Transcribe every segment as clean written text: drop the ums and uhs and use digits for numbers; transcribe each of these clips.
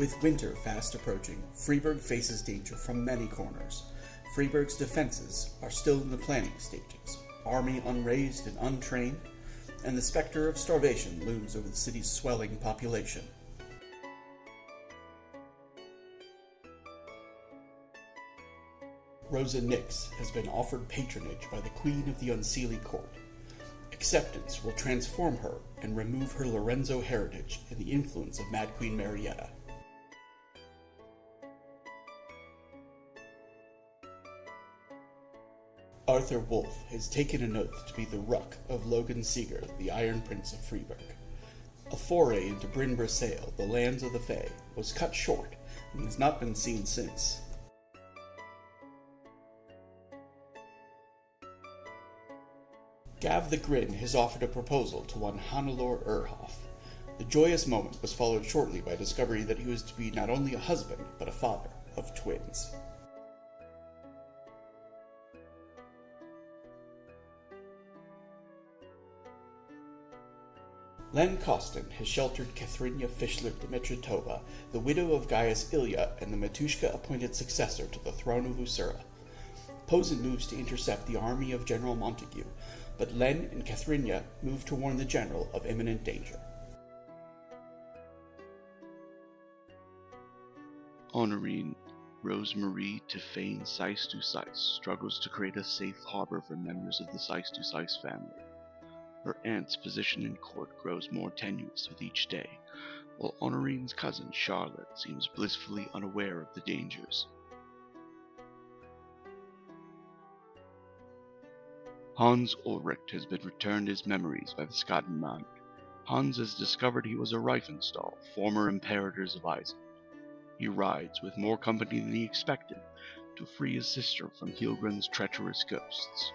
With winter fast approaching, Freiburg faces danger from many corners. Freiburg's defenses are still in the planning stages, army unraised and untrained, and the specter of starvation looms over the city's swelling population. Rosa Nix has been offered patronage by the Queen of the Unseelie Court. Acceptance will transform her and remove her Lorenzo heritage and the influence of Mad Queen Marietta. Arthur Wolfe has taken an oath to be the Ruck of Logan Seeger, the Iron Prince of Freiburg. A foray into Bryn Brasail, the lands of the Fae, was cut short and has not been seen since. Gav the Grin has offered a proposal to one Hannelore Erhoff. The joyous moment was followed shortly by discovery that he was to be not only a husband, but a father of twins. Len Costin has sheltered Kathrinia Fischler Dimitrotova, the widow of Gaius Ilya and the Matushka-appointed successor to the throne of Usura. Posen moves to intercept the army of General Montague, but Len and Kathrinia move to warn the general of imminent danger. Honorine Rosemarie Tiffane Seiss-du-Seiss struggles to create a safe harbor for members of the Seiss-du-Seiss family. Her aunt's position in court grows more tenuous with each day, while Honorine's cousin Charlotte seems blissfully unaware of the dangers. Hans Ulrich has been returned his memories by the Scottenmand. Hans has discovered he was a Reifenstall, former Imperators of Eisen. He rides, with more company than he expected, to free his sister from Hilgrin's treacherous ghosts.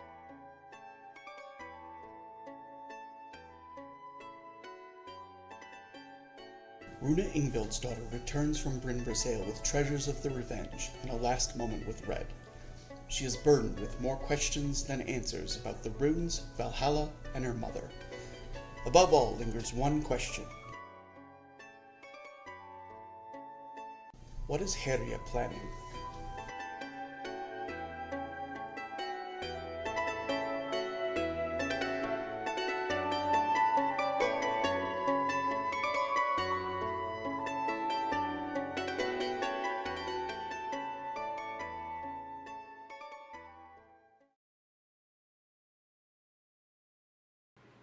Runa Ingvild's daughter returns from Bryn Brasail with treasures of the Revenge and a last moment with Red. She is burdened with more questions than answers about the runes, Valhalla, and her mother. Above all lingers one question. What is Herja planning?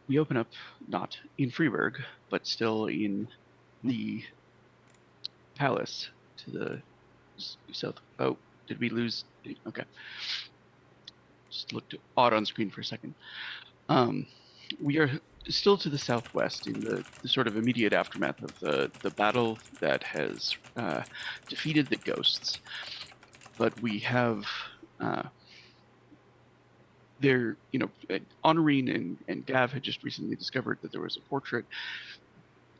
We open up not in Freiburg, but still in the palace to the south. Oh, did we lose? Okay. Just looked odd on screen for a second. We are still to the southwest in the sort of immediate aftermath of the battle that has defeated the ghosts. But we have Honorine and Gav had just recently discovered that there was a portrait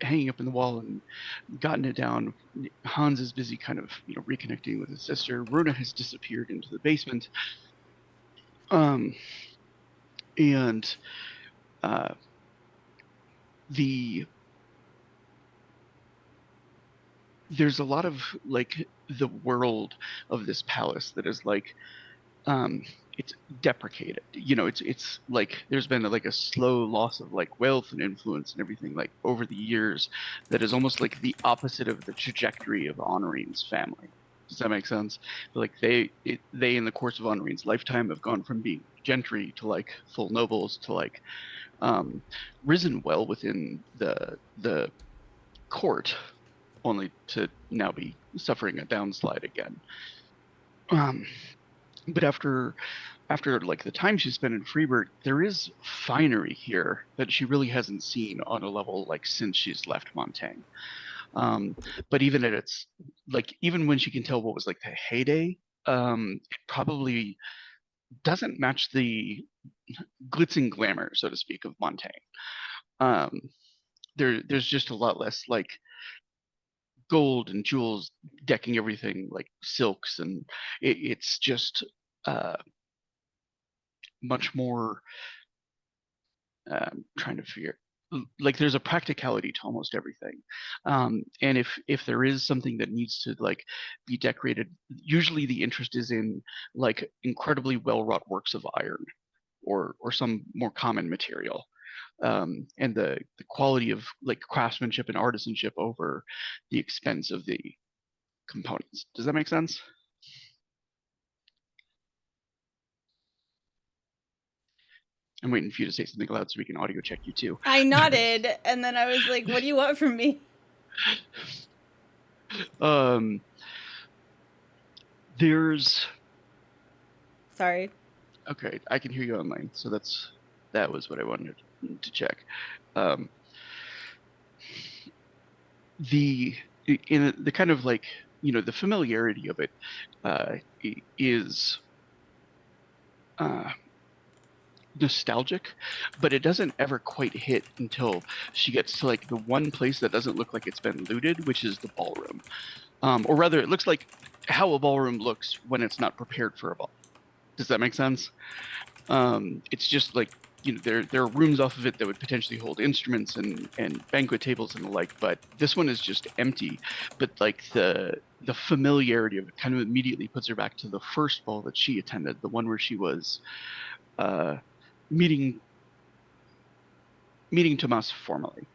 hanging up in the wall and gotten it down. Hans is busy kind of, reconnecting with his sister. Runa has disappeared into the basement. There's a lot of the world of this palace that is it's deprecated. It's like there's been a slow loss of wealth and influence and everything over the years that is almost like the opposite of the trajectory of Honorine's family. Does that make sense? They in the course of Honorine's lifetime have gone from being gentry to full nobles to risen well within the court, only to now be suffering a downslide again. But after the time she spent in Freiburg, there is finery here that she really hasn't seen on a level since she's left Montaigne. But even at its even when she can tell what was the heyday, it probably doesn't match the glitz and glamour, so to speak, of Montaigne. There's just a lot less gold and jewels decking everything, silks, and it's just much more trying to figure like there's a practicality to almost everything, and if there is something that needs to like be decorated, usually the interest is in like incredibly well wrought works of iron or some more common material, and the quality of like craftsmanship and artisanship over the expense of the components. Does that make sense? I'm waiting for you to say something loud so we can audio check you too. I nodded, and then I was like, what do you want from me? There's Sorry. okay, I can hear you online, so that was what I wanted to check. Um, the in the kind of like the familiarity of it is uh, nostalgic, but it doesn't ever quite hit until she gets to like the one place that doesn't look like it's been looted, which is the ballroom, or rather, it looks like how a ballroom looks when it's not prepared for a ball. Does that make sense? It's just like there are rooms off of it that would potentially hold instruments and banquet tables and the like, but this one is just empty. But like the familiarity of it kind of immediately puts her back to the first ball that she attended, the one where she was uh, meeting Tomas formally.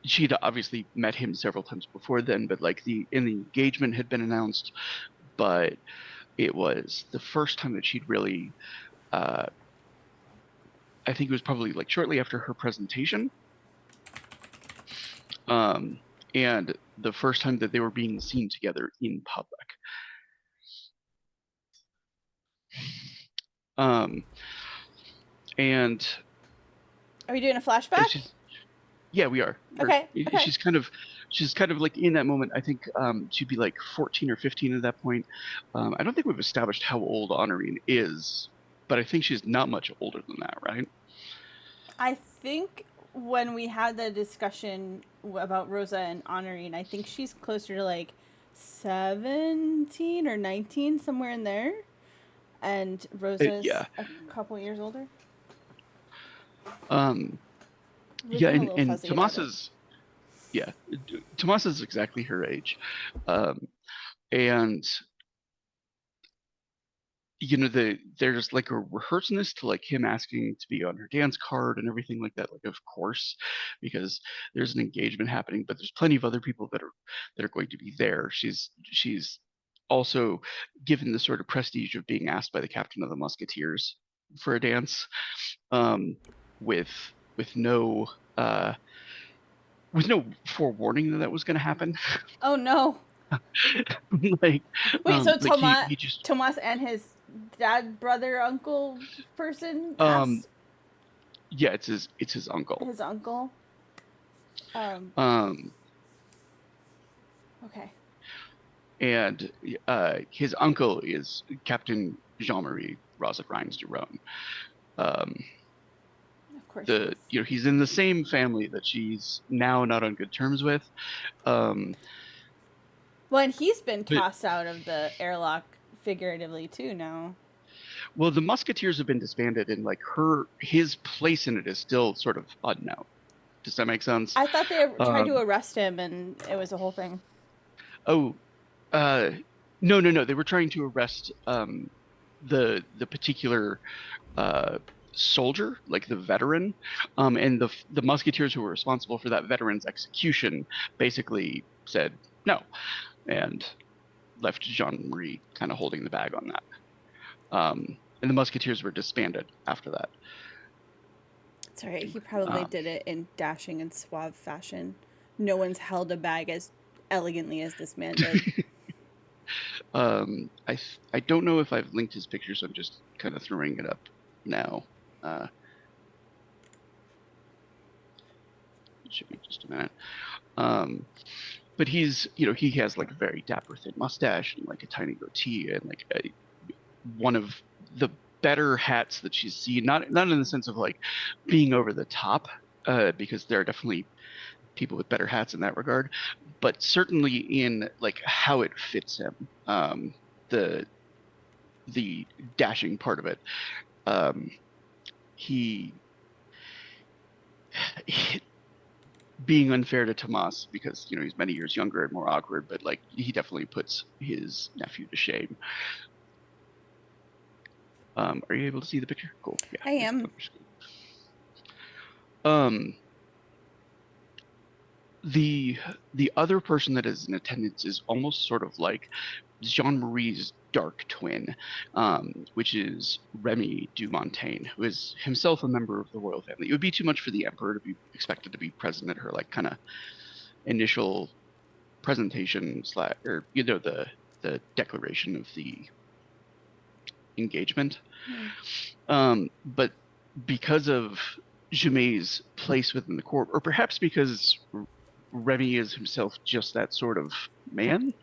She'd obviously met him several times before then, but like the engagement had been announced, but it was the first time that she'd really I think it was probably like shortly after her presentation, and the first time that they were being seen together in public. And Are we doing a flashback? yeah, we are. Okay. She's kind of like in that moment. I think she'd be like 14 or 15 at that point. I don't think we've established how old Honorine is, but I think she's not much older than that, right? I think when we had the discussion about Rosa and Honorine, I think she's closer to like 17 or 19, somewhere in there. And Rosa's Yeah. a couple years older. Yeah, and Tomas is exactly her age. And there's like a rehearsedness to like him asking to be on her dance card and everything like that, like of course, because there's an engagement happening, but there's plenty of other people that are going to be there. She's also given the sort of prestige of being asked by the captain of the musketeers for a dance, with no with no forewarning that was going to happen. Oh no. Like wait, so like he just Tomas and his dad, brother, uncle person um asked yeah, it's his uncle. his uncle. Okay. And his uncle is Captain Jean-Marie Rosat de Rome. Of course. He's in the same family that she's now not on good terms with. Well, and he's been tossed out of the airlock figuratively too now. Well, the Musketeers have been disbanded, and like his place in it is still sort of unknown. Does that make sense? I thought they tried to arrest him, and it was a whole thing. Oh, no. They were trying to arrest the particular soldier, like the veteran, and the musketeers who were responsible for that veteran's execution basically said no, and left Jean-Marie kind of holding the bag on that. And the musketeers were disbanded after that. That's right. He probably did it in dashing and suave fashion. No one's held a bag as elegantly as this man did. I don't know if I've linked his picture, so I'm just kind of throwing it up now. It should be just a minute. But he's, he has like a very dapper thin mustache and like a tiny goatee and like one of the better hats that she's seen. Not in the sense of like being over the top, because there are definitely people with better hats in that regard, but certainly in like how it fits him. The dashing part of it. he being unfair to Tomas because he's many years younger and more awkward, but like he definitely puts his nephew to shame. Are you able to see the picture? Cool. Yeah. I am. The other person that is in attendance is almost sort of like Jean Marie's dark twin, which is Remy Dumontaine, who is himself a member of the royal family. It would be too much for the emperor to be expected to be present at her like kind of initial presentation or the declaration of the engagement. But because of Jumet's place within the court, or perhaps because Remy is himself just that sort of man,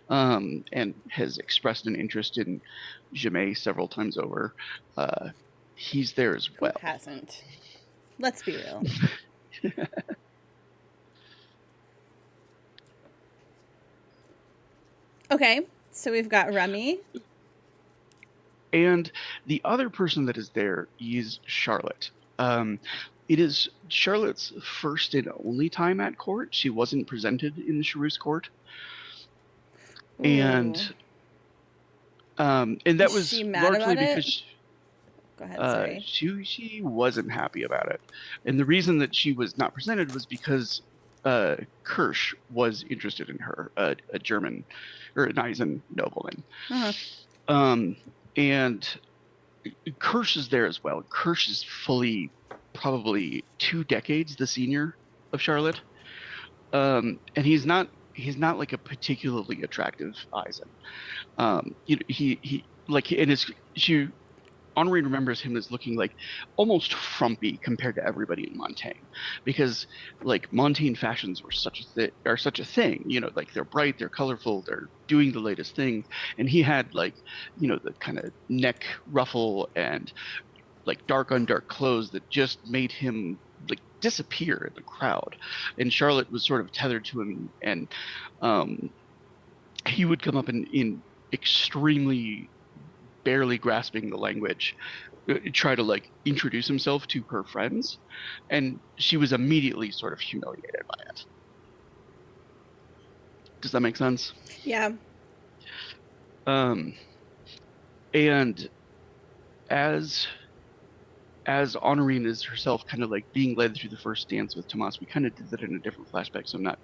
and has expressed an interest in Jumet several times over, he's there as well. Who hasn't? Let's be real. Okay, so we've got Remy. And the other person that is there is Charlotte. It is Charlotte's first and only time at court. She wasn't presented in the Charus court. Ooh. And that was she mad largely about because it? Go ahead, sorry. She wasn't happy about it. And the reason that she was not presented was because Kirsch was interested in her, a German or an Eisen nobleman. And Kirsch is there as well. Kirsch is fully probably 2 decades the senior of Charlotte. And he's not like a particularly attractive Eisen. Henri remembers him as looking like almost frumpy compared to everybody in Montaigne, because like Montaigne fashions were such a thing, like they're bright, they're colorful, they're doing the latest thing, and he had like the kind of neck ruffle and like dark on dark clothes that just made him like disappear in the crowd, and Charlotte was sort of tethered to him, and he would come up in extremely barely grasping the language, try to like introduce himself to her friends, and she was immediately sort of humiliated by it. Does that make sense? Yeah. And as Honorine is herself kind of like being led through the first dance with Tomas, we kind of did that in a different flashback, so I'm not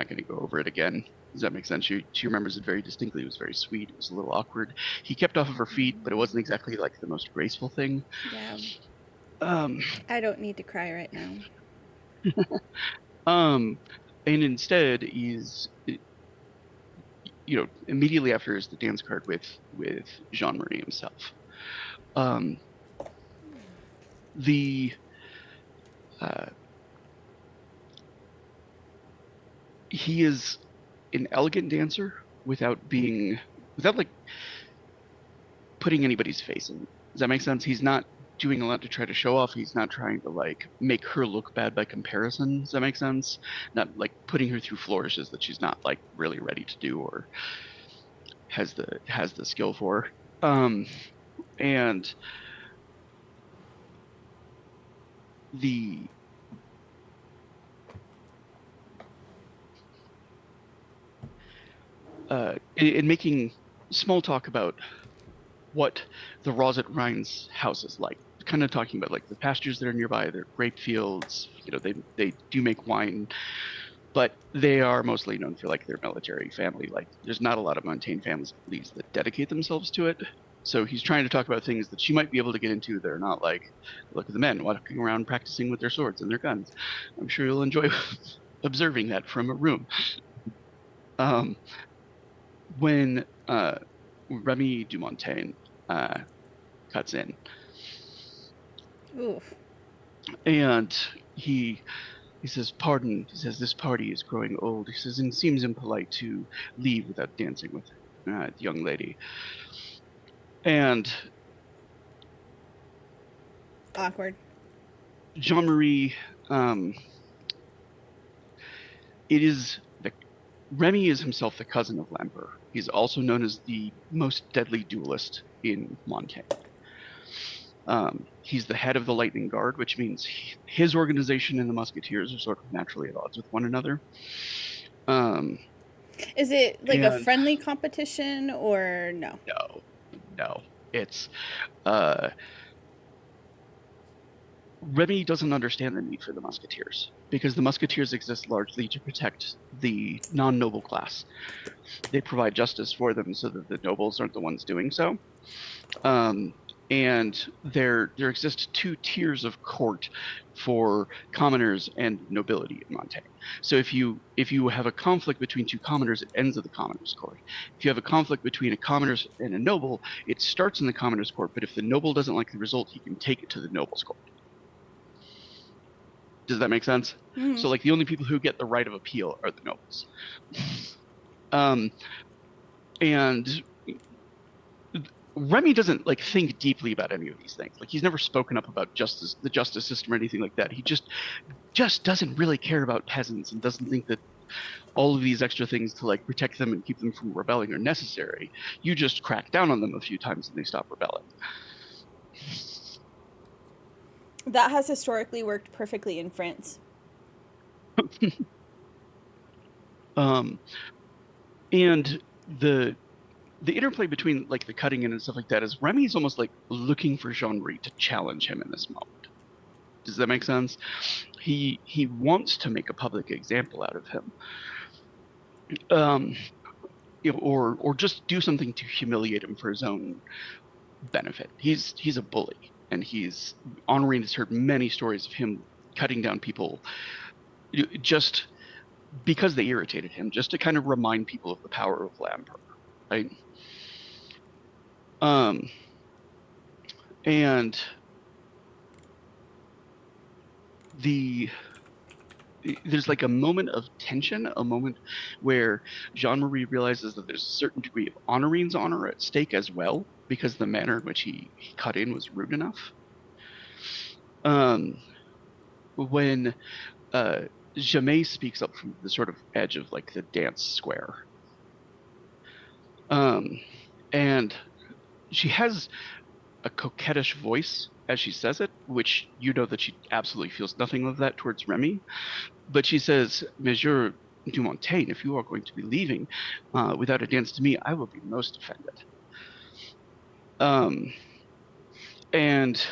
going to go over it again. Does that make sense? She remembers it very distinctly. It was very sweet. It was a little awkward. He kept off of her feet, but it wasn't exactly like the most graceful thing. Yeah. I don't need to cry right now. And instead is, immediately after is the dance card with Jean-Marie himself. He is an elegant dancer without like putting anybody's face in. Does that make sense? He's not doing a lot to try to show off. He's not trying to like make her look bad by comparison. Does that make sense? Not like putting her through flourishes that she's not like really ready to do or has the skill for. And in making small talk about what the Roset Rhines house is like, kind of talking about like the pastures that are nearby, their grape fields, they do make wine, but they are mostly known for like their military family. Like there's not a lot of Montaigne families that dedicate themselves to it. So he's trying to talk about things that she might be able to get into. They're not like, look at the men walking around practicing with their swords and their guns. I'm sure you'll enjoy observing that from a room. When Remy Dumontaine cuts in. Oof. And he says, pardon, he says, this party is growing old. He says, and it seems impolite to leave without dancing with the young lady. And awkward. Jean-Marie, Remy is himself the cousin of L'Empereur. He's also known as the most deadly duelist in Montaigne. He's the head of the Lightning Guard, which means his organization and the Musketeers are sort of naturally at odds with one another. Is it like a And friendly competition or no? no, it's Remy doesn't understand the need for the Musketeers because the Musketeers exist largely to protect the non-noble class. They provide justice for them so that the nobles aren't the ones doing so. And there exist two tiers of court for commoners and nobility in Montaigne. So if you have a conflict between two commoners, it ends at the commoners' court. If you have a conflict between a commoner and a noble, it starts in the commoners' court. But if the noble doesn't like the result, he can take it to the noble's court. Does that make sense? Mm-hmm. So like the only people who get the right of appeal are the nobles. And Remy doesn't like think deeply about any of these things. Like he's never spoken up about the justice system or anything like that. He just doesn't really care about peasants and doesn't think that all of these extra things to like protect them and keep them from rebelling are necessary. You just crack down on them a few times and they stop rebelling. That has historically worked perfectly in France. And the interplay between like the cutting in and stuff like that is Remy's almost like looking for Jean-Marie to challenge him in this moment. Does that make sense? He wants to make a public example out of him. Or just do something to humiliate him for his own benefit. He's a bully, and Henri has heard many stories of him cutting down people just because they irritated him, just to kind of remind people of the power of Lambert, right? And there's like a moment of tension, a moment where Jean-Marie realizes that there's a certain degree of Henri's honor at stake as well, because the manner in which he cut in was rude enough. When Jamais speaks up from the sort of edge of like the dance square. And she has a coquettish voice as she says it, which you know that she absolutely feels nothing of that towards Remy. But she says, Monsieur du Montaigne, if you are going to be leaving without a dance to me, I will be most offended. And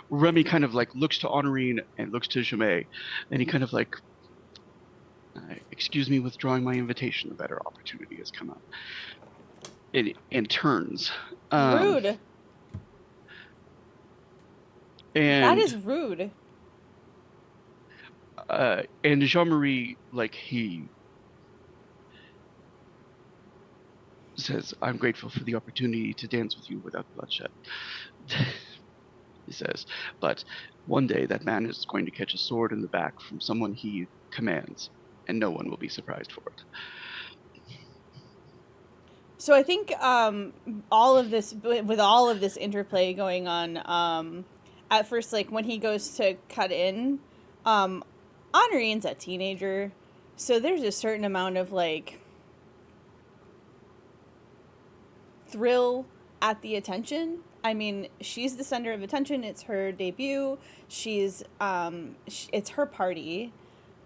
Remy kind of like looks to Honorine and looks to Jamais, and he kind of like, excuse me withdrawing my invitation, a better opportunity has come up. And turns. Rude. And that is rude. And Jean-Marie, like, he says, I'm grateful for the opportunity to dance with you without bloodshed. He says, but one day that man is going to catch a sword in the back from someone he commands, and no one will be surprised for it. So I think all of this interplay going on, at first, like, when he goes to cut in, Henri's a teenager, so there's a certain amount of, like, thrill at the attention. I mean, she's the center of attention. It's her debut. It's her party.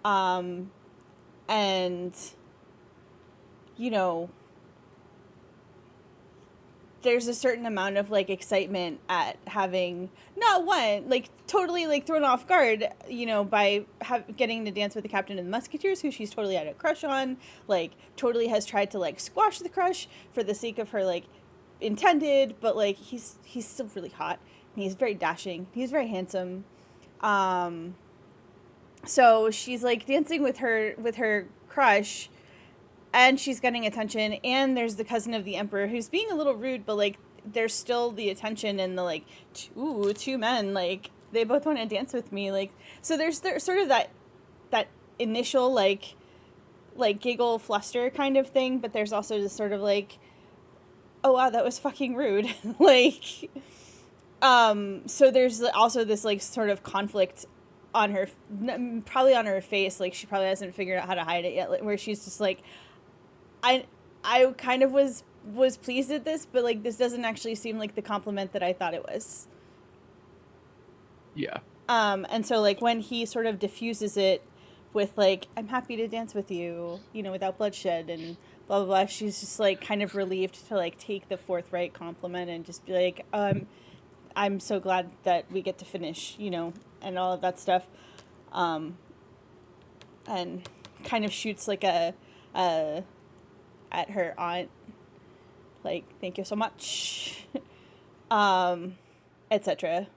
And, you know, there's a certain amount of, like, excitement at having, not one, like, totally, like, thrown off guard, you know, by getting to dance with the captain of the Musketeers, who she's totally had a crush on, like, totally has tried to, like, squash the crush for the sake of her, like, intended, but, like, he's still really hot, and he's very dashing, he's very handsome. So she's, like, dancing with her crush, and she's getting attention, and there's the cousin of the emperor who's being a little rude, but, like, there's still the attention and the, like, two men, like, they both want to dance with me, like, so there's sort of that initial, like giggle fluster kind of thing, but there's also this sort of, like, oh wow, that was fucking rude. Like, so there's also this, like, sort of conflict on her, probably on her face, like, she probably hasn't figured out how to hide it yet, where she's just like, I kind of was pleased at this, but, like, this doesn't actually seem like the compliment that I thought it was. Yeah. And so like when he sort of diffuses it with like, I'm happy to dance with you, you know, without bloodshed and blah blah blah, she's just like kind of relieved to like take the forthright compliment and just be like, I'm so glad that we get to finish, you know, and all of that stuff. Um, and kind of shoots like a at her aunt, like, thank you so much, um, etc.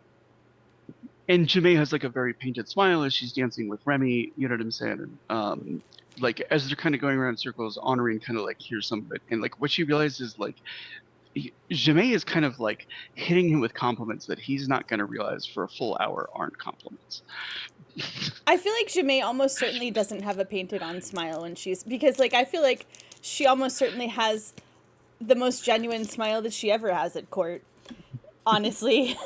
And Janae has like a very painted smile as she's dancing with Remy, you know what I'm saying? And like as they're kind of going around in circles, Honorine kind of like hears some of it. And like what she realizes like Janae is kind of like hitting him with compliments that he's not going to realize for a full hour aren't compliments. I feel like Jamae almost certainly doesn't have a painted on smile when she's, because like I feel like she almost certainly has the most genuine smile that she ever has at court, honestly.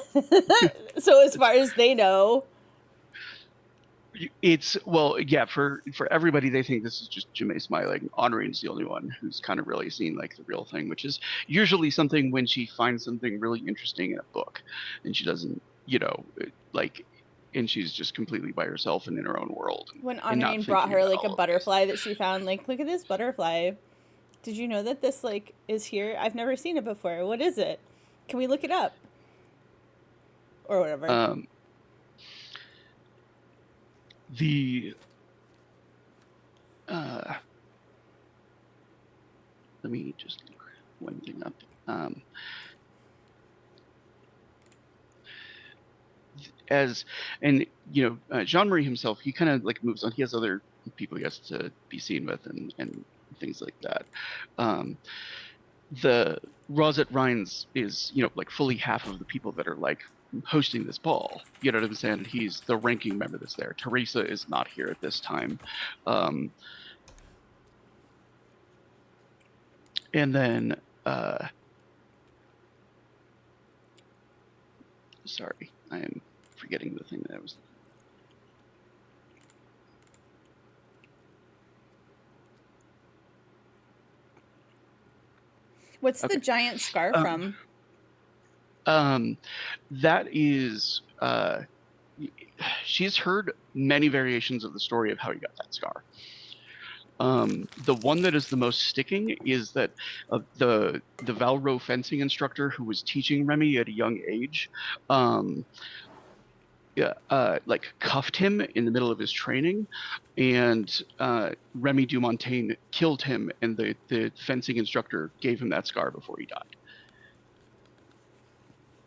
So as far as they know, It's well, yeah, for everybody they think this is just Janae smiling. Honorine's the only one who's kind of really seen like the real thing, which is usually something when she finds something really interesting in a book and she doesn't, you know, like and she's just completely by herself and in her own world when and not Honorine brought thinking her about like a all of these. butterfly that she found, like, look at this butterfly. Did you know that this like is here? I've never seen it before. What is it? Can we look it up? Or whatever. Um, the uh, let me just look one thing up. As and you know, Jean-Marie himself, he kind of like moves on. He has other people he has to be seen with and things like that. Um, the Rosette Rhines is, you know, like fully half of the people that are like hosting this ball. You know what I'm saying? He's the ranking member that's there. Teresa is not here at this time. Um, and then, sorry, I am forgetting the thing that I was. What's the Okay. giant scar Um, from? that is, she's heard many variations of the story of how he got that scar. The one that is the most sticking is that the Valro fencing instructor who was teaching Remy at a young age, um, yeah, like cuffed him in the middle of his training, and Remy Dumontaine killed him, and the fencing instructor gave him that scar before he died.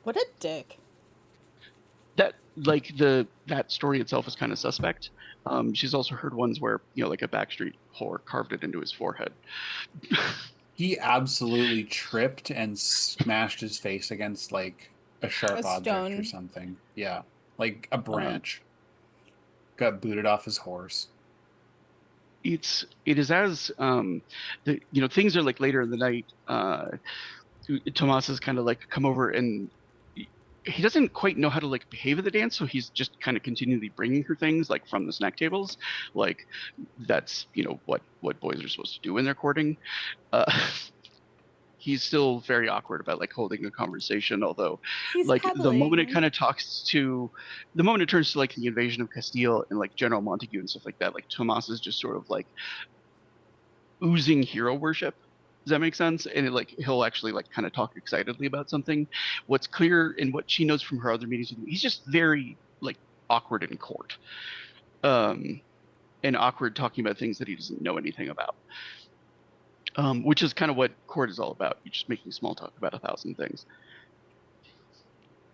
What a dick. That like that story itself is kind of suspect. She's also heard ones where, you know, like a backstreet whore carved it into his forehead. He absolutely tripped and smashed his face against like a A sharp object or stone. something. Yeah, like a Um, branch. Got booted off his horse. it is as the you know things are like later in the night. Tomas has kind of like come over and he doesn't quite know how to like behave at the dance, so he's just kind of continually bringing her things like from the snack tables, like that's, you know, what boys are supposed to do when they're courting. Uh, he's still very awkward about like holding a conversation, although He's like the moment it pebbling. kind of talks to the moment it turns to like the invasion of Castile and like General Montague and stuff like that, like Tomas is just sort of like oozing hero worship. Does that make sense? And it, like he'll actually like kind of talk excitedly about something. What's clear and what she knows from her other meetings with him, he's just very like awkward in court. Um and awkward talking about things that he doesn't know anything about. Which is kind of what court is all about. You're just making small talk about 1,000 things.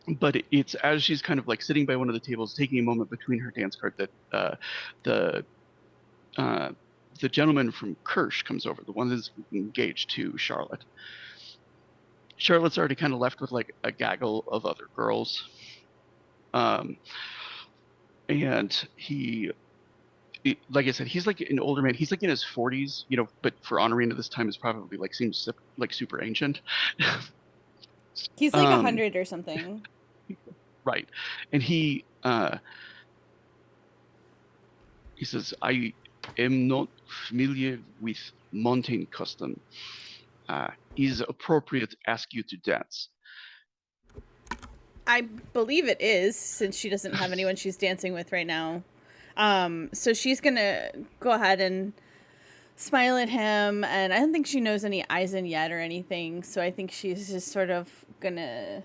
But it's as she's kind of like sitting by one of the tables, taking a moment between her dance card, that the uh, the gentleman from Kirsch comes over, the one that's engaged to Charlotte. Charlotte's already kind of left with like a gaggle of other girls, um, and like I said, he's like an older man. He's like in his 40s, you know, but for Honorine at this time is probably like seems like super ancient. He's like um, 100 or something. right, and he says, I am not familiar with mountain custom. Is appropriate ask you to dance. I believe it is, since she doesn't have anyone she's dancing with right now. So she's gonna go ahead and smile at him, and I don't think she knows any Eisen yet or anything. So I think she's just sort of gonna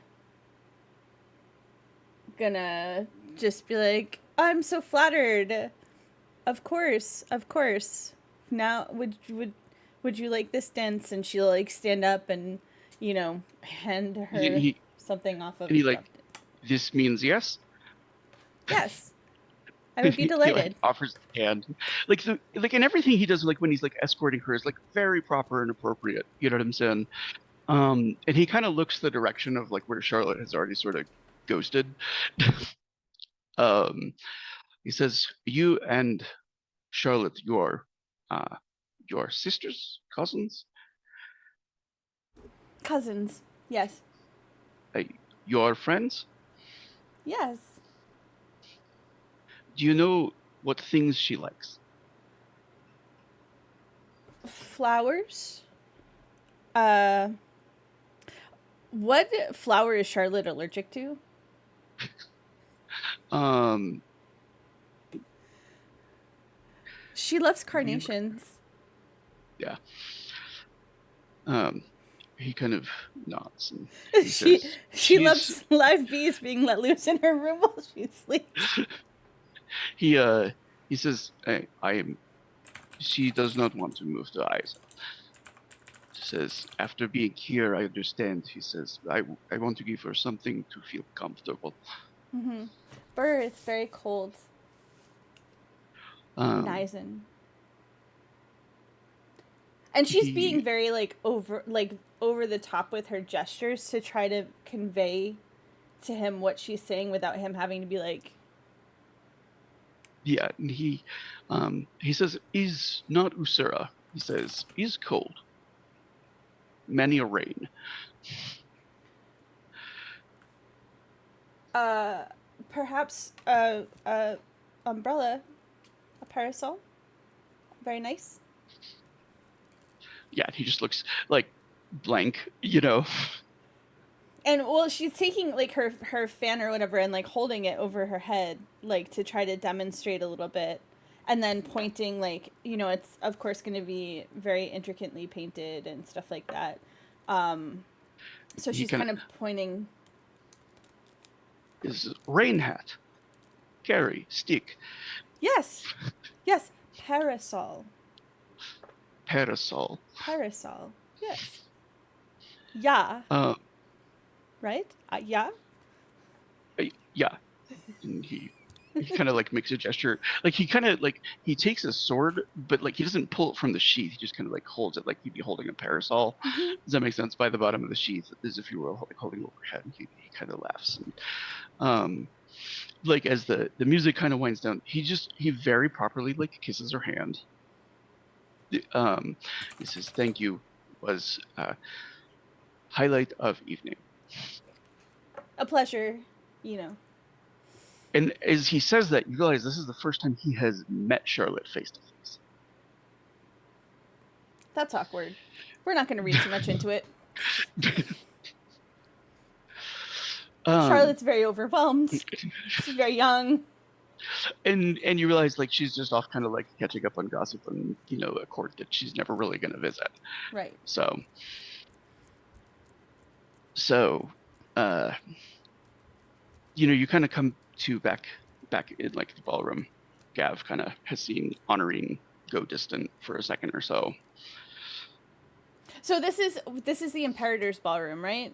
just be like, "I'm so flattered. Of course, of course. Now, would you like this dance?" And she'll like stand up and, hand her He, something off of and he like, left. this means yes. Yes, I would be He delighted. like offers the hand, like and everything he does, like when he's like escorting her, is like very proper and appropriate. You know what I'm saying? And he kind of looks the direction of like where Charlotte has already sort of ghosted. um, he says, "You and Charlotte, your sisters, cousins, Cousins. Yes. uh, your friends. Yes. Do you know what things she likes?" Flowers. What flower is Charlotte allergic to? Um, She loves you, carnations. yeah. Um, he kind of nods and he she says, she "She's." loves live bees being let loose in her room while she sleeps. He he says, I am. She does not want to move to Isa. She says, after being here, I understand. He says, I want to give her something to feel comfortable. Mm-hmm. Burr, it's very cold. In Um, Eisen. And she's being he, very over the top with her gestures to try to convey to him what she's saying without him having to be like, yeah, and he says, is not Usura. He says, is cold. Many a rain. uh perhaps umbrella, a parasol. Very nice. Yeah, he just looks like blank, you know. And well, she's taking like her fan or whatever and like holding it over her head, like to try to demonstrate a little bit, and then pointing like, it's of course going to be very intricately painted and stuff like that. So He she's kind kind of pointing. of is rain hat, carry, stick, Yes, yes, parasol, parasol. parasol. Yes, yeah, Uh, right. Yeah. yeah, and he kind of like makes a gesture, like he kind of like he takes a sword, but like he doesn't pull it from the sheath. He just kind of like holds it like he'd be holding a parasol. Mm-hmm. Does that make sense? By the bottom of the sheath, as if you were like holding overhead. And he kind of laughs, and like as the music kind of winds down, he very properly like kisses her hand. Um, he says, "Thank you." Was highlight of evening. A pleasure, you know. And as he says that, you realize this is the first time he has met Charlotte face to face. That's awkward. We're not going to read too much into it. Charlotte's very overwhelmed. She's very young. and you realize like she's just off kind of like catching up on gossip and a court that she's never really going to visit. Right. So you kind of come to back in like the ballroom. Gav kind of has seen Honorine go distant for a second or so. So this is the Imperator's ballroom, right?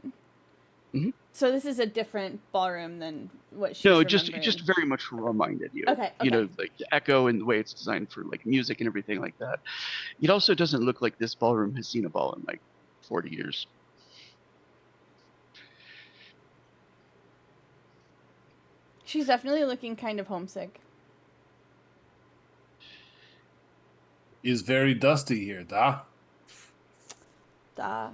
Mm-hmm. So this is a different ballroom than what she's No, remembering. it just very much reminded you. Okay. Like the echo and the way it's designed for like music and everything like that. It also doesn't look like this ballroom has seen a ball in like 40 years. She's definitely looking kind of homesick. It's very dusty here, da. Da.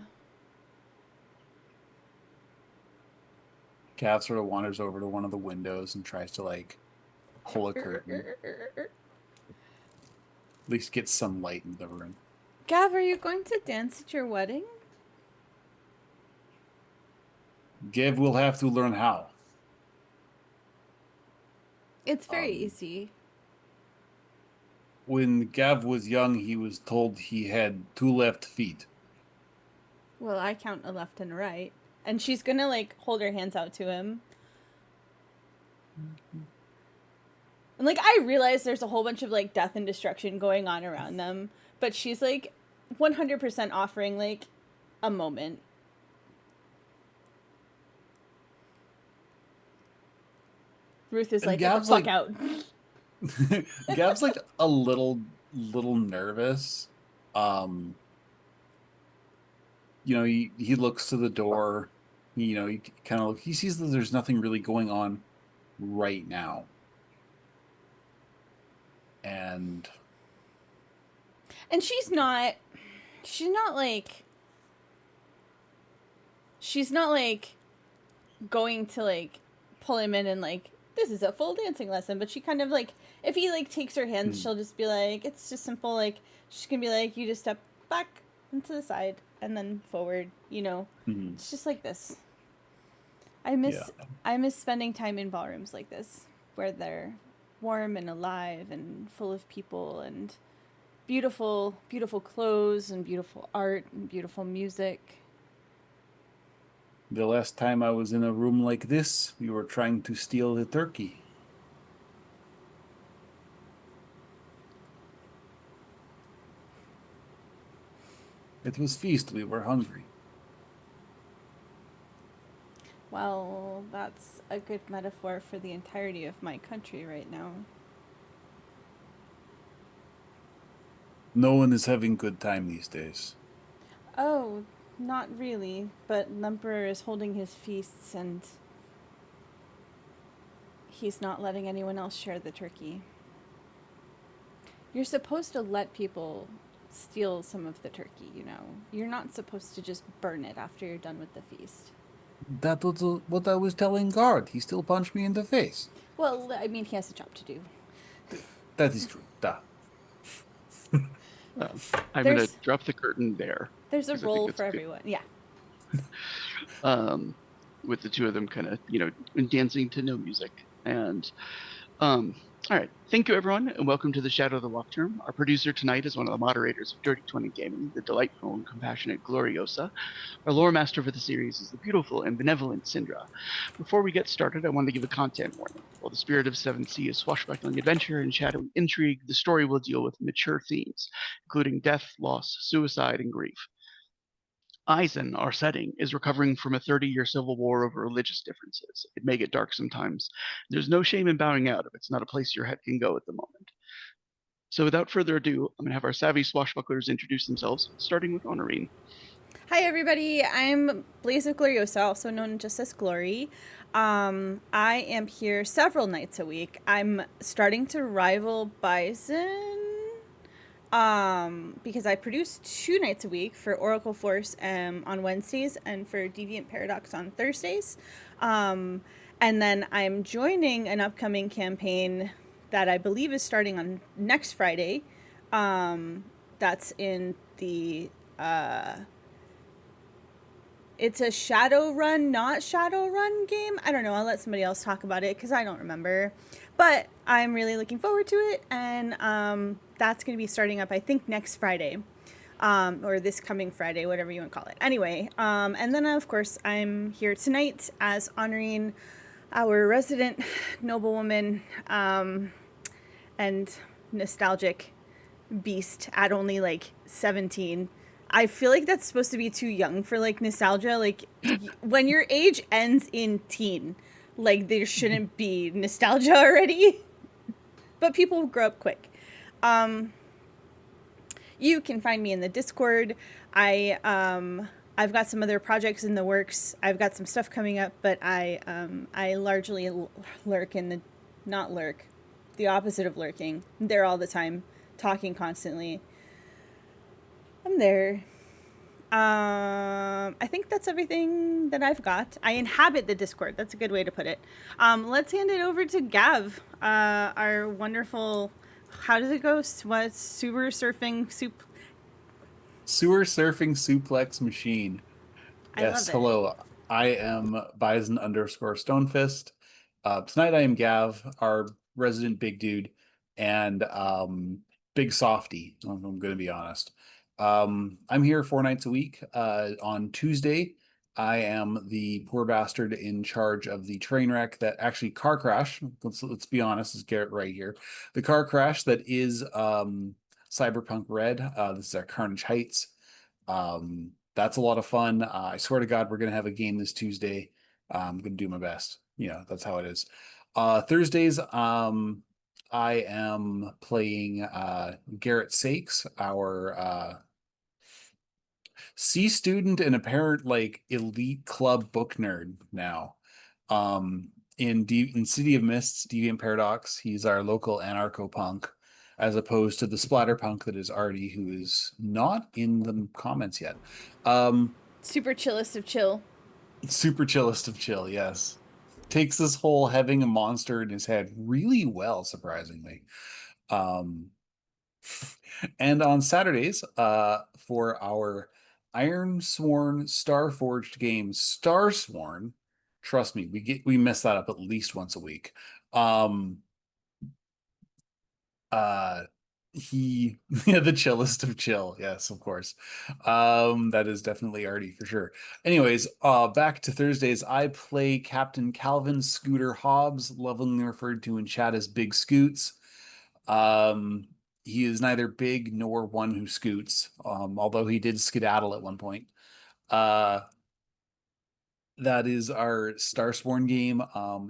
Cat sort of wanders over to one of the windows and tries to like pull a curtain. At least get some light in the room. Gav, are you going to dance at your wedding? Gav will have to learn how. It's very Um, easy. When Gav was young, he was told he had 2 left feet. Well, I count a left and a right. And she's gonna like hold her hands out to him. And like I realize there's a whole bunch of like death and destruction going on around them, but she's like 100% offering like a moment. Ruth is And like, get the Gav's fuck like, out. Gav's like a little nervous. Um, he looks to the door. He kind of he sees that there's nothing really going on right now, and And she's not like she's not like going to like pull him in and like this is a full dancing lesson, but she kind of like if he like takes her hands, she'll just be like it's just simple like she's gonna be like you just step back and to the side and then forward, mhm, It's just like this. yeah. I miss spending time in ballrooms like this where they're warm and alive and full of people and beautiful clothes and beautiful art and beautiful music. The last time I was in a room like this, we were trying to steal the turkey. It was feast. We were hungry. Well, that's a good metaphor for the entirety of my country right now. No one is having good time these days. Oh, not really, but Emperor is holding his feasts and he's not letting anyone else share the turkey. You're supposed to let people steal some of the turkey. You're not supposed to just burn it after you're done with the feast. That was what I was telling guard. He still punched me in the face. Well, I mean, he has a job to do. That is true. Duh. I'm going to There's drop the curtain there. there's a 'cause I think role that's for good. everyone. Yeah. With the two of them kind of, dancing to no music. And all right. Thank you, everyone, and welcome to the Shadow of the Wachtturm. Our producer tonight is one of the moderators of Dirty 20 Gaming, the delightful and compassionate Gloriosa. Our lore master for the series is the beautiful and benevolent Syndra. Before we get started, I want to give a content warning. While the spirit of 7th Sea is swashbuckling adventure and shadowy intrigue, the story will deal with mature themes, including death, loss, suicide, and grief. Eisen, our setting, is recovering from a 30-year civil war over religious differences. It may get dark sometimes. There's no shame in bowing out if it's not a place your head can go at the moment. So without further ado, I'm going to have our savvy swashbucklers introduce themselves, starting with Honorine. Hi, everybody. I'm Blaze of Gloriosa, also known just as Glory. I am here several nights a week. I'm starting to rival Bison because I produce 2 nights a week for Oracle Force on Wednesdays and for Deviant Paradox on Thursdays. And then I'm joining an upcoming campaign that I believe is starting on next Friday. That's in the it's a Shadowrun, not Shadowrun game. I don't know. I'll let somebody else talk about it because I don't remember. But I'm really looking forward to it, and that's going to be starting up, I think, next Friday, or this coming Friday, whatever you want to call it. Anyway, and then of course I'm here tonight as honoring our resident noblewoman and nostalgic beast at only like 17. I feel like that's supposed to be too young for like nostalgia. Like when your age ends in teen, like there shouldn't be nostalgia already. But people grow up quick. You can find me in the Discord. I've got some other projects in the works. I've got some stuff coming up, but I largely lurk in the not lurk, the opposite of lurking. I'm there all the time, talking constantly. I'm there. I think that's everything that I've got. I inhabit the Discord. That's a good way to put it. Let's hand it over to Gav, our wonderful. How does it go? What sewer surfing soup? Sewer surfing suplex machine. I Yes, love it. hello. I am Bison _Stonefist. Tonight I am Gav. Our resident big dude, and big softy. I'm going to be honest. I'm here 4 nights a week. On Tuesday, I am the poor bastard in charge of the train wreck that actually car crash. Let's be honest, is Garrett right here. The car crash that is Cyberpunk Red. This is our Carnage Heights. That's a lot of fun. I swear to God, we're gonna have a game this Tuesday. I'm gonna do my best. That's how it is. Thursdays, I am playing Garrett Sakes, our C student and apparent like elite club book nerd now. In City of Mists, Deviant Paradox, he's our local anarcho punk, as opposed to the splatterpunk that is Artie, who is not in the comments yet. Super chillest of chill. Super chillest of chill, yes. Takes this whole having a monster in his head really well, surprisingly. And on Saturdays, for our Iron Sworn Starforged game, Starsworn, trust me, we mess that up at least once a week. The chillest of chill, yes, of course. That is definitely Artie for sure. Anyways, back to Thursdays. I play Captain Calvin Scooter Hobbs, lovingly referred to in chat as Big Scoots. He is neither big nor one who scoots, although he did skedaddle at one point. That is our Starsworn game.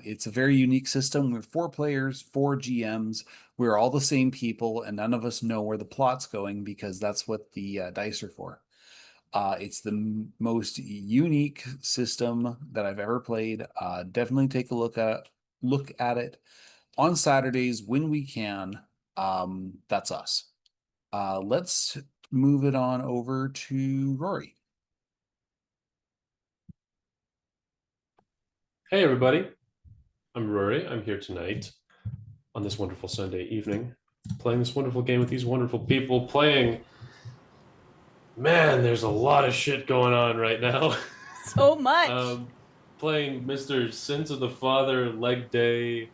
It's a very unique system. We're 4 players, 4 GMs. We're all the same people, and none of us know where the plot's going because that's what the dice are for. It's the most unique system that I've ever played. Definitely take a look at it on Saturdays when we can. That's us. Let's move it on over to Rory. Hey everybody, I'm Rory. I'm here tonight on this wonderful Sunday evening, playing this wonderful game with these wonderful people. Man, there's a lot of shit going on right now. So much. Playing Mr. Sins of the Father, Leg Day,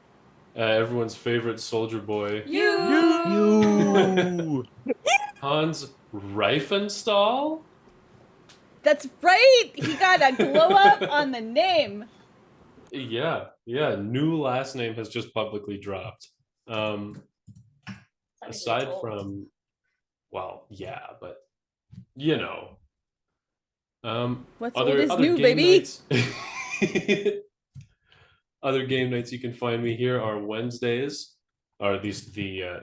everyone's favorite soldier boy. You. Hans Reifenstahl? That's right. He got a glow up on the name. Yeah. New last name has just publicly dropped. Aside from, well, yeah, but What's other old is other new, game baby? nights. Other game nights you can find me here are Wednesdays, or at least the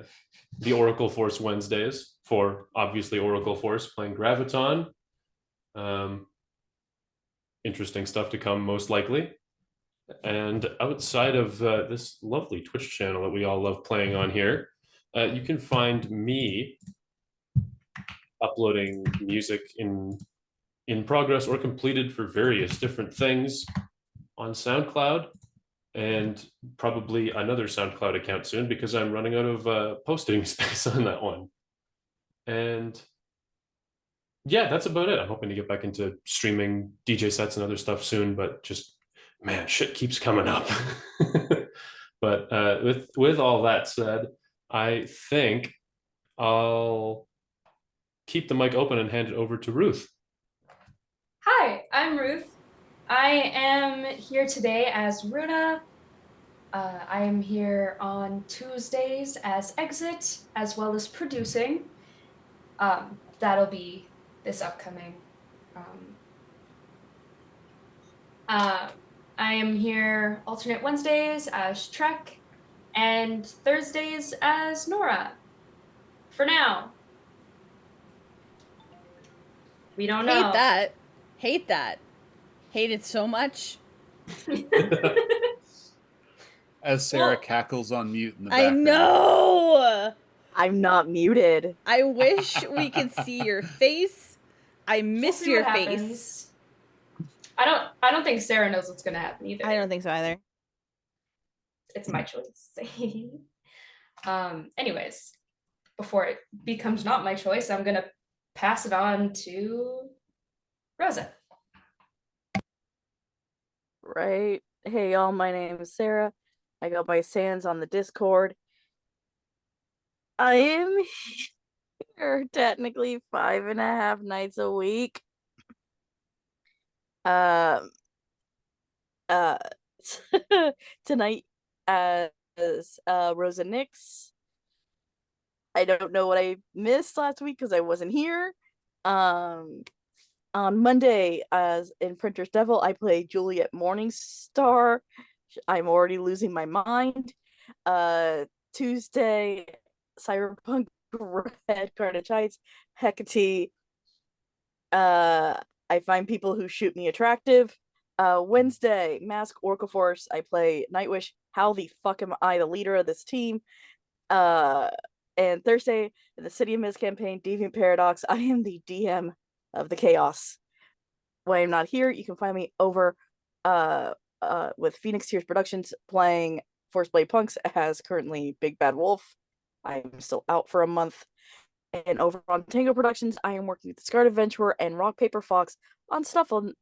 Oracle Force Wednesdays for obviously Oracle Force, playing Graviton. Interesting stuff to come, most likely. And outside of this lovely Twitch channel that we all love playing on here, you can find me uploading music in progress or completed for various different things on SoundCloud, and probably another SoundCloud account soon because I'm running out of posting space on that one. And yeah, that's about it. I'm hoping to get back into streaming DJ sets and other stuff soon, but just, man, shit keeps coming up. But with all that said, I think I'll keep the mic open and hand it over to Ruth. Hi, I'm Ruth. I am here today as Runa. I am here on Tuesdays as Exit, as well as producing. That'll be this upcoming. I am here alternate Wednesdays as Trek, and Thursdays as Nora. For now. We don't know. Hate that. Hate it so much. As Sarah cackles on mute in the I background. know. I'm not muted. I wish we could see your face. I miss your face. Happens. I don't think Sarah knows what's gonna happen either. I don't think so either. It's my choice. Anyways, before it becomes not my choice, I'm gonna pass it on to Rosa. Right. Hey y'all, my name is Sarah. I got my sands on the Discord. I am here technically 5.5 nights a week. Um, uh, tonight as Rosa Nix. I don't know what I missed last week because I wasn't here. On Monday, as in Printer's Devil, I play Juliet Morningstar. I'm already losing my mind. Tuesday, Cyberpunk Red Carnage Heights, Hecate. I find people who shoot me attractive. Wednesday, Mask Orca Force. I play Nightwish. How the fuck am I the leader of this team? And Thursday, in the City of Mist campaign, Deviant Paradox, I am the DM of the Chaos. When I'm not here, you can find me over with Phoenix Tears Productions playing Force Blade Punks as currently Big Bad Wolf. I'm still out for a month. And over on Tango Productions, I am working with Scarred Adventurer and Rock Paper Fox on stuff and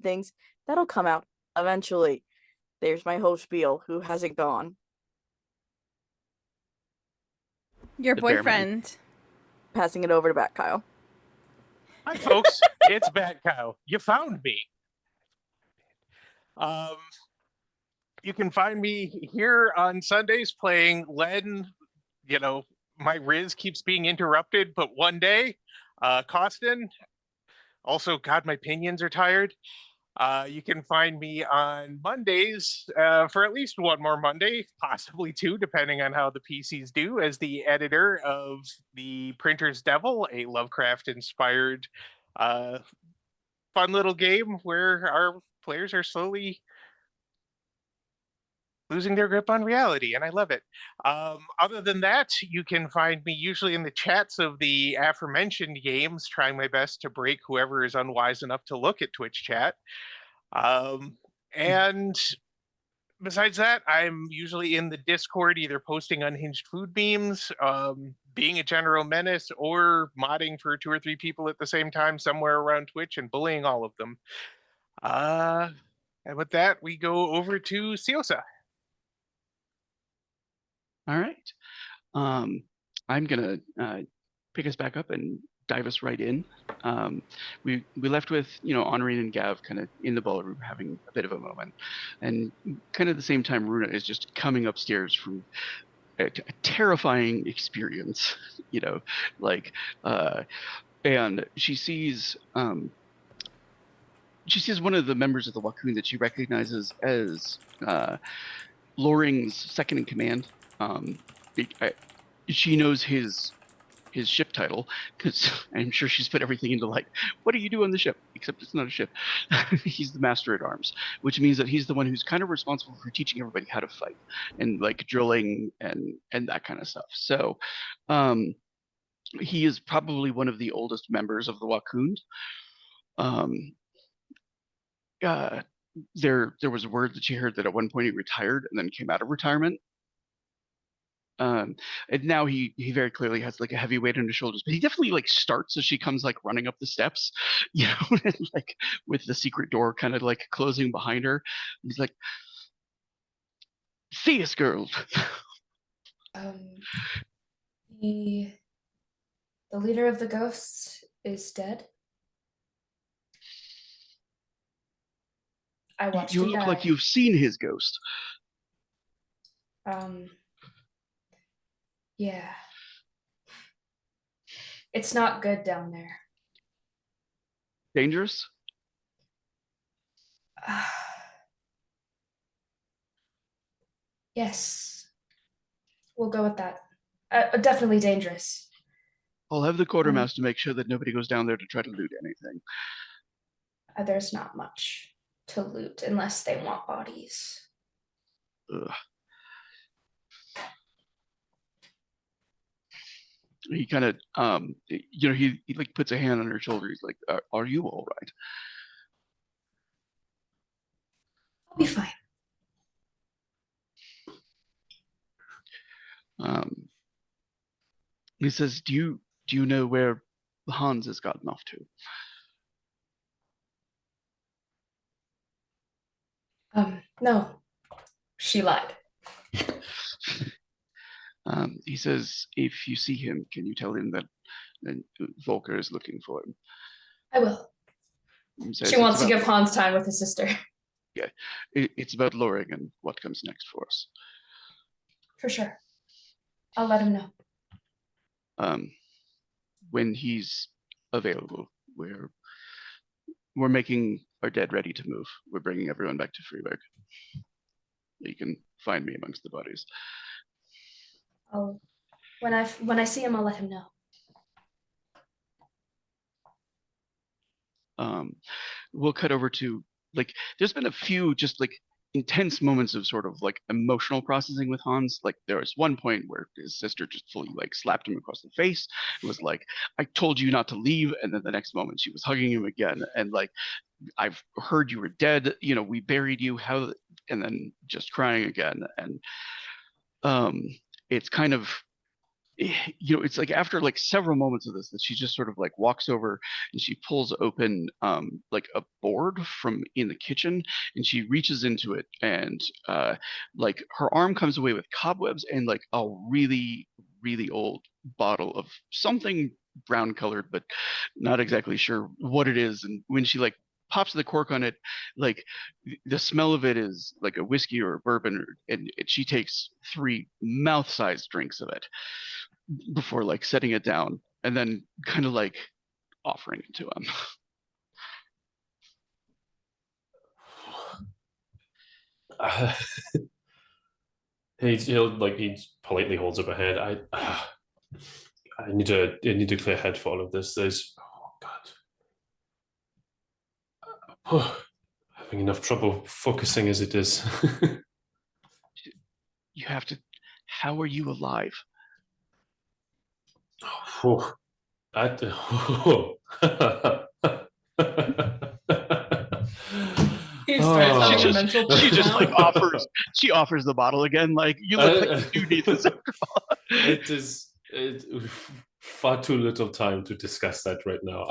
things that'll come out eventually. There's my host spiel, who hasn't gone. Your The Bearman. boyfriend. Passing it over to Bat Kyle. Hi, folks. It's Bat Cow. You found me. You can find me here on Sundays playing Len. You know, my Riz keeps being interrupted, but one day, Costin. Also, God, my pinions are tired. You can find me on Mondays for at least one more Monday, possibly two, depending on how the PCs do, as the editor of the Printer's Devil, a Lovecraft-inspired fun little game where our players are slowly losing their grip on reality, and I love it. Other than that, you can find me usually in the chats of the aforementioned games, trying my best to break whoever is unwise enough to look at Twitch chat. And besides that, I'm usually in the Discord, either posting unhinged food memes, being a general menace, or modding for 2 or 3 people at the same time somewhere around Twitch and bullying all of them. And with that, we go over to Siosa. All right. I'm gonna pick us back up and dive us right in. We left with Honorine and Gav kind of in the ballroom having a bit of a moment, and kind of at the same time, Runa is just coming upstairs from a terrifying experience, and she sees one of the members of the Wachtturm that she recognizes as Loring's second in command. She knows his ship title because I'm sure she's put everything into what do you do on the ship? Except it's not a ship. He's the master at arms, which means that he's the one who's kind of responsible for teaching everybody how to fight and drilling and that kind of stuff. So he is probably one of the oldest members of the Wachtturm. There was a word that she heard that at one point he retired and then came out of retirement. And now he very clearly has a heavy weight on his shoulders, but he definitely starts as she comes running up the steps, and, with the secret door kind of closing behind her. He's like, "Theus girl." The leader of the ghosts is dead. I watched You him look die. like you've seen his ghost. Yeah. It's not good down there. Dangerous? Yes. We'll go with that. Definitely dangerous. I'll have the quartermaster make sure that nobody goes down there to try to loot anything. There's not much to loot unless they want bodies. Ugh. He kind of, he puts a hand on her shoulder. He's like, "Are you all right?" I'll be fine. He says, "Do you know where Hans has gotten off to?" No. She lied. He says, if you see him, can you tell him that Volker is looking for him? I will. Says She wants to give Hans time with his sister. Yeah, it's about Loring and what comes next for us. For sure. I'll let him know. When he's available, we're making our dead ready to move. We're bringing everyone back to Freeburg. You can find me amongst the bodies. When I see him, I'll let him know. We'll cut over to, like, there's been a few just like intense moments of sort of like emotional processing with Hans. Like there was one point where his sister just fully like slapped him across the face. It was like, I told you not to leave. And then the next moment she was hugging him again. And like, I've heard you were dead. You know, we buried you. How? And then just crying again. And it's kind of, you know, it's like after like several moments of this that she just sort of like walks over and she pulls open like a board from in the kitchen and she reaches into it and like her arm comes away with cobwebs and like a really old bottle of something brown colored but not exactly sure what it is. And when she like pops the cork on it, like the smell of it is like a whiskey or a bourbon, and she takes 3 mouth-sized drinks of it before like setting it down and then kind of like offering it to him. He politely holds up a hand. I need to clear head for all of this. There's having enough trouble focusing as it is. You have to. How are you alive? He starts having a mental She just like breakdown. she offers the bottle again. Like, you look like you do need this after all. It is far too little time to discuss that right now.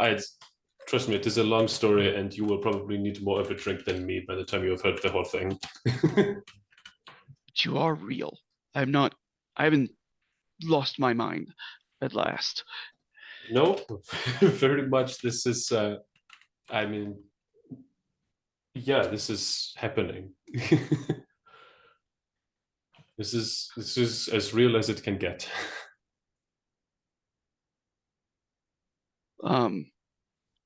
Trust me, it is a long story, and you will probably need more of a drink than me by the time you have heard the whole thing. But you are real. I haven't lost my mind at last. No, very much. This is, I mean, yeah, this is happening. This is as real as it can get.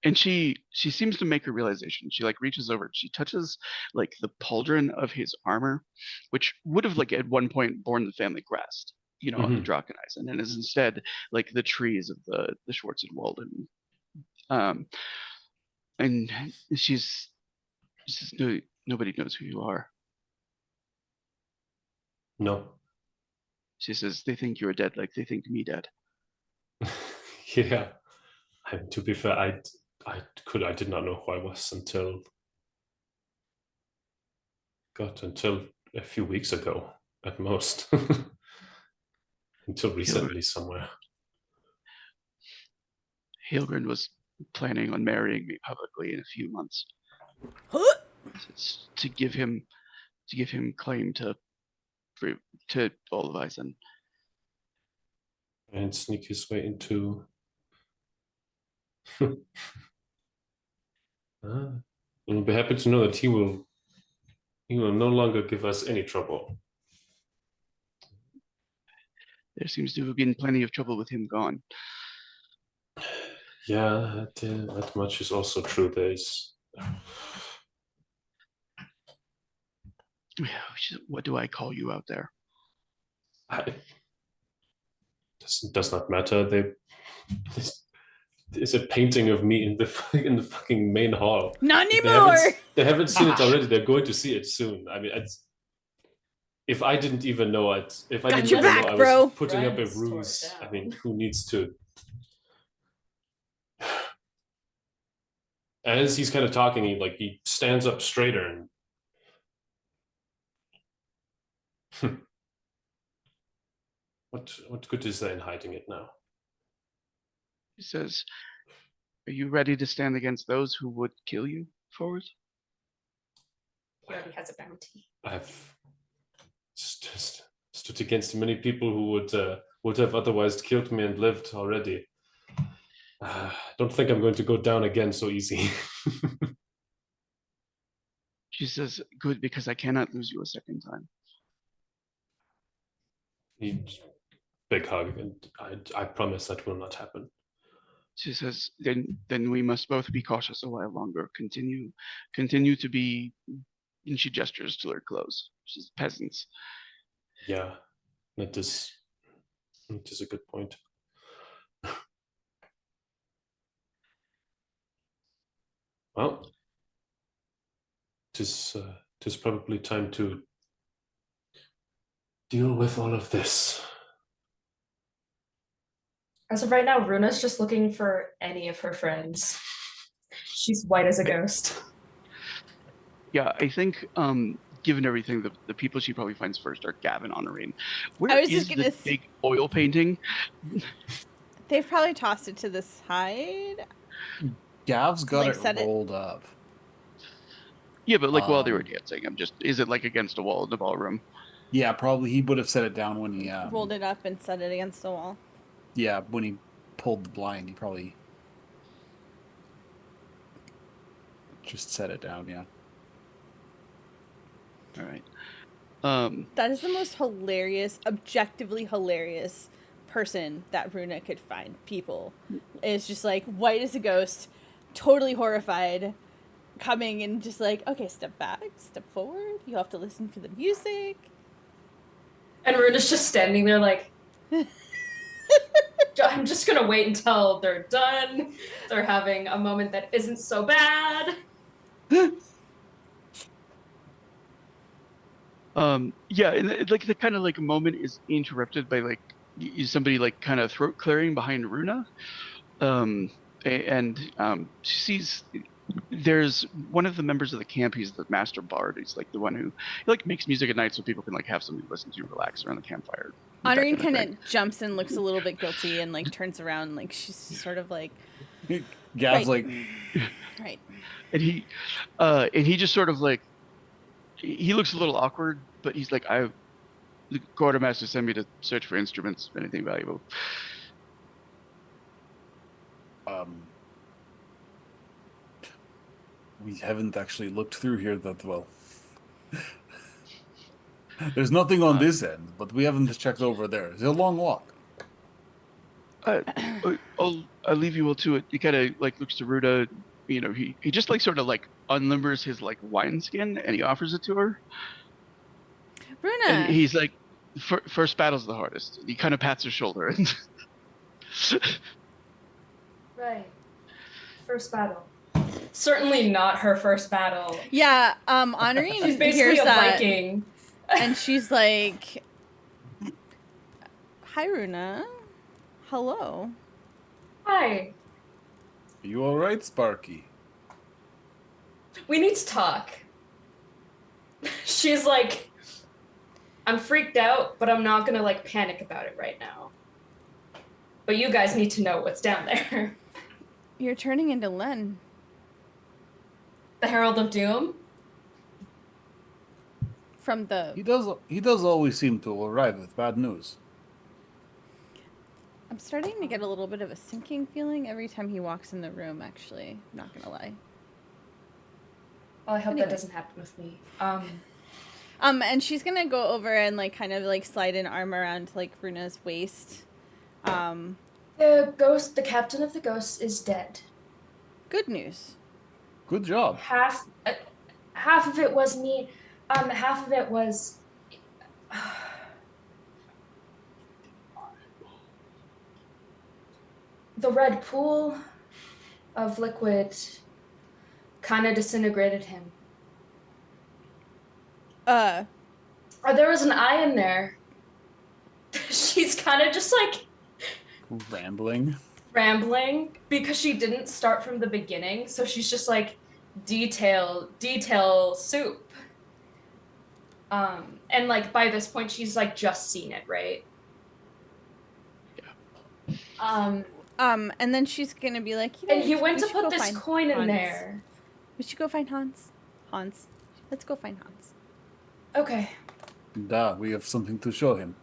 And she seems to make a realization. She like reaches over, she touches like the pauldron of his armor, which would have like at one point borne the family crest, you know, on the Dracheneisen, and is instead like the trees of the Schwarzenwald. And she says, no, nobody knows who you are. No. She says, they think you're dead, like they think me dead. Yeah. To be fair, I did not know who I was until a few weeks ago at most. Until recently somewhere. Hilgren was planning on marrying me publicly in a few months. It's to give him claim to Olweisen. And sneak his way into I'll be happy to know that he will no longer give us any trouble. There seems to have been plenty of trouble with him gone. Yeah, that much is also true. There's what do I call you out there? Does not matter. There's a painting of me in the fucking main hall. Not anymore. They haven't seen it already. They're going to see it soon. I mean, if I didn't even know it, if I didn't even know I was putting up a ruse, I mean, who needs to? As he's kind of talking, he stands up straighter and what good is there in hiding it now? He says, are you ready to stand against those who would kill you, Forward? He already has a bounty. stood against many people who would have otherwise killed me and lived already. Don't think I'm going to go down again so easy. She says, "Good, because I cannot lose you a second time." Big hug, and I promise that will not happen. She says, then we must both be cautious a while longer. Continue to be," and she gestures to her clothes. She's peasants. Yeah, it is a good point. Well, tis probably time to deal with all of this. As of right now, Runa's just looking for any of her friends. She's white as a ghost. Yeah, I think given everything, the people she probably finds first are Gavin, Honorine. Where I was is just gonna the big oil painting? They've probably tossed it to the side. Gav's got Like, it set it- rolled up. Yeah, but like while they were Um, dancing, is it like against a wall in the ballroom? Yeah, probably he would have set it down when he Rolled it up and set it against the wall. Yeah, when he pulled the blind, he probably just set it down. Yeah. All right. That is the most hilarious, objectively hilarious person that Runa could find. People is just like white as a ghost, totally horrified, coming and just like, okay, step back, step forward. You have to listen for the music. And Runa's just standing there like, I'm just gonna wait until they're done. They're having a moment that isn't so bad. Yeah, and like the kind of like moment is interrupted by like somebody like kind of throat clearing behind Runa, and she sees there's one of the members of the camp. He's the master bard. He's like the one who like makes music at night so people can like have something to listen to, relax around the campfire. Honorine kind of jumps and looks a little bit guilty and like turns around, like she's sort of like, Gav's like, right. And he just sort of like he looks a little awkward, but he's like, the quartermaster sent me to search for instruments, anything valuable. We haven't actually looked through here that well. There's nothing on this end, but we haven't checked over there. It's a long walk. I'll leave you all to it. He kind of like looks to Ruda. You know, he just like sort of like unlimbers his like wineskin and he offers it to her. Runa. And he's like, first battle's the hardest. He kind of pats her shoulder. Right. First battle. Certainly not her first battle. Yeah, Honorine She's basically hears a that, Viking. and she's like, "Hi, Runa. Hello." Hi. Are you all right, Sparky? We need to talk. She's like, I'm freaked out, but I'm not gonna like panic about it right now. But you guys need to know what's down there. You're turning into Len. The Herald of Doom? From the... He does always seem to arrive with bad news. I'm starting to get a little bit of a sinking feeling every time he walks in the room, actually. I'm not gonna lie. Well, I hope Anyway. that doesn't happen with me. And she's gonna go over and like kind of like slide an arm around like Runa's waist. The captain of the ghosts is dead. Good news. Good job. Half of it was me. Half of it was. The red pool of liquid kind of disintegrated him. There was an eye in there. She's kind of just like Rambling because she didn't start from the beginning, so she's just like detail soup. And like by this point she's like just seen it, right? Yeah. And then she's gonna be like, you know, and he went we to should put go this find coin in Hans. there. We should go find Hans. Let's go find Hans. Okay. We have something to show him.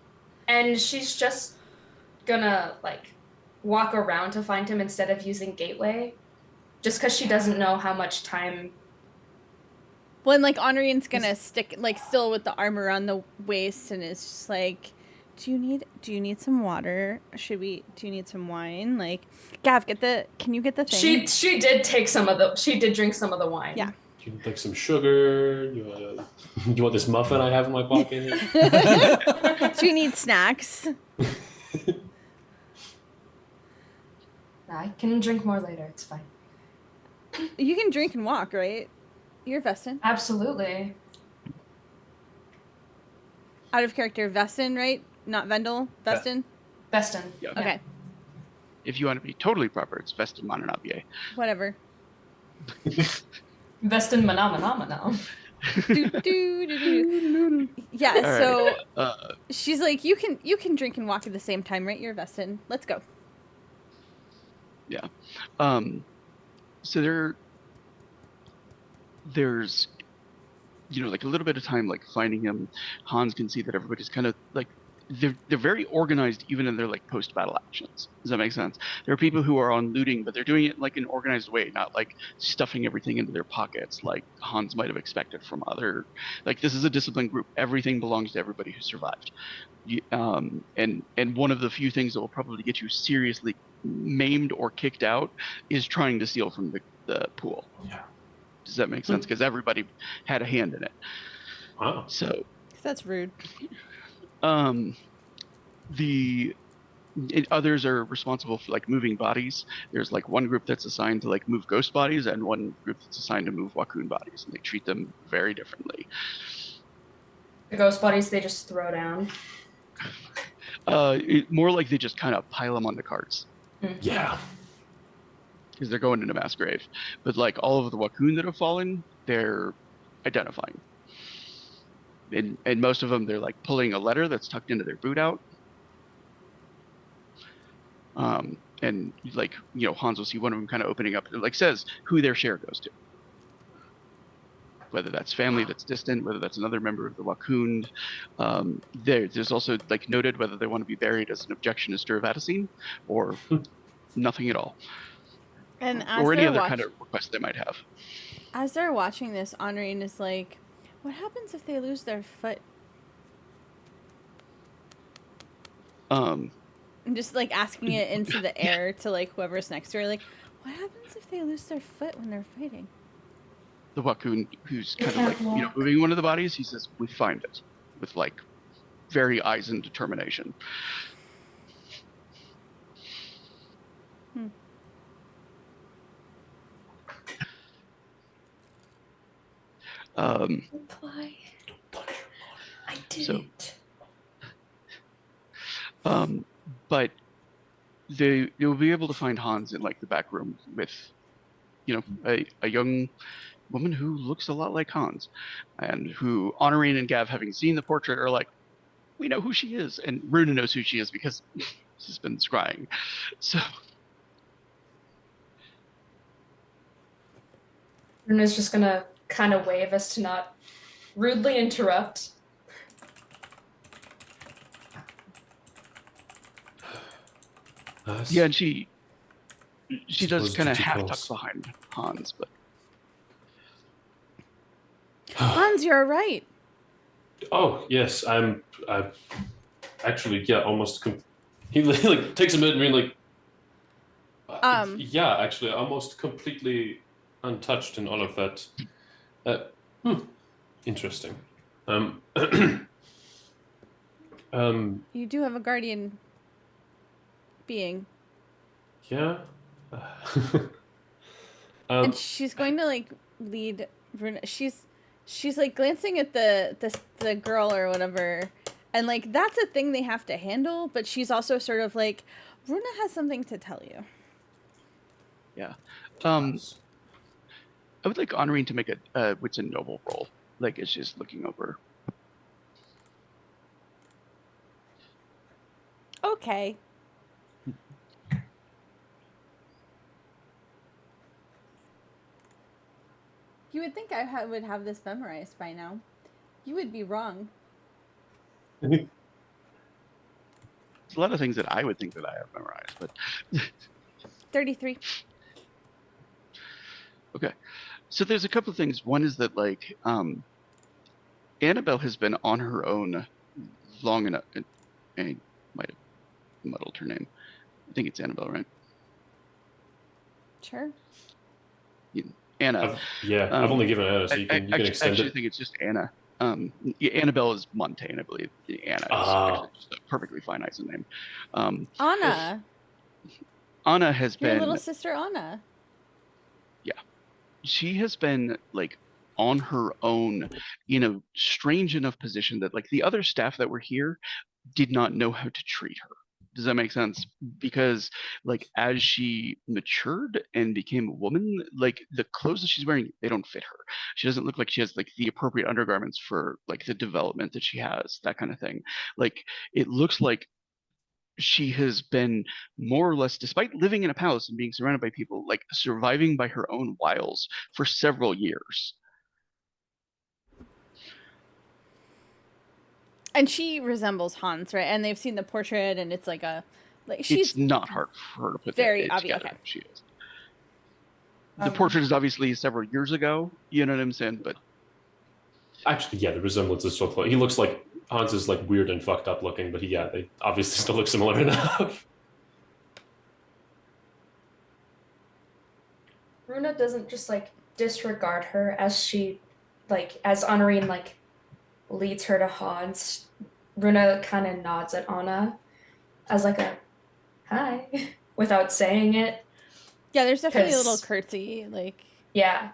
And she's just gonna like walk around to find him instead of using Gateway, just because she doesn't know how much time. When like Honorin's gonna stick like still with the arm around the waist and is just like, do you need some water? Do you need some wine? Like, Gav, can you get the thing? She did take some of the. She did drink some of the wine. Yeah. Do you like some sugar? You want this muffin I have in my pocket? Do you need snacks? I can drink more later. It's fine. You can drink and walk, right? You're Vestin. Absolutely. Out of character, Vestin, right? Not Vendel. Vestin. Vestin. Yeah. Okay. If you want to be totally proper, it's Vestin Mononabie. Whatever. Vestin Manamana. Yeah. All So right. she's like, you can drink and walk at the same time, right? You're Vestin. Let's go. Yeah. So there's like a little bit of time like finding him. Hans can see that everybody's kind of like they're very organized even in their like post-battle actions. Does that make sense? There are people who are on looting, but they're doing it like an organized way, not like stuffing everything into their pockets like Hans might have expected from other. Like, this is a disciplined group. Everything belongs to everybody who survived. And one of the few things that will probably get you seriously maimed or kicked out is trying to steal from the pool. Yeah. Does that make sense? Because everybody had a hand in it. Wow. So That's rude. Others are responsible for like moving bodies. There's like one group that's assigned to like move ghost bodies and one group that's assigned to move Wakun bodies, and they treat them very differently. The ghost bodies they just throw down. More like they just kind of pile them onto carts. Yeah. Because they're going into mass grave. But like all of the Wakun that have fallen, they're identifying. And most of them, they're like pulling a letter that's tucked into their boot out. And like, Hans will see one of them kind of opening up. It like says who their share goes to. Whether that's family that's distant, whether that's another member of the Wakund. There's also like noted whether they want to be buried as an objection to Sturvatacine or nothing at all. And or any other kind of request they might have. As they're watching this, Honorine is like, what happens if they lose their foot? I'm just like asking it into the air to like whoever's next to her, like, what happens if they lose their foot when they're fighting? The Wakun, who's kind of like, moving one of the bodies, he says, we find it, with like very eyes and determination. Why? I didn't. But you'll be able to find Hans in like the back room with, a young woman who looks a lot like Hans, and who Honorine and Gav, having seen the portrait, are like, we know who she is, and Runa knows who she is because she's been scrying. So Runa's just gonna kind of wave us to not rudely interrupt. yeah, and she does kind of half tuck behind Hans, but Hans, you're right. Oh yes, I'm actually almost. He like takes a minute and like. Yeah, actually, almost completely untouched in all of that. Interesting. You do have a guardian being. Yeah. And she's going to like lead Runa. She's like glancing at the girl or whatever, and like that's a thing they have to handle, but she's also sort of like, Runa has something to tell you. Yeah. I would like Honorine to make a wits and noble roll, like as she's looking over. Okay. You would think I would have this memorized by now. You would be wrong. There's a lot of things that I would think that I have memorized, but 33. okay. So there's a couple of things. One is that like Annabelle has been on her own long enough. I might have muddled her name. I think it's Annabelle, right? Sure. Anna. I've only given Anna, so you can extend actually it. think it's just Anna. Annabelle is Montaigne, I believe. Anna is actually just a perfectly fine Iceland name. Anna. Anna has Your been little sister Anna. she has been like on her own in a strange enough position that like the other staff that were here did not know how to treat her. Does that make sense? Because like as she matured and became a woman, like the clothes that she's wearing, they don't fit her. She doesn't look like she has like the appropriate undergarments for like the development that she has, that kind of thing. Like it looks like she has been more or less, despite living in a palace and being surrounded by people, like surviving by her own wiles for several years. And she resembles Hans, right? And they've seen the portrait, and it's like she's It's not hard for her to put very that obvious. together. Okay. She is. The portrait is obviously several years ago. You know what I'm saying? But Actually, yeah, the resemblance is still close. He looks like Hans is like weird and fucked up looking, but they obviously still look similar enough. Runa doesn't just like disregard her as she as Honorine leads her to Hans. Runa kind of nods at Anna as like a hi without saying it. Yeah, there's definitely a little curtsy, yeah,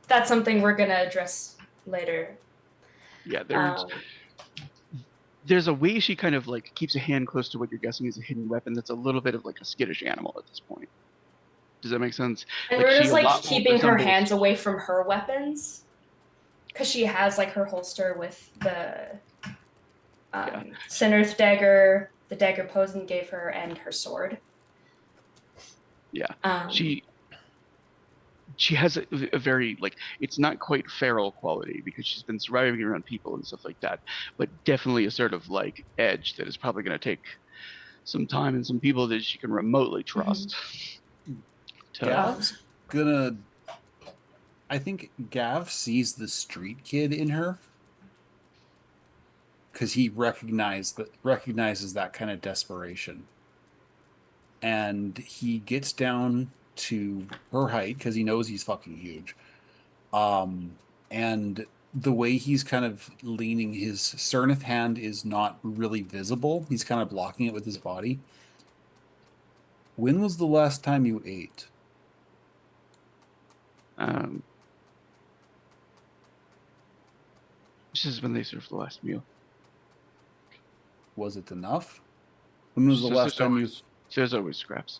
that's something we're gonna address later. Yeah, there's a way she kind of like keeps a hand close to what you're guessing is a hidden weapon that's a little bit of like a skittish animal at this point. Does that make sense? And like Runa's keeping her hands away from her weapons because she has her holster with the Sinner's dagger, the dagger Posen gave her, and her sword. Yeah, she has a very it's not quite feral quality because she's been surviving around people and stuff like that, but definitely a sort of edge that is probably going to take some time and some people that she can remotely trust. Gav's gonna. I think Gav sees the street kid in her because he recognizes that kind of desperation, and he gets down to her height because he knows he's fucking huge. And the way he's kind of leaning, his Cernith hand is not really visible. He's kind of blocking it with his body. When was the last time you ate? This is when they served the last meal. Was it enough? When was the last time you... There's always scraps.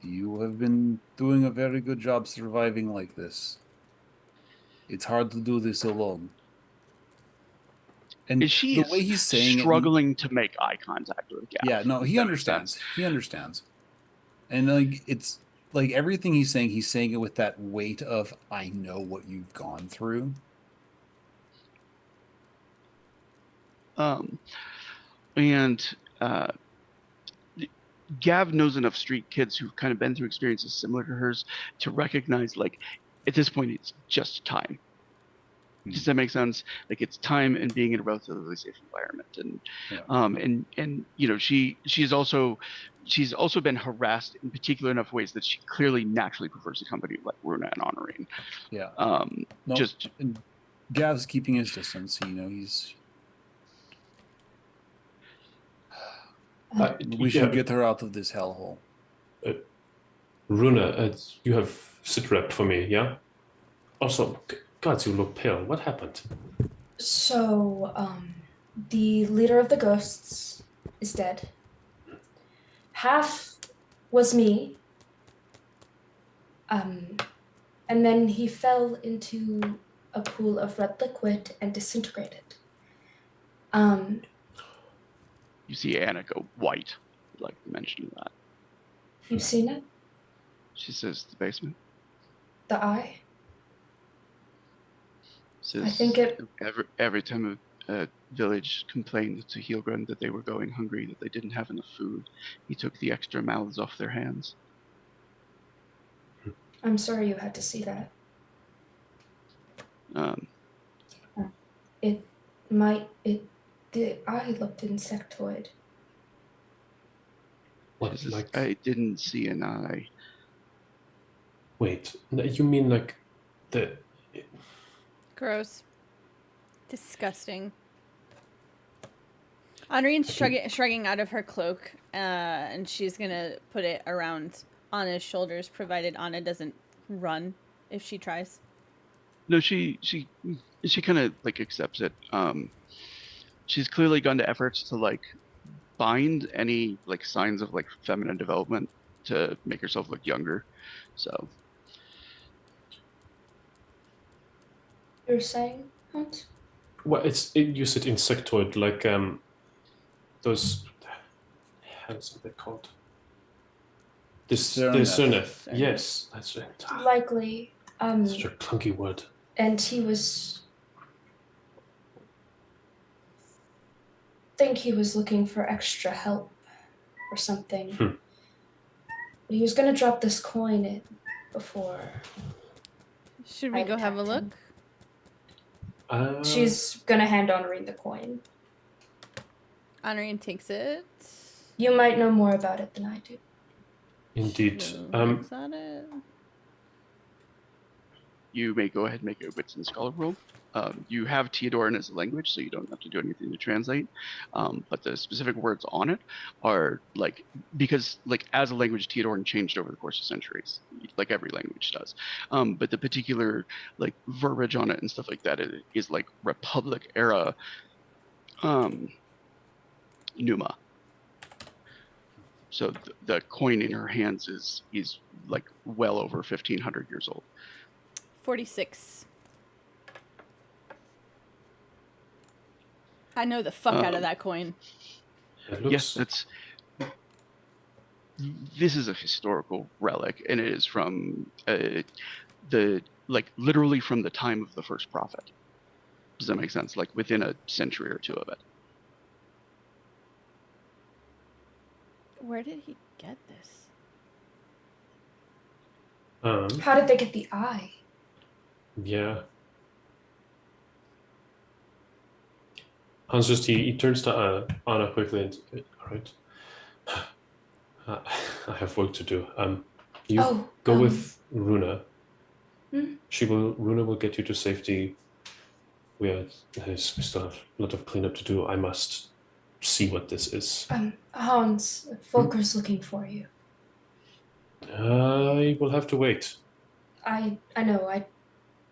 You have been doing a very good job surviving like this. It's hard to do this alone. And the way he's saying struggling to make eye contact with Gav. Yeah, no, he understands. He understands. And it's everything he's saying it with that weight of, I know what you've gone through. Gav knows enough street kids who've kind of been through experiences similar to hers to recognize at this point it's just time. Does that make sense? It's time and being in a relatively safe environment, and she's also been harassed in particular enough ways that she clearly naturally prefers the company of Runa and Honorine. Yeah. And Gav's keeping his distance. He's. We should get her out of this hellhole. Runa, you have sit rep for me, yeah? Also, God, you look pale. What happened? So, the leader of the ghosts is dead. Half was me. And then he fell into a pool of red liquid and disintegrated. You see Anna go white, mentioning that. You've seen it? She says the basement. The eye? I think it. every time a village complained to Heelgrun that they were going hungry, that they didn't have enough food, he took the extra mouths off their hands. I'm sorry you had to see that. It might. The eye looked insectoid. What, like? I didn't see an eye. Wait, you mean like the? Gross. Disgusting. Henri's shrugging out of her cloak, and she's gonna put it around Anna's shoulders, provided Anna doesn't run if she tries. No, she kind of like accepts it. She's clearly gone to efforts to like bind any like signs of like feminine development to make herself look younger. So You're saying, Hunt? Well, you said insectoid, like those. How's it called? The Cerneth. Yes, that's it. Likely. Such a clunky word. And he was. Think he was looking for extra help or something. But he was gonna drop this coin in before. Should we go have a look? She's gonna hand Honorine the coin. Honorine takes it. You might know more about it than I do. Indeed. Looks at it. you may go ahead and make a wits and scholar roll. You have Teodoran as a language, so you don't have to do anything to translate. But the specific words on it are like, because like as a language, Teodoran changed over the course of centuries, like every language does. But the particular like verbiage on it and stuff like that is like Republic era Numa. So the coin in her hands is like well over 1,500 years old. 46. I know the fuck out of that coin. Yes, this is a historical relic, and it is from the like literally from the time of the first prophet. Does that make sense? Like within a century or two of it. Where did he get this? How did they get the eye? Yeah. Hans just he turns to Anna quickly and all right. I have work to do. You go with Runa. Runa will get you to safety. We still have a lot of cleanup to do. I must see what this is. Hans, Volker's looking for you. I will have to wait. I know. I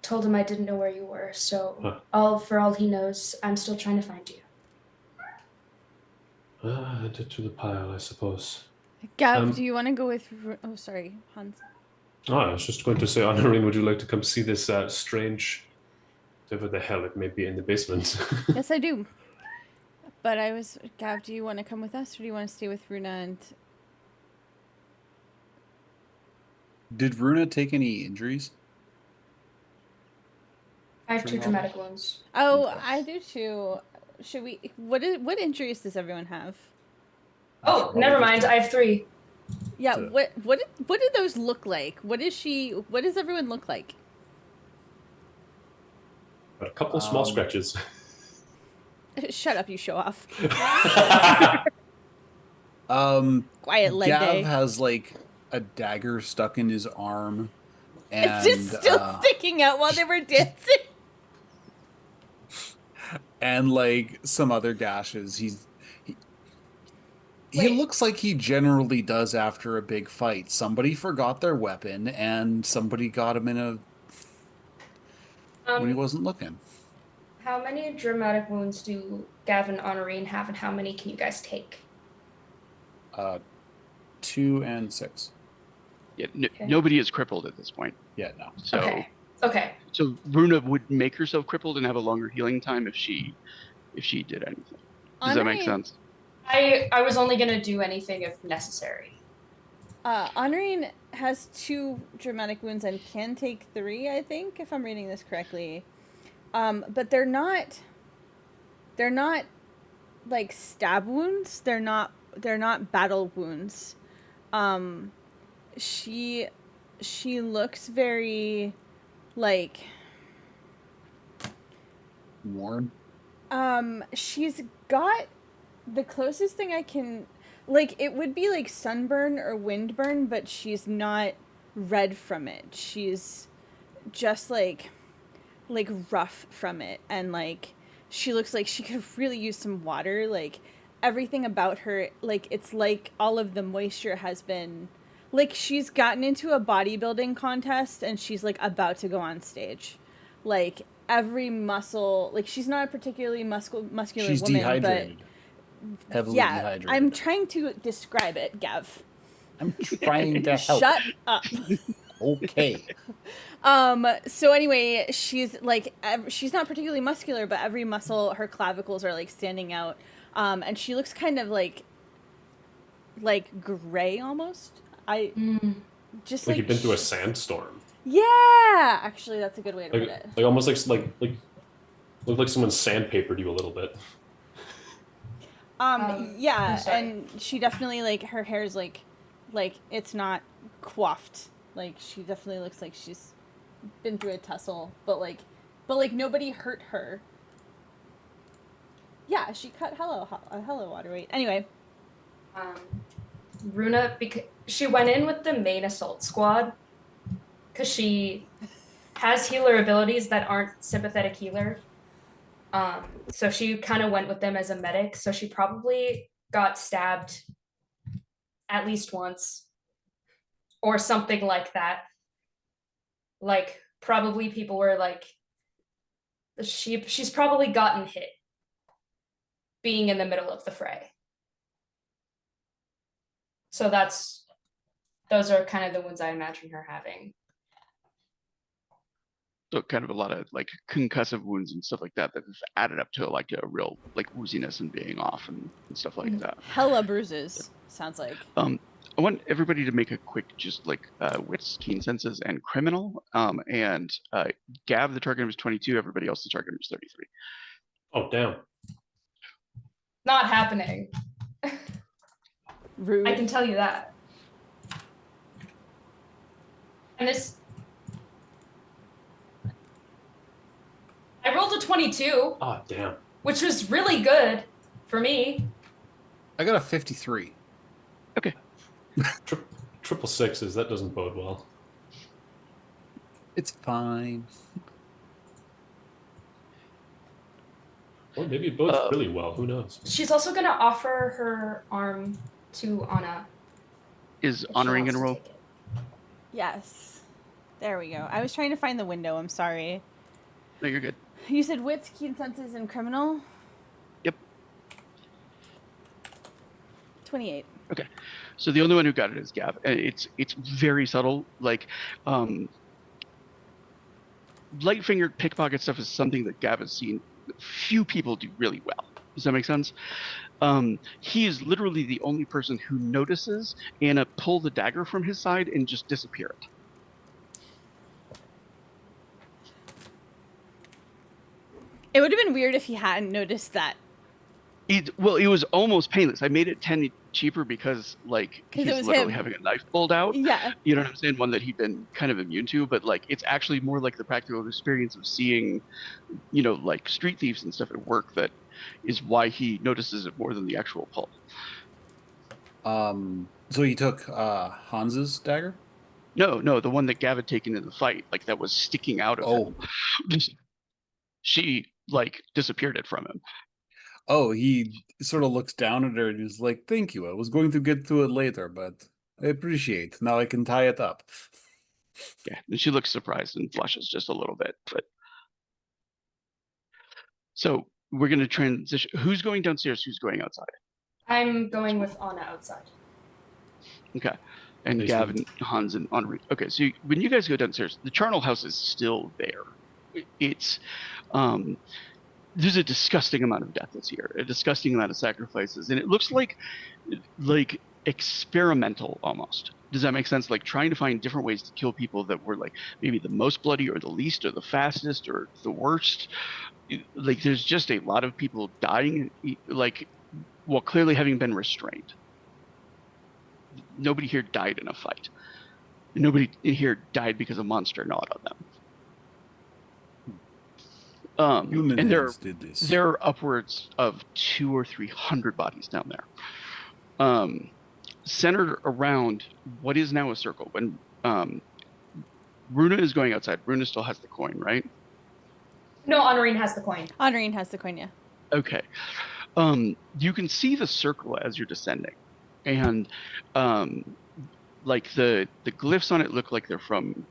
told him I didn't know where you were, so for all he knows, I'm still trying to find you. Add it to the pile, I suppose. Gav, do you want to go with... Oh, sorry, Hans. I was just going to say, Honorine, would you like to come see this strange... whatever the hell it may be in the basement? Yes, I do. But Gav, do you want to come with us, or do you want to stay with Runa and... Did Runa take any injuries? I have 2 dramatic wounds. Oh, okay. I do too. Should we... What injuries does everyone have? Oh, never mind. I have 3. Yeah, what do those look like? What does everyone look like? A couple small scratches. Shut up, you show off. Quiet leg Gav day. has like a dagger stuck in his arm. And, it's just still sticking out while they were dancing. And like some other gashes. He looks like he generally does after a big fight. Somebody forgot their weapon and somebody got him in when he wasn't looking. How many dramatic wounds do Gav and Honorine have, and how many can you guys take? 2 and 6. Yeah, nobody is crippled at this point. Yeah, no. So, okay. So Runa would make herself crippled and have a longer healing time if she did anything. Does that make sense? I was only gonna do anything if necessary. Honorine has 2 dramatic wounds and can take 3, I think, if I'm reading this correctly. But they're not like stab wounds. They're not battle wounds. Um, she looks very like Worn. She's got the closest thing I can, like, it would be like sunburn or windburn, but she's not red from it. She's just like rough from it, and like she looks like she could really use some water. Like everything about her, like it's like all of the moisture has been, like she's gotten into a bodybuilding contest and she's like about to go on stage. Like every muscle, like she's not a particularly muscular She's woman, dehydrated. but Heavily yeah, dehydrated. I'm trying to describe it, Gav. I'm trying to help. Shut up. Okay. So anyway, she's like, she's not particularly muscular, but every muscle, her clavicles are like standing out. And she looks kind of like gray almost. Just Like you've been through a sandstorm. Yeah, actually, that's a good way to put Like, it. like almost like look like someone sandpapered you a little bit. Yeah, sorry. and she definitely, like, her hair's like it's not coiffed. Like she definitely looks like she's been through a tussle, but like nobody hurt her. Yeah, she cut hello water weight. Anyway, Runa, because she went in with the main assault squad because she has healer abilities that aren't sympathetic healer. So she kind of went with them as a medic. So she probably got stabbed at least once or something like that. Like probably people were like, she's probably gotten hit being in the middle of the fray. So those are kind of the ones I imagine her having. So kind of a lot of like concussive wounds and stuff like that that have added up to like a real like wooziness and being off and stuff like that. Hella bruises, sounds like. I want everybody to make a quick just like wits, keen senses, and criminal. And Gav, the target number is 22. Everybody else, the target number is 33. Oh damn! Not happening. Rude. I can tell you that. And this, I rolled a 22. Oh damn! Which was really good for me. I got a 53. Okay. Triple sixes. That doesn't bode well. It's fine. Or maybe it bodes really well. Who knows? She's also going to offer her arm to Anna. Is honoring in a row? Yes. There we go. I was trying to find the window. I'm sorry. No, you're good. You said wits, keen senses, and criminal? Yep. 28. Okay. So the only one who got it is Gav. And it's very subtle. Like, light-fingered pickpocket stuff is something that Gav has seen few people do really well. Does that make sense? He is literally the only person who notices Anna pull the dagger from his side and just disappear it. It would have been weird if he hadn't noticed that. It was almost painless. I made it 10 cheaper because like he's it was literally him. having a knife pulled out. Yeah. You know what I'm saying? One that he'd been kind of immune to, but like it's actually more like the practical experience of seeing, you know, like street thieves and stuff at work that is why he notices it more than the actual pull. So he took Hans's dagger? No, the one that Gav had taken in the fight, like that was sticking out of him. She like disappeared it from him. Oh, he sort of looks down at her and is like, "Thank you. I was going to get to it later, but I appreciate. Now I can tie it up." Yeah, and she looks surprised and flushes just a little bit. But so we're going to transition. Who's going downstairs? Who's going outside? I'm going with Anna outside. Okay. And Gav and Hans and Henri. Okay, so when you guys go downstairs, the charnel house is still there. It's there's a disgusting amount of death that's here, a disgusting amount of sacrifices, and it looks like experimental almost. Does that make sense? Like trying to find different ways to kill people that were like maybe the most bloody or the least or the fastest or the worst. Like there's just a lot of people dying, like, well, clearly having been restrained. Nobody here died in a fight. Nobody here died because a monster gnawed on them. Human And hands did this. there are upwards of 200 or 300 bodies down there. Centered around what is now a circle. When Runa is going outside, Runa still has the coin, right? No, Honorine has the coin. Honorine has the coin, yeah. Okay. You can see the circle as you're descending, and like the glyphs on it look like they're from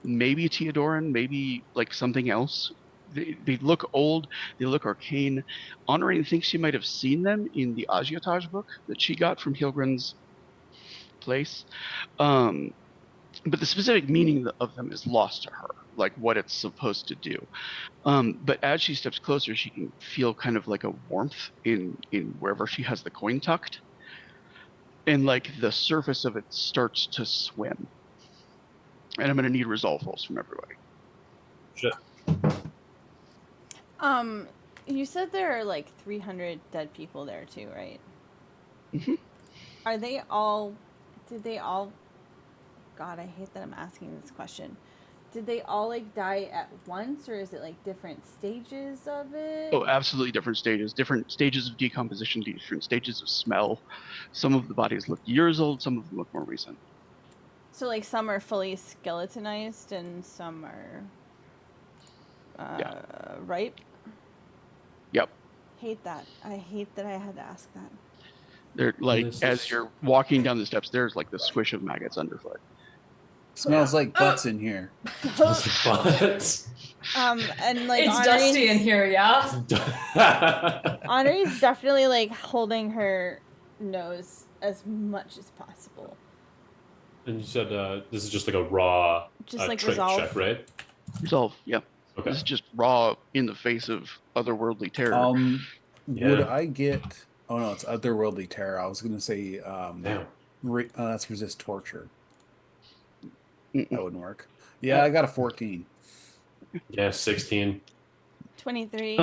maybe Teodoran, maybe like something else. They look old, they look arcane. Honorine thinks she might have seen them in the Agiotage book that she got from Hilgrin's place. But the specific meaning of them is lost to her, like what it's supposed to do. But as she steps closer, she can feel kind of like a warmth in wherever she has the coin tucked. And like the surface of it starts to swim. And I'm going to need resolve rolls from everybody. Shit. You said there are like 300 dead people there too, right? Mhm. Are they all? Did they all? God, I hate that I'm asking this question. Did they all like die at once, or is it like different stages of it? Oh, absolutely different stages of decomposition, different stages of smell. Some of the bodies look years old, some of them look more recent. So like some are fully skeletonized and some are ripe. Yep. Hate that. I hate that I had to ask that. They're like, This as is- you're walking down the steps, there's like the swish of maggots underfoot. Smells like butts in here. But And like It's dusty in here, yeah. Henri's definitely like holding her nose as much as possible. And you said this is just like a raw Just like trait resolve. check, right? Resolve, yeah. Okay. This is just raw in the face of otherworldly terror. Would Yeah. I get? Oh no, it's otherworldly terror. I was gonna say, Damn. that's resist torture. Mm-mm. That wouldn't work. Yeah, I got a 14. Yeah, 16. 23.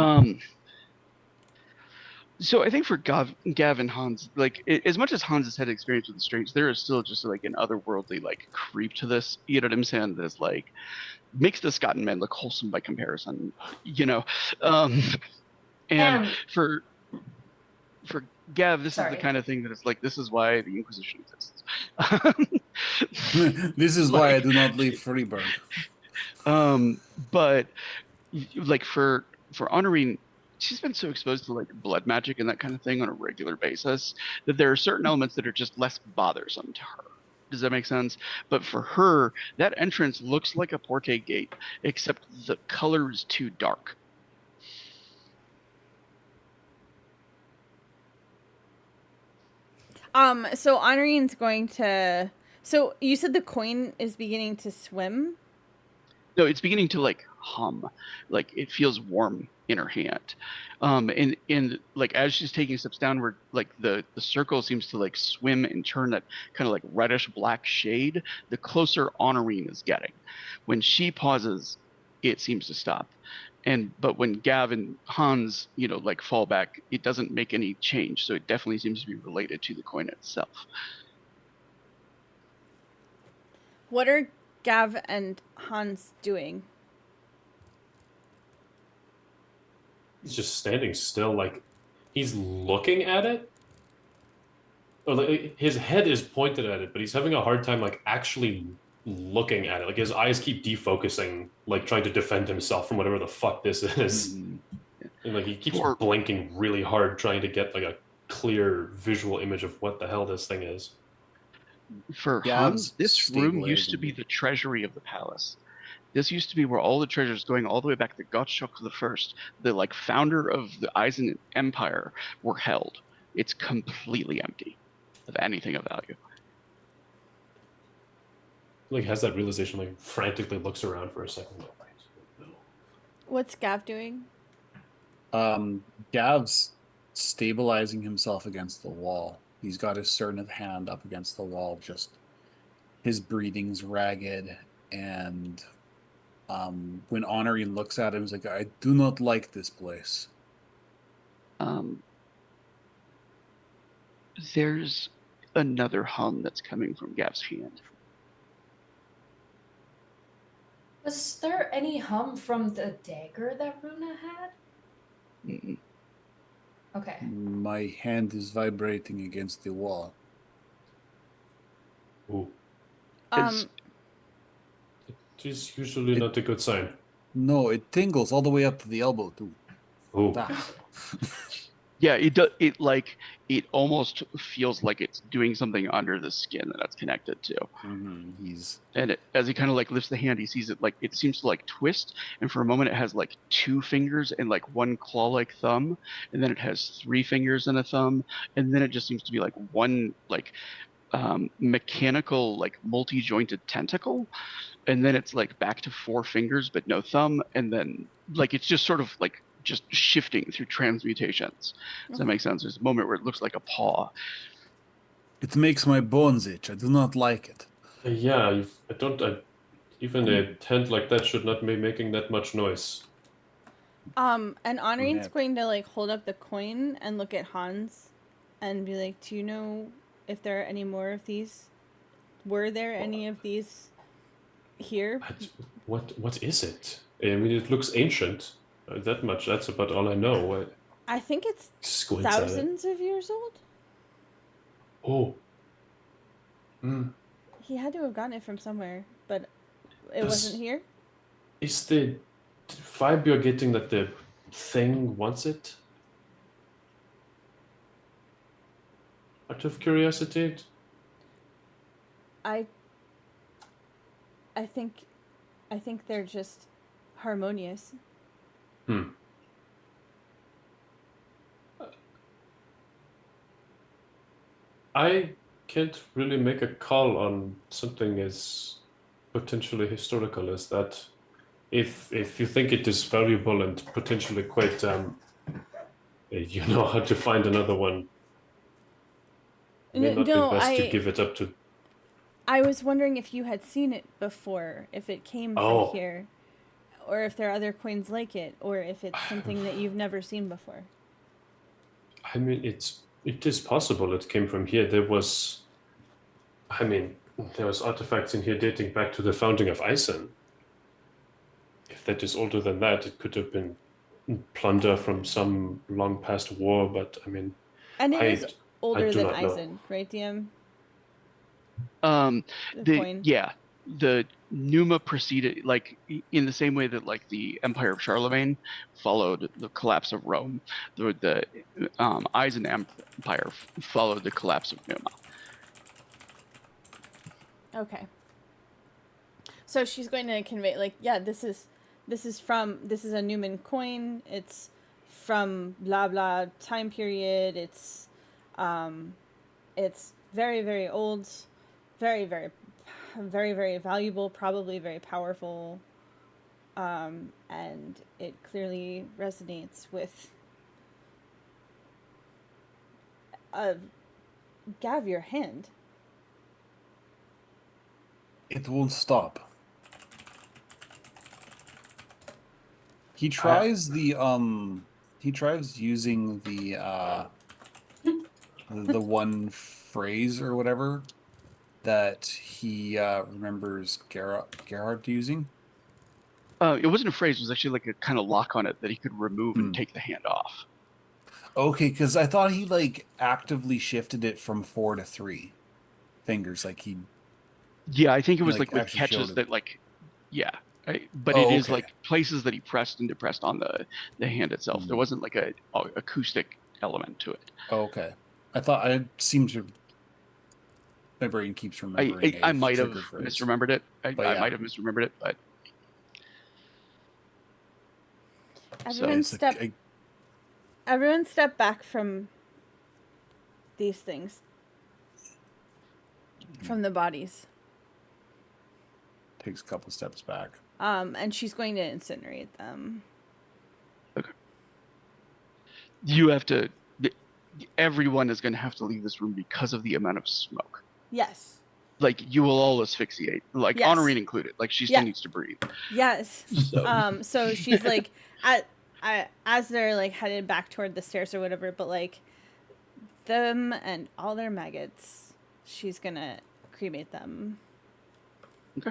So I think for Gav and Hans, like as much as Hans has had experience with the strange, there is still just like an otherworldly like creep to this. You know what I'm saying? That's like makes the Scotten men look wholesome by comparison. You know, and for Gav, this is the kind of thing that it's like this is why the Inquisition exists. This is why I do not leave Freeburg. But like for Honorine, she's been so exposed to like blood magic and that kind of thing on a regular basis that there are certain elements that are just less bothersome to her. Does that make sense? But for her, that entrance looks like a Porte gate, except the color is too dark. So Honorine's going to. So you said the coin is beginning to swim? No, it's beginning to like hum, like it feels warm in her hand. And like as she's taking steps downward, like the circle seems to like swim and turn that kind of like reddish black shade the closer Honorine is getting. When she pauses, it seems to stop. But when Gav and Hans, you know, like fall back, it doesn't make any change. So it definitely seems to be related to the coin itself. What are Gav and Hans doing? He's just standing still, like he's looking at it. Or like his head is pointed at it, but he's having a hard time like actually looking at it. Like his eyes keep defocusing, like trying to defend himself from whatever the fuck this is. And like he keeps blinking really hard, trying to get like a clear visual image of what the hell this thing is. For Hans, this room used to be the treasury of the palace. This used to be where all the treasures going all the way back to Gottschalk I, the like founder of the Eisen Empire, were held. It's completely empty of anything of value. Like has that realization, like frantically looks around for a second. Like, no. What's Gav doing? Gav's stabilizing himself against the wall. He's got his servant hand up against the wall, just his breathing's ragged, and when Honorine looks at him, he's like, I do not like this place. There's another hum that's coming from Gav's hand. Was there any hum from the dagger that Runa had? Mm-mm. Okay. My hand is vibrating against the wall. Ooh, As- it is usually not a good sign. No, it tingles all the way up to the elbow, too. Oh, Ah. Yeah, it does. It almost feels like it's doing something under the skin that that's connected to. He's And as he kind of like lifts the hand, he sees it like it seems to like twist, and for a moment it has like 2 fingers and like one claw-like thumb, and then it has 3 fingers and a thumb, and then it just seems to be like one like mechanical like multi-jointed tentacle, and then it's like back to 4 fingers but no thumb, and then like it's just sort of like just shifting through transmutations. Does that make sense? There's a moment where it looks like a paw. It makes my bones itch. I do not like it. yeah. I don't. Even a tent like that should not be making that much noise. And Honorine's Yeah. going to like hold up the coin and look at Hans and be like, do you know if there are any more of these? Were there any of these here? What is it? I mean, it looks ancient. That much. That's about all I know. I think it's Squints at it. thousands of years old. Oh. Hmm. He had to have gotten it from somewhere, but it wasn't here. Is the vibe you're getting that the thing wants it? Out of curiosity? I think they're just harmonious. I can't really make a call on something as potentially historical as that. If you think it is valuable and potentially quite, you know how to find another one, it may not be best to give it up to. I was wondering if you had seen it before, if it came from here, or if there are other coins like it, or if it's something that you've never seen before. I mean, it is possible it came from here. There was artifacts in here dating back to the founding of Isen. If that is older than that, it could have been plunder from some long past war, but I mean... And it is older than not know. Isen, right, DM? The coin. Yeah, the Numa preceded, like in the same way that like the Empire of Charlemagne followed the collapse of Rome, the Eisen Empire followed the collapse of Numa. Okay. So she's going to convey, like, yeah, this is a Newman coin. It's from blah blah time period. It's very, very old, very, very, very, very valuable, probably very powerful, and it clearly resonates with Gav, your hand. It won't stop. He tries he tries using the one phrase or whatever that he remembers Gerhardt using. It wasn't a phrase; it was actually like a kind of lock on it that he could remove and take the hand off. Okay, because I thought he like actively shifted it from 4 to 3 fingers, like he. Yeah, I think it was like with actually catches that like, yeah. But Oh, it is okay. like places that he pressed and depressed on the hand itself. There wasn't like a acoustic element to it. Oh, okay. I thought I seem to. My brain keeps remembering. I might have misremembered it. I might have misremembered it, but Everyone step back from these things, from the bodies. Takes a couple steps back. And she's going to incinerate them. Okay. You have to. everyone is going to have to leave this room because of the amount of smoke. Yes. Like, you will all asphyxiate, like Yes. Honorine included. Like, she still needs to breathe. Yes. So, So she's like, as they're like headed back toward the stairs or whatever, but like them and all their maggots, she's gonna cremate them. okay.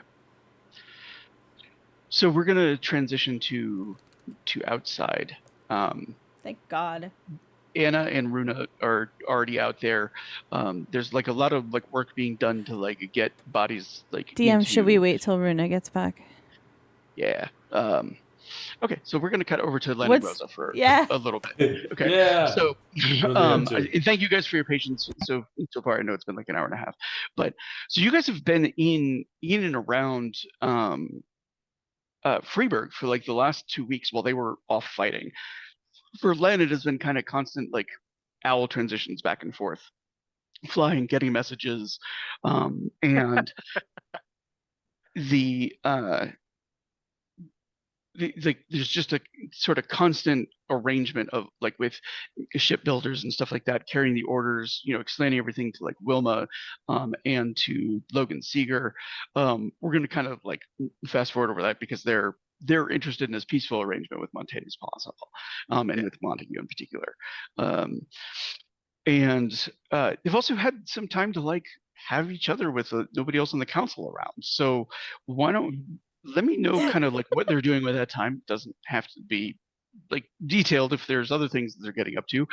So we're gonna transition to outside. Thank God. Anna and Runa are already out there. There's like a lot of like work being done to like get bodies like DM, should we into. wait till Runa gets back? Yeah. Okay, so we're gonna cut over to Len and What's Rosa for yeah? a little bit. Okay. Yeah. So, What are they up to? and thank you guys for your patience so far. I know it's been like an hour and a half, but so you guys have been in and around Freeburg for like the last 2 weeks while they were off fighting. For Len, it has been kind of constant like owl transitions back and forth, flying, getting messages, and the there's just a sort of constant arrangement of like with shipbuilders and stuff like that, carrying the orders, explaining everything to like Wilma and to Logan Seeger. We're going to kind of like fast forward over that because they're interested in this peaceful arrangement with Montaigne as possible, and with Montague in particular. And they've also had some time to like have each other with nobody else on the council around. So why don't let me know kind of like what they're doing with that time. Doesn't have to be like detailed if there's other things that they're getting up to.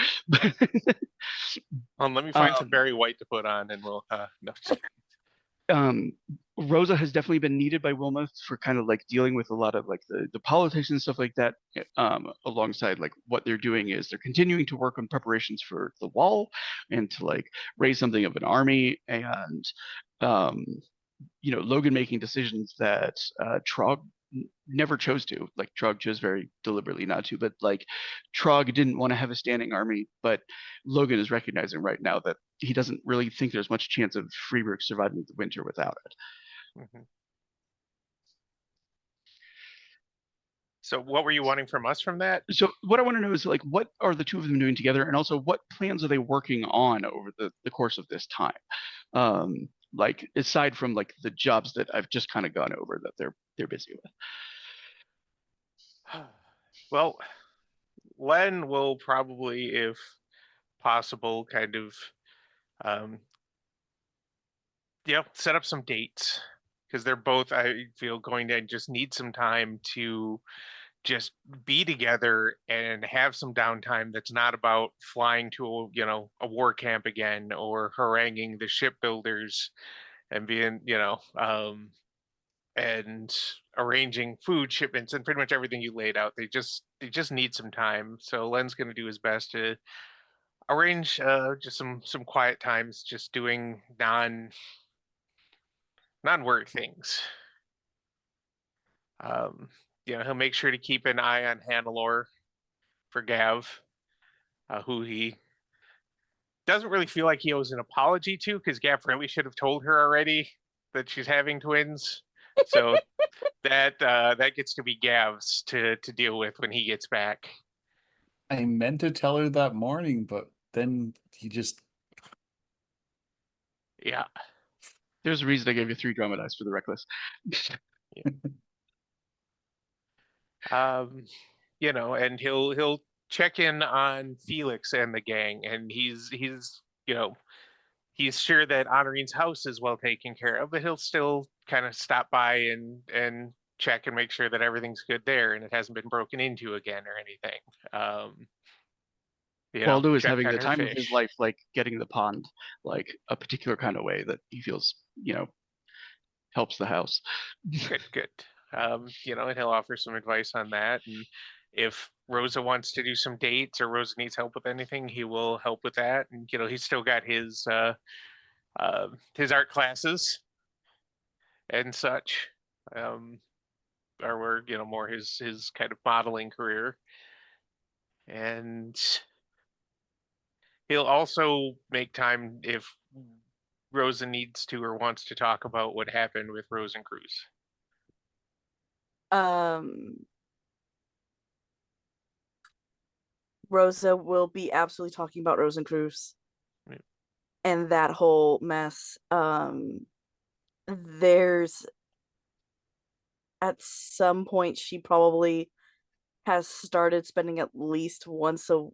Let me find some Barry White to put on, and we'll no. Rosa has definitely been needed by Wilma for kind of like dealing with a lot of like the politics and stuff like that. Alongside like what they're doing is they're continuing to work on preparations for the wall and to like raise something of an army, and Logan making decisions that Trog never chose to. Like Trog chose very deliberately not to, but like Trog didn't want to have a standing army, but Logan is recognizing right now that he doesn't really think there's much chance of Freeburg surviving the winter without it. Mm-hmm. So what were you wanting from us from that? So what I want to know is like, what are the two of them doing together, and also what plans are they working on over the course of this time? Like aside from like the jobs that I've just kind of gone over that they're busy with. Well, Len will probably, if possible, kind of set up some dates, because they're both, I feel, going to just need some time to just be together and have some downtime that's not about flying to a war camp again, or haranguing the shipbuilders and being and arranging food shipments and pretty much everything you laid out. They just need some time. So Len's going to do his best to arrange just some quiet times, just doing non-work things. He'll make sure to keep an eye on Hannelore for Gav, who he doesn't really feel like he owes an apology to, because Gav really should have told her already that she's having twins. So that gets to be Gav's to deal with when he gets back. I meant to tell her that morning, but then he just... Yeah. There's a reason I gave you 3 drama dice for the reckless. And he'll check in on Felix and the gang, and he's sure that Honorine's house is well taken care of, but he'll still kind of stop by and check and make sure that everything's good there and it hasn't been broken into again or anything. Waldo is having on the her time of his fish. life, like getting the pond like a particular kind of way that he feels helps the house. Good. And he'll offer some advice on that, and if Rosa wants to do some dates or Rosa needs help with anything, he will help with that. And he's still got his art classes and such, or more his kind of modeling career. And he'll also make time if Rosa needs to or wants to talk about what happened with Rosencruz. Rosa will be absolutely talking about Rosencruz Right. and that whole mess. There's at some point she probably has started spending at least once a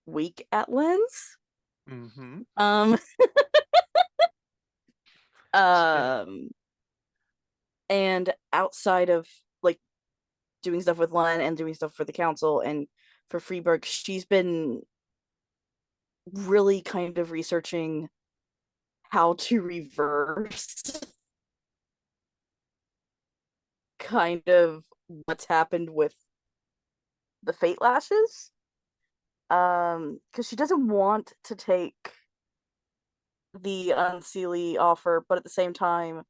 week at Lynn's. Mm-hmm. Um and outside of like doing stuff with Len and doing stuff for the council and for Freeburg, she's been really kind of researching how to reverse kind of what's happened with the Fate Lashes. Because she doesn't want to take the Unseelie offer, but at the same time,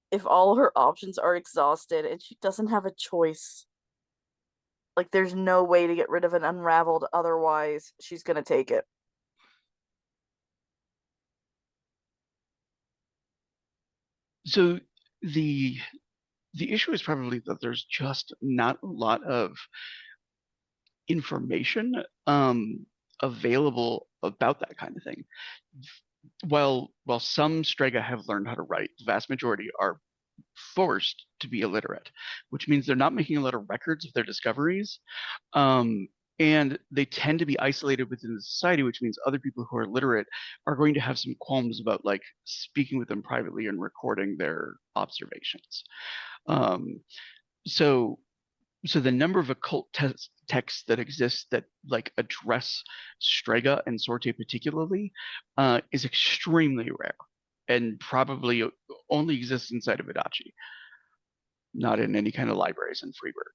if all her options are exhausted and she doesn't have a choice, like there's no way to get rid of an unraveled otherwise, she's gonna take it. So the issue is probably that there's just not a lot of information available about that kind of thing. While some Strega have learned how to write, the vast majority are forced to be illiterate, which means they're not making a lot of records of their discoveries. And they tend to be isolated within the society, which means other people who are literate are going to have some qualms about like speaking with them privately and recording their observations. So the number of occult texts that exist that like address Strega and Sorte particularly is extremely rare, and probably only exists inside of Adachi, not in any kind of libraries in Freeburg.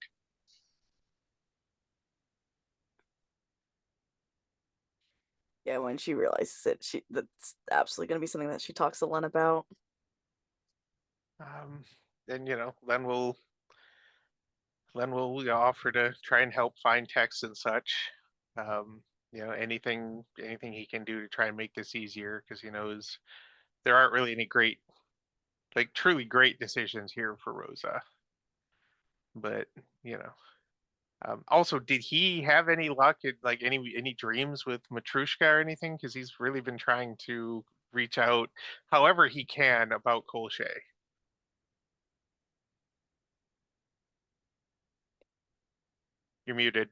Yeah, when she realizes it, that's absolutely gonna be something that she talks to Len about. And Len will offer to try and help find texts and such. Anything he can do to try and make this easier, because he knows there aren't really any great, like truly great decisions here for Rosa. But also, did he have any luck at like any dreams with Matrushka or anything? Because he's really been trying to reach out however he can about Kolshe. You're muted.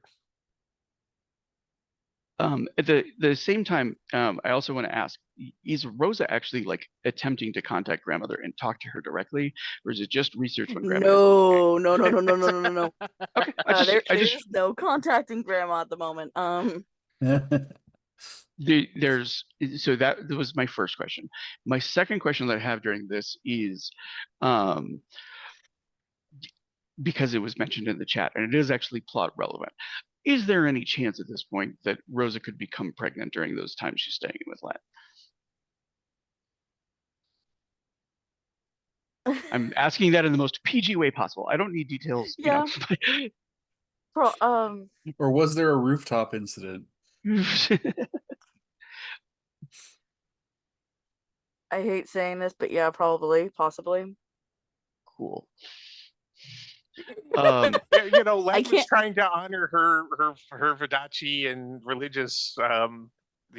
At the same time, I also want to ask: is Rosa actually like attempting to contact grandmother and talk to her directly, or is it just research when grandmother's No, no, no, no, no, no, no, no, no. okay? There's no contacting grandma at the moment. There's so that was my first question. My second question that I have during this is, because it was mentioned in the chat and it is actually plot relevant. Is there any chance at this point that Rosa could become pregnant during those times she's staying with Len? I'm asking that in the most PG way possible. I don't need details. Yeah. Or was there a rooftop incident? I hate saying this, but yeah, probably, possibly. Cool. Len was trying to honor her Vadachi and religious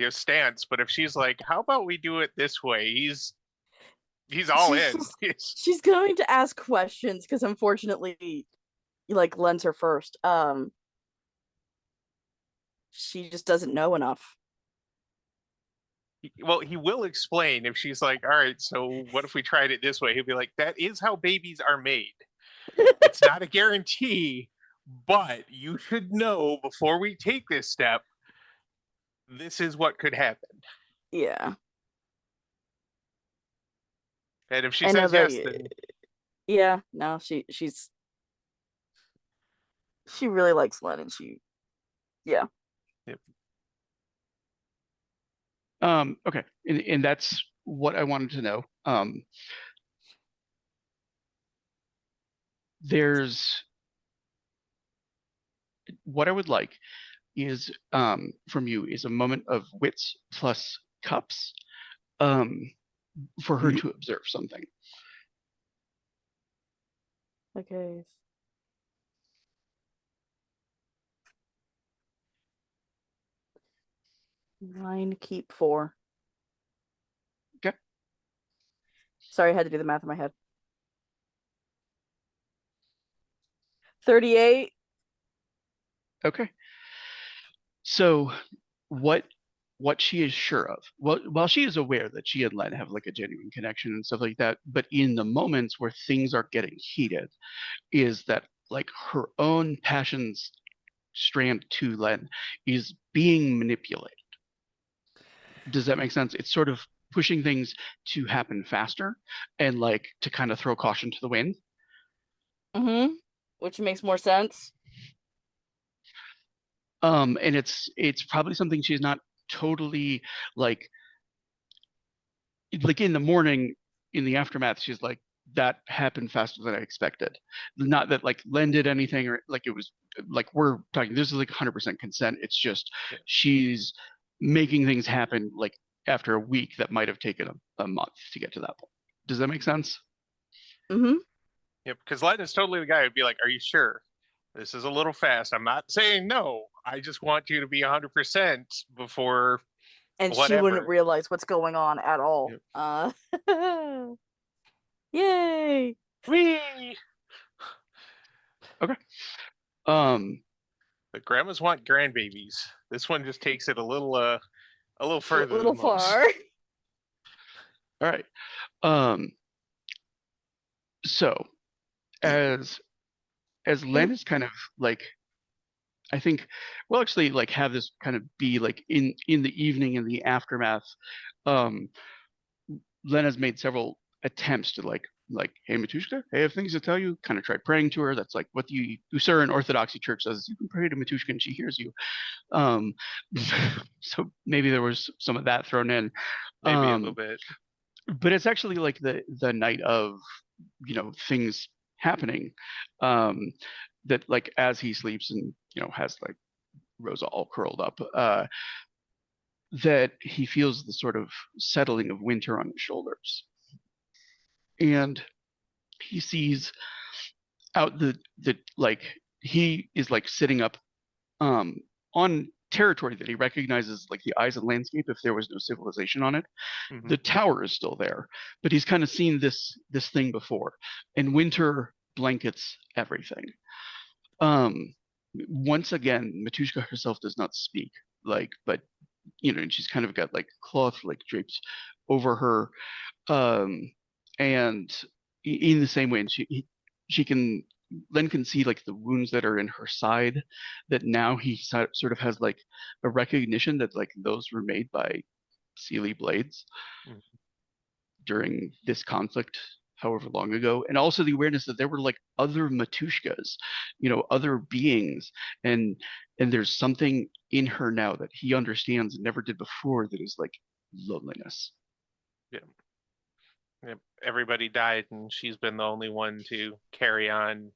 stance, but if she's like, how about we do it this way, he's all in. She's going to ask questions because unfortunately, like Len's her first. She just doesn't know enough. Well, he will explain if she's like, all right, so what if we tried it this way? He'll be like, that is how babies are made. It's not a guarantee, but you should know before we take this step, this is what could happen. Yeah. And if she says yes, then yeah, no, she really likes Len, and yeah. Yep. Okay, and that's what I wanted to know. There's what I would like is from you is a moment of wits plus cups for her to observe something. Okay. 9, keep 4. Okay. Sorry, I had to do the math in my head. 38. Okay. So what she is sure of, while she is aware that she and Len have like a genuine connection and stuff like that, but in the moments where things are getting heated, is that like her own passions strand to Len is being manipulated. Does that make sense? It's sort of pushing things to happen faster and like to kind of throw caution to the wind. Mm-hmm. Which makes more sense. And it's probably something she's not totally like in the morning, in the aftermath, she's like, that happened faster than I expected. Not that like Len did anything or like it was like we're talking, this is like 100% consent. It's just Yeah. she's making things happen like after a week that might have taken a month to get to that point. Does that make sense? Mm-hmm. Yep, because Len is totally the guy who'd be like, "Are you sure? This is a little fast. I'm not saying no. I just want you to be 100% before And she wouldn't whatever." realize what's going on at all. Yep. Yay! Whee! Okay. Um, But grandmas want grandbabies. This one just takes it a little A further little than most. far. all right. So as Len is kind of like, I think we'll actually like have this kind of be like in the evening in the aftermath. Um, Len has made several attempts to like, hey Matushka, hey, I have things to tell you. Kind of try praying to her. That's like what the Usuran Orthodoxy Church says. You can pray to Matushka and she hears you. Um, so maybe there was some of that thrown in. Maybe a little bit. But it's actually like the night of, things happening. That like as he sleeps and has like Rosa all curled up, that he feels the sort of settling of winter on his shoulders, and he sees out the like he is like sitting up um on territory that he recognizes like the eyes of landscape if there was no civilization on it. Mhm. The tower is still there, but he's kind of seen this thing before, and winter blankets everything. um Once again, Matushka herself does not speak, like, but and she's kind of got like cloth like drapes over her, um and in the same way, and she can Len can see like the wounds that are in her side, that now he sort of has like a recognition that like those were made by Sealy blades Mhm. during this conflict however long ago, and also the awareness that there were like other Matushkas, other beings, and there's something in her now that he understands and never did before, that is like loneliness. Yeah. Yep. Everybody died, and she's been the only one to carry on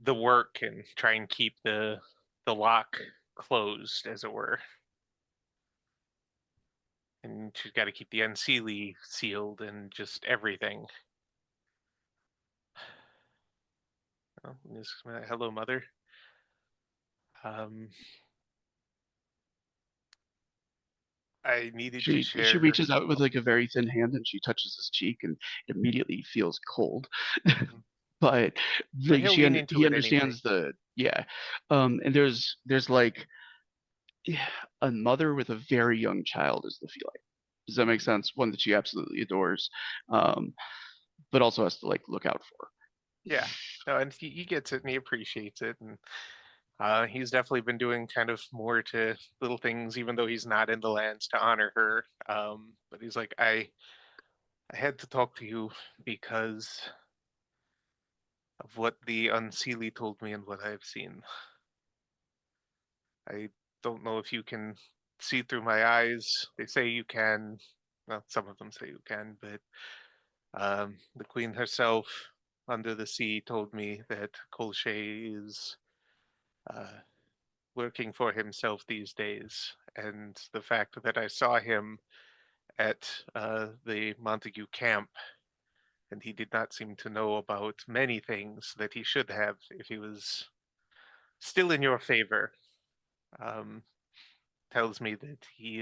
the work and try and keep the lock closed, as it were. And she's got to keep the unseelie sealed and just everything. Oh, hello, mother. I needed to She share. reaches out with like a very thin hand and she touches his cheek and immediately feels cold. But But like he'll lean into he it anyway. understands and there's like a mother with a very young child is the feeling. Does that make sense? One that she absolutely adores, but also has to like look out for. Yeah, no, and he gets it and he appreciates it, and he's definitely been doing kind of more to little things, even though he's not in the lands, to honor her. But he's like, I had to talk to you because of what the Unseelie told me and what I've seen. I don't know if you can see through my eyes. They say you can. Well, some of them say you can, but the queen herself under the sea told me that Colche is working for himself these days. And the fact that I saw him at the Montague camp, and he did not seem to know about many things that he should have if he was still in your favor. Um, tells me that he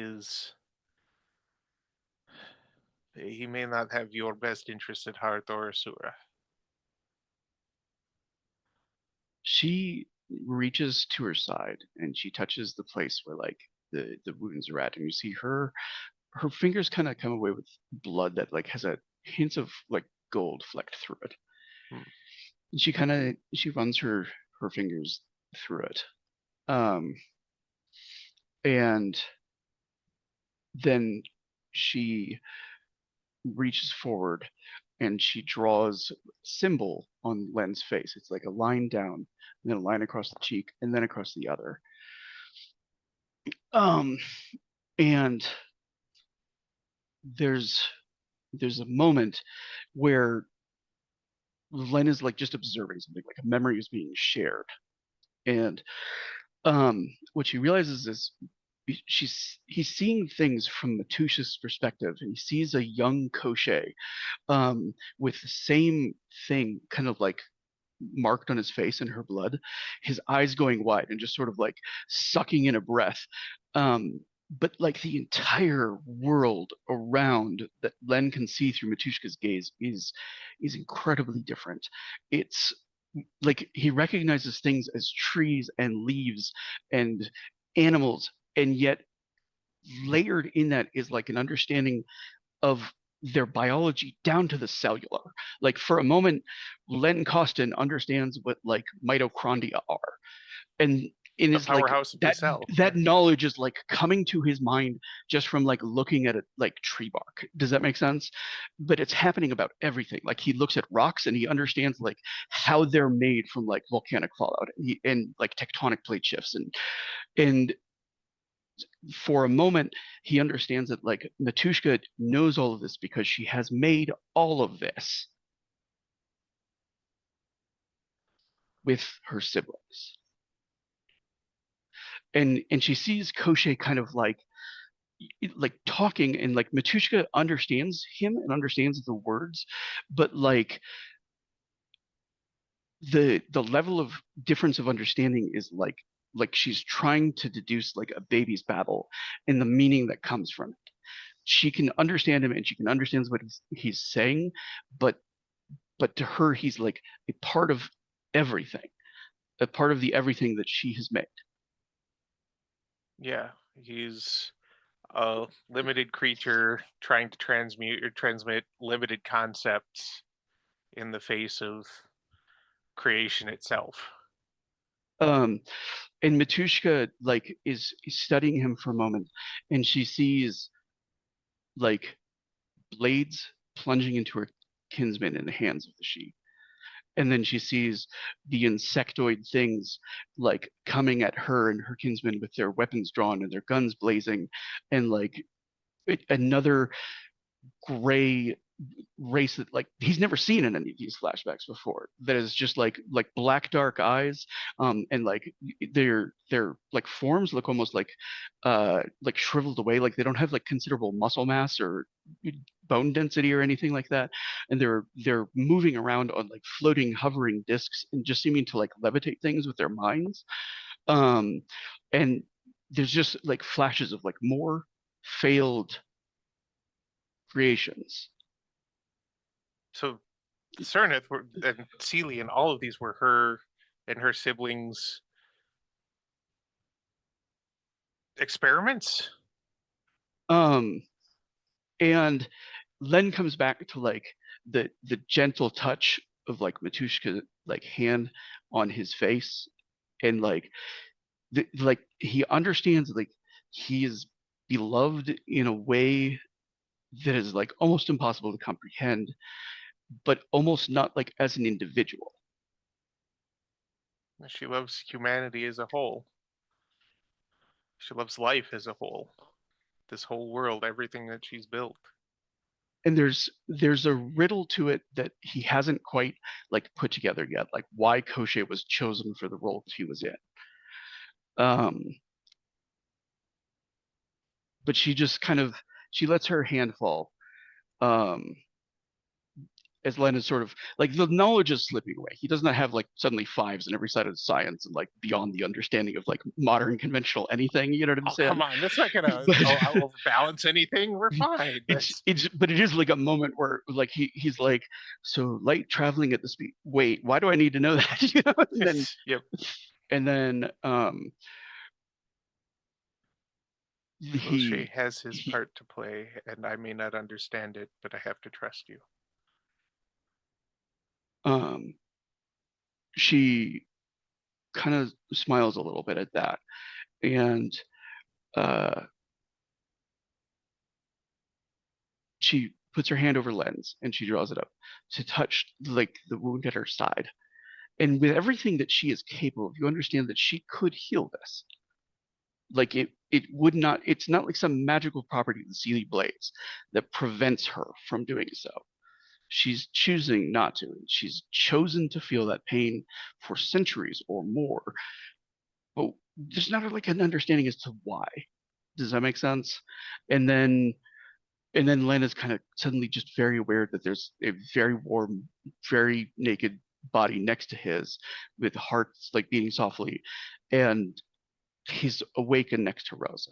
may not have your best interest at heart, or Asura. She reaches to her side and she touches the place where like the wounds are at, and you see her fingers kind of come away with blood that like has a hint of like gold flecked through it. Hmm. And she runs her fingers through it. And then she reaches forward and she draws a symbol on Len's face. It's like a line down, and then a line across the cheek, and then across the other. And there's a moment where Len is like just observing something, like a memory is being shared. And what she realizes is he's seeing things from Matusha's perspective, and he sees a young Koshé with the same thing kind of like marked on his face in her blood, his eyes going wide and just sort of like sucking in a breath. But like the entire world around that Len can see through Matushka's gaze is incredibly different. It's like he recognizes things as trees and leaves and animals, and yet layered in that is like an understanding of their biology down to the cellular. Like for a moment, Len Costin understands what like mitochondria are, and in The his like powerhouse of the cell. that knowledge is like coming to his mind just from like looking at it like tree bark. Does that make sense? But it's happening about everything. Like he looks at rocks and he understands like how they're made from like volcanic fallout, and like tectonic plate shifts, and for a moment he understands that like Matushka knows all of this because she has made all of this with her siblings. And she sees Koshé kind of like talking, and like Matushka understands him and understands the words, but like the level of difference of understanding is like she's trying to deduce like a baby's babble and the meaning that comes from it. She can understand him and she can understand what he's saying, but to her he's like a part of everything, a part of the everything that she has made. Yeah, he's a limited creature trying to transmit limited concepts in the face of creation itself. And Matushka like is studying him for a moment, and she sees like blades plunging into her kinsman in the hands of the sheep. And then she sees the insectoid things like coming at her and her kinsmen with their weapons drawn and their guns blazing, and like another gray race that like he's never seen in any of these flashbacks before, that is just like black dark eyes, and like their like forms look almost like shriveled away, like they don't have like considerable muscle mass or bone density or anything like that, and they're moving around on like floating hovering discs and just seeming to like levitate things with their minds. And there's just like flashes of like more failed creations. So Cernith and Celie and all of these were her and her siblings' experiments. And Len comes back to like the gentle touch of like Matushka like hand on his face, and like like he understands like he is beloved in a way that is like almost impossible to comprehend, but almost not like as an individual. She loves humanity as a whole. She loves life as a whole. This whole world, everything that she's built. And there's a riddle to it that he hasn't quite like put together yet, like why Koshé was chosen for the role he was in. But she just kind of she lets her hand fall, um, as Len is sort of like the knowledge is slipping away. He does not have like suddenly fives in every side of science and like beyond the understanding of like modern conventional anything. You know what I'm Oh, saying? come on. That's not going to But overbalance anything. We're fine. but it is like a moment where like he's like, so light traveling at the speed. Wait, why do I need to know that? You know? Yep. And then O'Shea has his he part to play, and I may not understand it, but I have to trust you. she kind of smiles a little bit at that, and she puts her hand over Len's and she draws it up to touch like the wound at her side. And with everything that she is capable of, you understand that she could heal this. Like it would not. It's not like some magical property of the Seelie blades that prevents her from doing so. She's choosing not to. She's chosen to feel that pain for centuries or more. But there's not like an understanding as to why. Does that make sense? And then Len is kind of suddenly just very aware that there's a very warm, very naked body next to his, with hearts like beating softly, and he's awakened next to Rosa.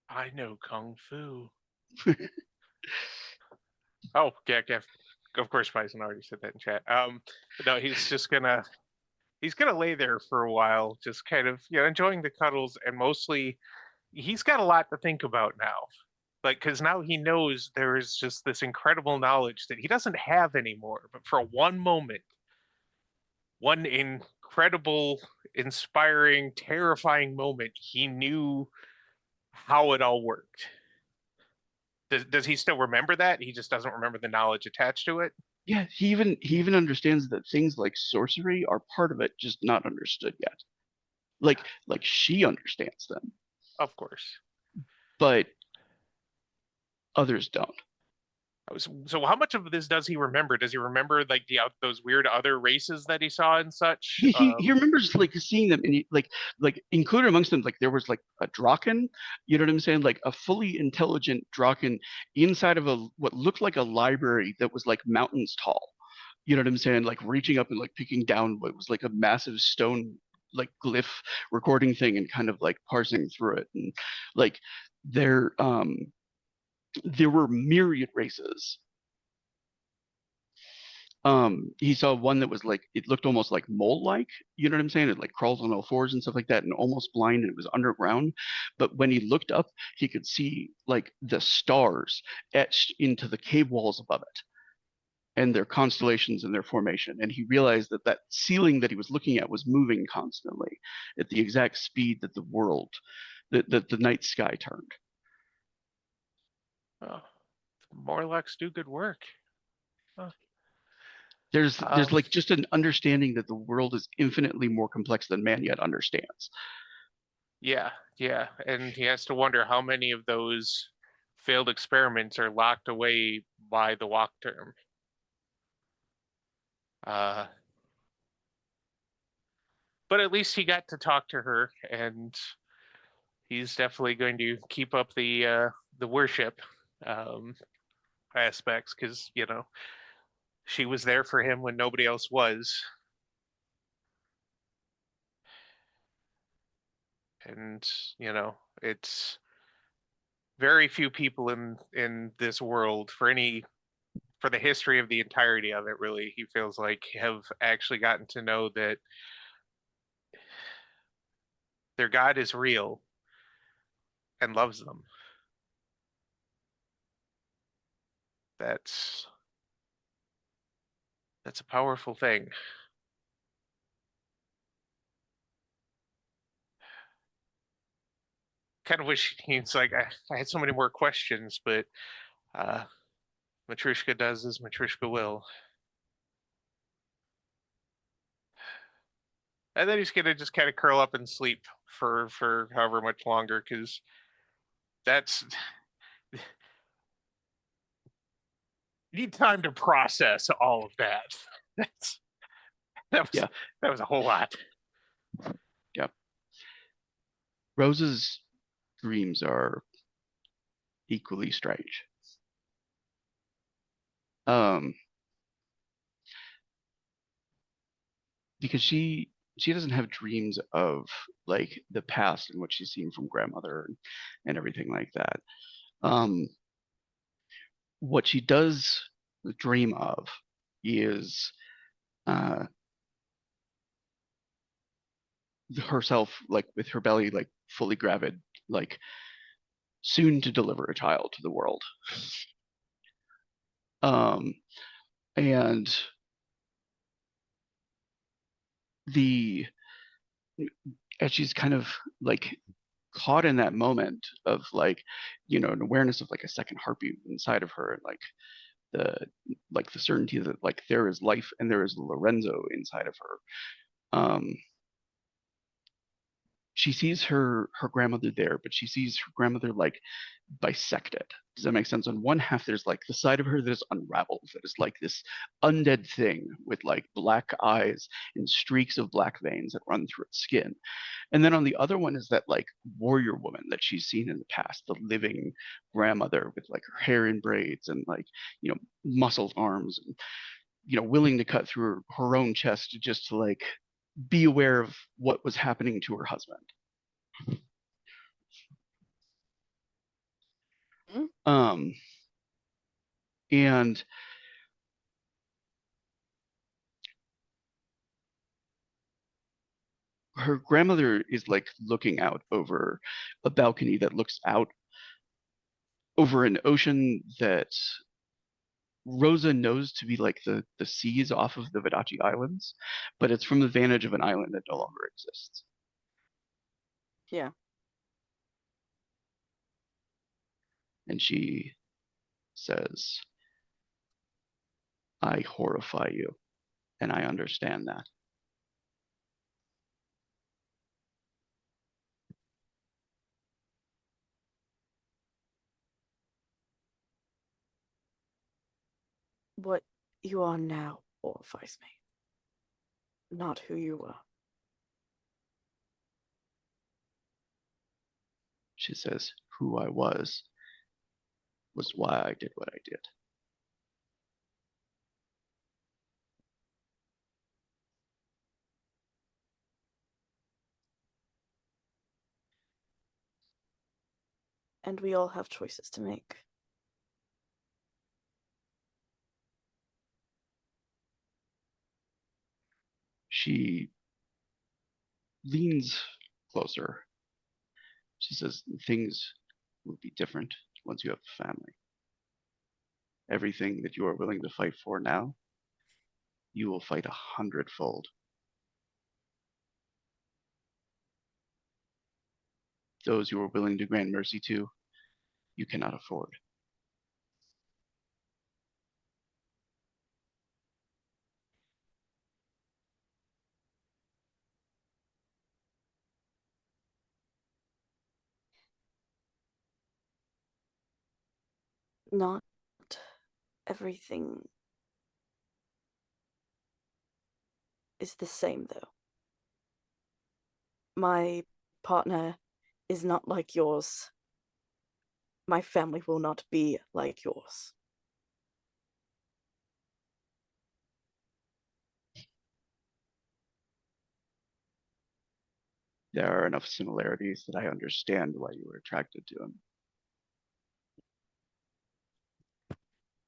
I know Kung Fu. Oh, yeah, of course, Bison already said that in chat. No, he's gonna lay there for a while, just kind of enjoying the cuddles, and mostly he's got a lot to think about now. Like, because now he knows there is just this incredible knowledge that he doesn't have anymore. But for one moment, one incredible, inspiring, terrifying moment, he knew how it all worked. Does he still remember that? He just doesn't remember the knowledge attached to it? Yeah, he even understands that things like sorcery are part of it, just not understood yet. Like she understands them, Of course. but others don't. So how much of this does he remember? Does he remember like those weird other races that he saw and such? He remembers like seeing them, and like included amongst them, like there was like a Draken, you know what I'm saying, like a fully intelligent Draken inside of what looked like a library that was like mountains tall, you know what I'm saying, like reaching up and like picking down what was like a massive stone like glyph recording thing and kind of like parsing through it. And like there were myriad races. He saw one that was like, it looked almost like mole like, you know what I'm saying, it like crawls on all fours and stuff like that, and almost blind, and it was underground. But when he looked up, he could see like the stars etched into the cave walls above it, and their constellations and their formation. And he realized that that ceiling that he was looking at was moving constantly at the exact speed that the night sky turned. Oh, Morlocks do good work. Huh. There's like just an understanding that the world is infinitely more complex than man yet understands. Yeah, and he has to wonder how many of those failed experiments are locked away by the Wachtturm. But at least he got to talk to her, and he's definitely going to keep up the worship aspects, because she was there for him when nobody else was. And it's very few people in this world, for the history of the entirety of it, really, he feels like, have actually gotten to know that their God is real and loves them. That's a powerful thing. Kind of wish he's like, I had so many more questions, but Matryoshka does as Matryoshka will. And then he's gonna just kind of curl up and sleep for however much longer, because that's you need time to process all of that. That was a whole lot. Yeah. Rosa's dreams are equally strange. Because she doesn't have dreams of like the past and what she's seen from grandmother and everything like that. What she does dream of is uh, herself like with her belly like fully gravid, like soon to deliver a child to the world. And the as she's kind of like caught in that moment of like, you know, an awareness of like a second heartbeat inside of her, and the like the certainty that like there is life and there is Lorenzo inside of her. She sees her grandmother there, but she sees her grandmother like bisected. Does that make sense? On one half, there's like the side of her that is unraveled, that is like this undead thing with like black eyes and streaks of black veins that run through its skin. And then on the other one is that like warrior woman that she's seen in the past, the living grandmother with like her hair in braids and like, you know, muscled arms and, you know, willing to cut through her own chest just to like be aware of what was happening to her husband. And her grandmother is like looking out over a balcony that looks out over an ocean that Rosa knows to be like the seas off of the Vidachi Islands, but it's from the vantage of an island that no longer exists. Yeah. And she says, I horrify you, and I understand that. What you are now horrifies me, not who you were. She says, who I was why I did what I did. And we all have choices to make. She leans closer. She says, things will be different once you have a family. Everything that you are willing to fight for now, you will fight 100-fold. Those you are willing to grant mercy to, you cannot afford. Not everything is the same, though. My partner is not like yours. My family will not be like yours. There are enough similarities that I understand why you were attracted to him.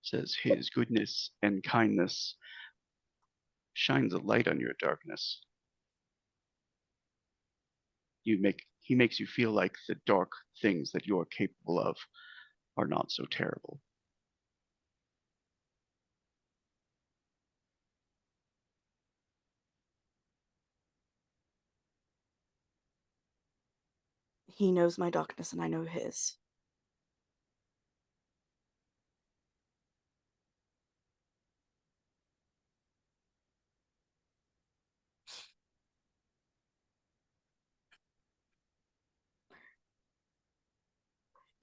Says his goodness and kindness shines a light on your darkness. He makes you feel like the dark things that you're capable of are not so terrible. He knows my darkness and I know his.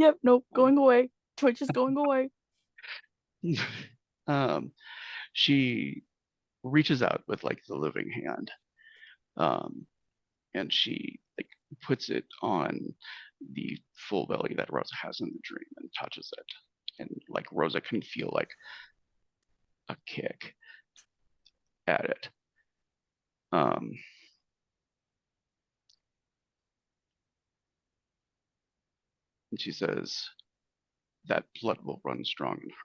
Yep, nope, going away. Twitch is going away. She reaches out with like the living hand, and she like puts it on the full belly that Rosa has in the dream and touches it. And like Rosa can feel like a kick at it. And she says, that blood will run strong in her.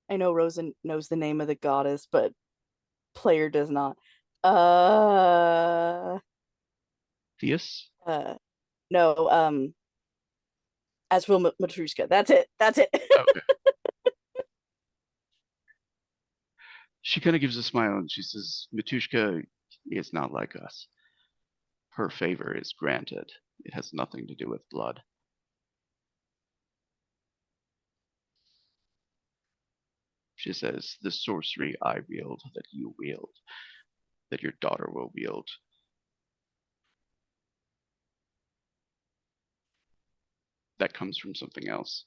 I know Rosa knows the name of the goddess, but player does not. Theus? No, Asfil Matrushka. That's it. That's it. Okay. She kind of gives a smile and she says, Matushka is not like us. Her favor is granted. It has nothing to do with blood. She says, the sorcery I wield, that you wield, that your daughter will wield, that comes from something else.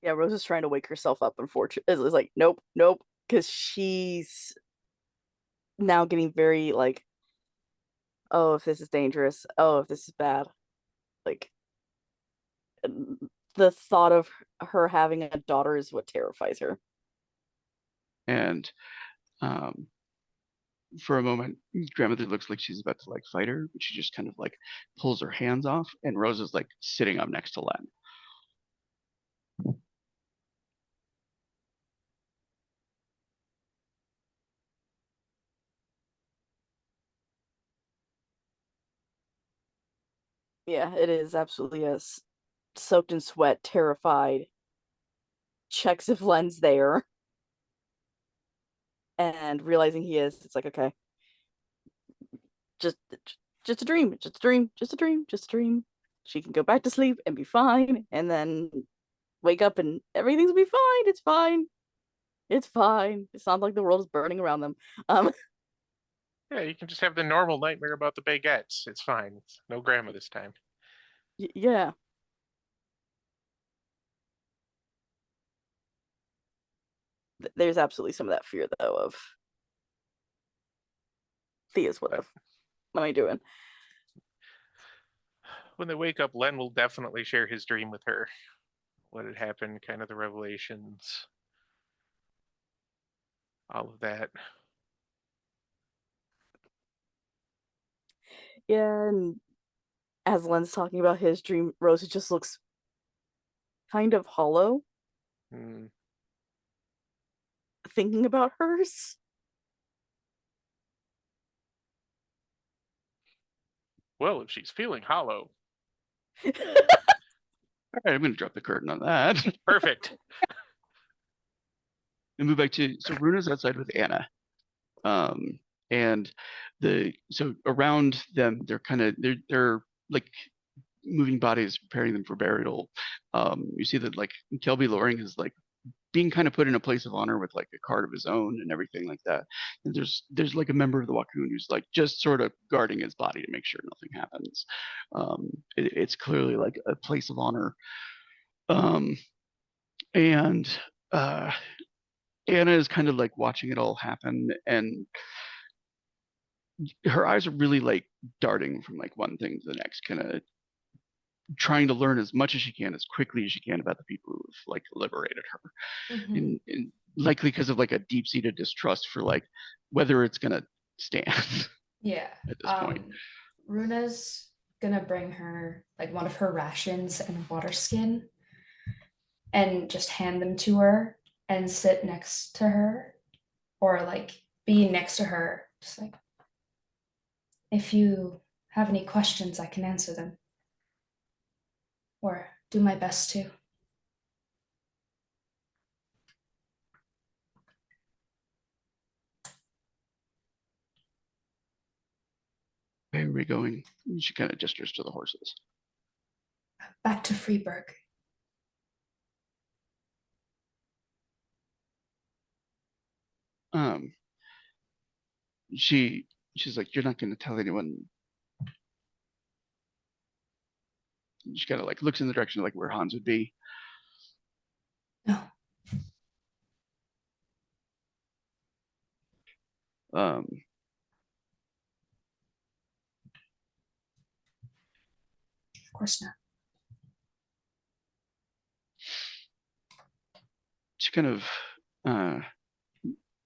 Yeah, Rosa's trying to wake herself up. Unfortunately, it's like nope, nope, because she's now getting very like, oh, if this is dangerous, oh, if this is bad, like the thought of her having a daughter is what terrifies her. And for a moment, grandmother looks like she's about to like fight her, but she just kind of like pulls her hands off, and Rosa's like sitting up next to Len. Yeah, it is absolutely soaked in sweat, terrified. Checks if Len's there, and realizing he is, it's like okay, just just a dream, just a dream, just a dream, just a dream. She can go back to sleep and be fine, and then wake up and everything's be fine. It's fine. It's fine. It's not like the world is burning around them. Yeah, you can just have the normal nightmare about the baguettes. It's fine. It's no grandma this time. Yeah. There's absolutely some of that fear though of Thea's what am I doing? When they wake up, Len will definitely share his dream with her. What had happened, kind of the revelations, all of that. Yeah, and as Len's talking about his dream, Rosa just looks kind of hollow, thinking about hers. Well, if she's feeling hollow. All right, I'm going to drop the curtain on that. Perfect. And move back to, so Runa's outside with Anna. And so around them, they're like moving bodies, preparing them for burial. You see that like Kelby Loring is like being kind of put in a place of honor with like a card of his own and everything like that. And there's like a member of the Wachtturm who's like just sort of guarding his body to make sure nothing happens. It's clearly like a place of honor. And Anna is kind of like watching it all happen, and her eyes are really like darting from like one thing to the next, kind of trying to learn as much as she can, as quickly as she can about the people who have like liberated her. And likely because of like a deep-seated distrust for like whether it's gonna stand. Yeah. At this point. Runa's gonna bring her like one of her rations and water skin and just hand them to her and sit next to her, or like be next to her, just like, if you have any questions, I can answer them, or do my best to. Where are we going? She kind of gestures to the horses. Back to Freeburg. She's like, you're not going to tell anyone. She kind of like looks in the direction of like where Hans would be. No. Um, Of course not. she kind of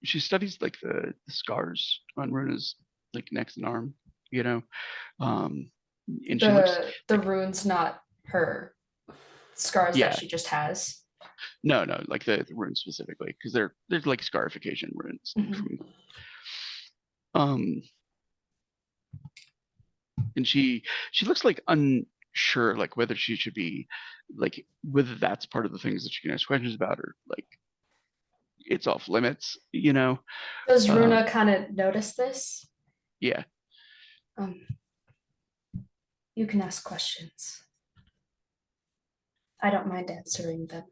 she studies like the scars on Runa's like neck and arm, you know. And she looks The runes, not her scars Yeah. that she just has. no, like the runes specifically, because they're like scarification runes. Mhm. And she looks like unsure, like whether she should be like whether that's part of the things that she can ask questions about, or like it's off limits, you know. Does Runa kind of notice this? Yeah. You can ask questions. I don't mind answering them.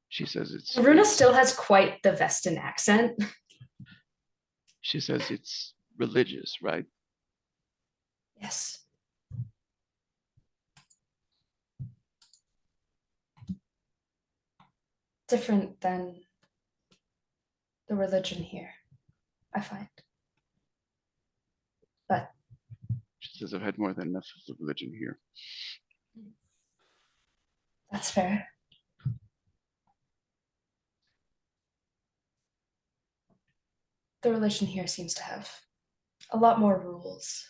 She says it's Runa still has quite the Vestan accent. She says it's religious, right? Yes. Different than the religion here, I find. But She says I've had more than enough of the religion here. that's fair. The religion here seems to have a lot more rules.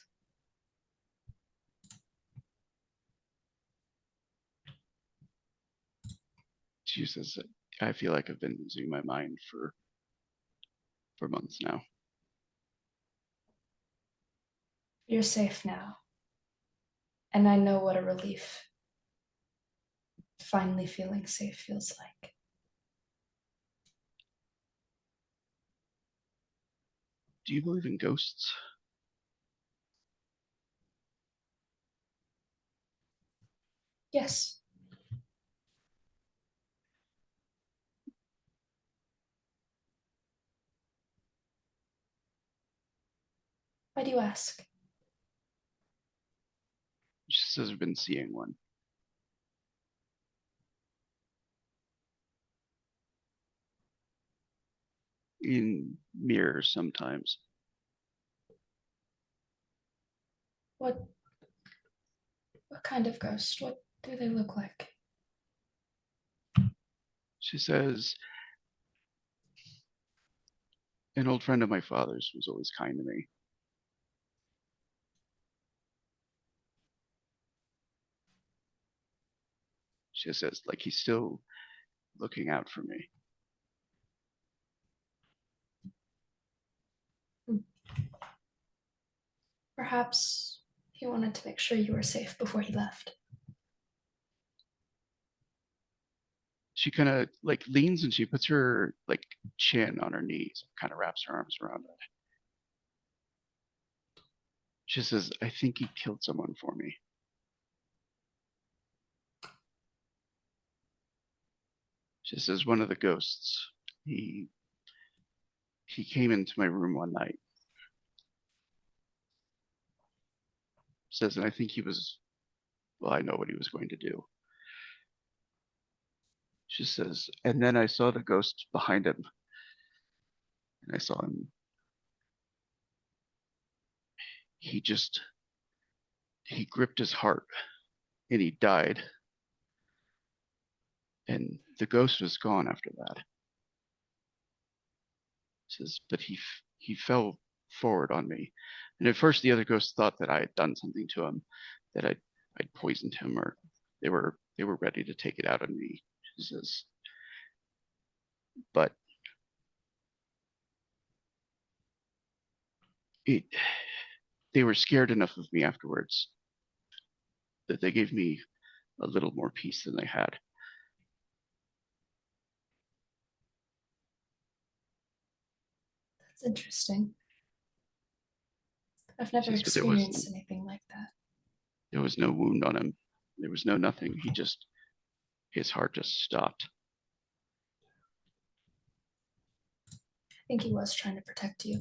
She says I feel like I've been losing my mind for months now. You're safe now. And I know what a relief finally feeling safe feels like. Do you believe in ghosts? Yes. Why do you ask? She says I've been seeing one. In mirrors sometimes. What kind of ghost? What do they look like? She says an old friend of my father's was always kind to me. She says like he's still looking out for me. Perhaps he wanted to make sure you were safe before he left. She kind of like leans and she puts her like chin on her knees, kind of wraps her arms around it. She says, I think he killed someone for me. She says one of the ghosts, he came into my room one night. Says, and I think he was, well, I know what he was going to do. She says, and then I saw the ghost behind him. And I saw him. He gripped his heart and he died. And the ghost was gone after that. Says, but he fell forward on me. And at first the other ghosts thought that I had done something to him, that I'd poisoned him, or they were ready to take it out on me. She says, but they were scared enough of me afterwards that they gave me a little more peace than they had. That's interesting. I've never Says, but experienced anything like that. There was no wound on him. There was no nothing. His heart just stopped. think he was trying to protect you.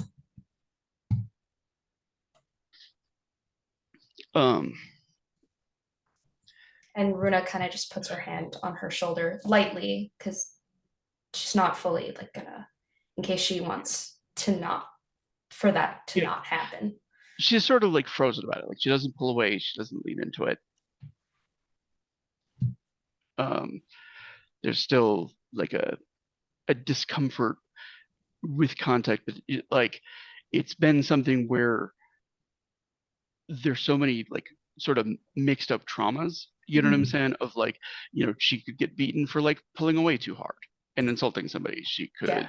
And Runa kind of just puts her hand on her shoulder lightly, because she's not fully like gonna, in case she wants to not, for that to not happen. She's sort of like frozen about it. Like she doesn't pull away. She doesn't lean into it. There's still like a discomfort with contact, but like it's been something where there's so many like sort of mixed up traumas. You know what I'm saying? Of like, she could get beaten for like pulling away too hard and insulting somebody. She could,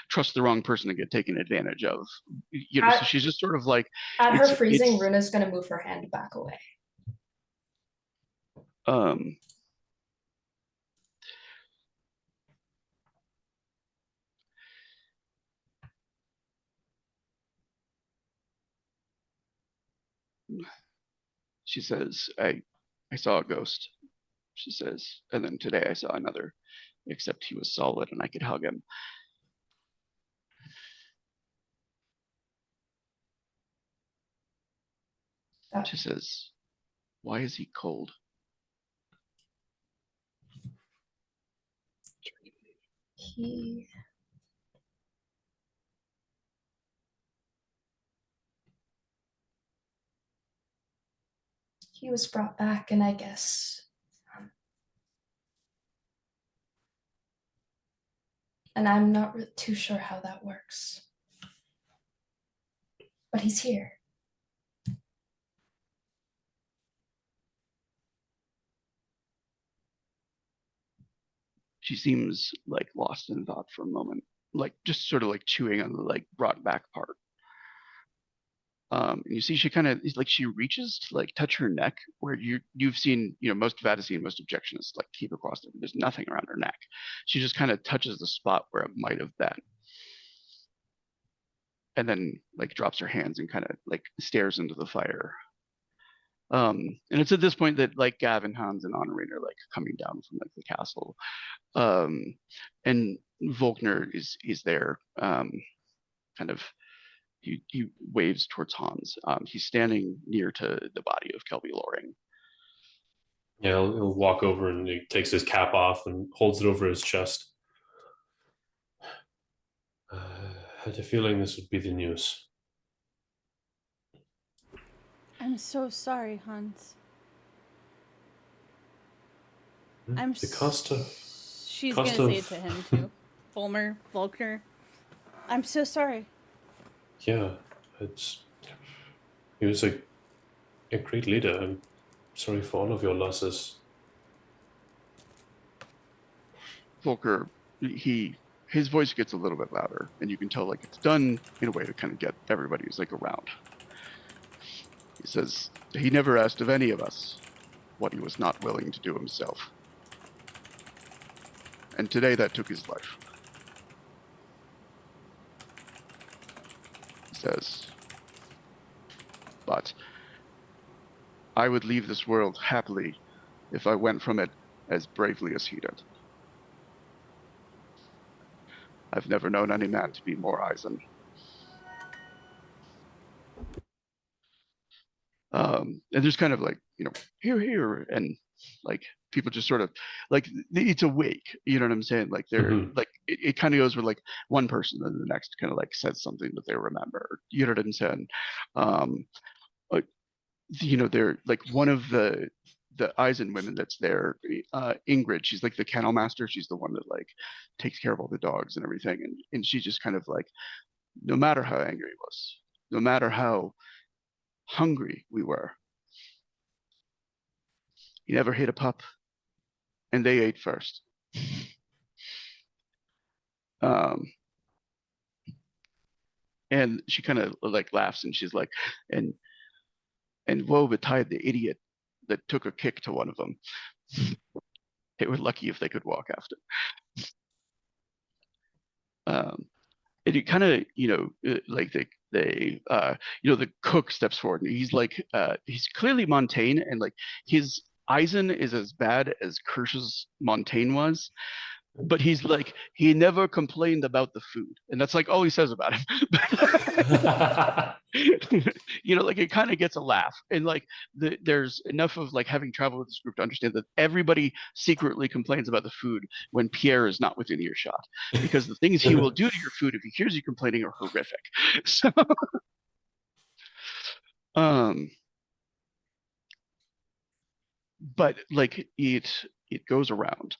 trust the wrong person to get taken advantage of. So she's just sort of like. At her freezing, Runa's gonna move her hand back away. She says, I saw a ghost, she says, and then today I saw another, except he was solid and I could hug him. She says, why is he cold? He was brought back, and I guess, and I'm not too sure how that works, but he's here. She seems like lost in thought for a moment, like just sort of like chewing on the like brought back part. And you see she kind of like she reaches to like touch her neck, where you've seen, most Vadisine, most objectionists like keep across it. There's nothing around her neck. She just kind of touches the spot where it might have been. And then like drops her hands and kind of like stares into the fire. And it's at this point that like Gavin, Hans, and Honorine are like coming down from like the castle. And Volkner is there, kind of. He waves towards Hans. He's standing near to the body of Kelby Loring. Yeah, he'll walk over and he takes his cap off and holds it over his chest. I had a feeling this would be the news. I'm so sorry, Hans. She's gonna say it to him too. Volkner. I'm so sorry. Yeah, he was a great leader. I'm sorry for all of your losses. Volker, his voice gets a little bit louder, and you can tell like it's done in a way to kind of get everybody who's like around. He says he never asked of any of us what he was not willing to do himself. And today that took his life. He says, but I would leave this world happily if I went from it as bravely as he did. I've never known any man to be more Eisen. And there's kind of like, here, and like people just sort of like it's a wake, you know what I'm saying? Like they're like it kind of goes with like one person and the next kind of like says something that they remember, you know what I'm saying? They're like one of the Eisen women that's there, Ingrid, she's like the kennel master. She's the one that like takes care of all the dogs and everything. And she just kind of like, no matter how angry he was, no matter how hungry we were, he never hit a pup, and they ate first. And she kind of like laughs and she's like, and woe betide the idiot that took a kick to one of them. They were lucky if they could walk after. And you kind of, like the cook steps forward and he's like, he's clearly Montaigne, and like his Eisen is as bad as Kirsch's Montaigne was. but he's like, he never complained about the food, and that's like all he says about him. You know, like it kind of gets a laugh, and like there's enough of like having traveled with this group to understand that everybody secretly complains about the food when Pierre is not within earshot, because the things he will do to your food if he hears you complaining are horrific. So, um, but like it goes around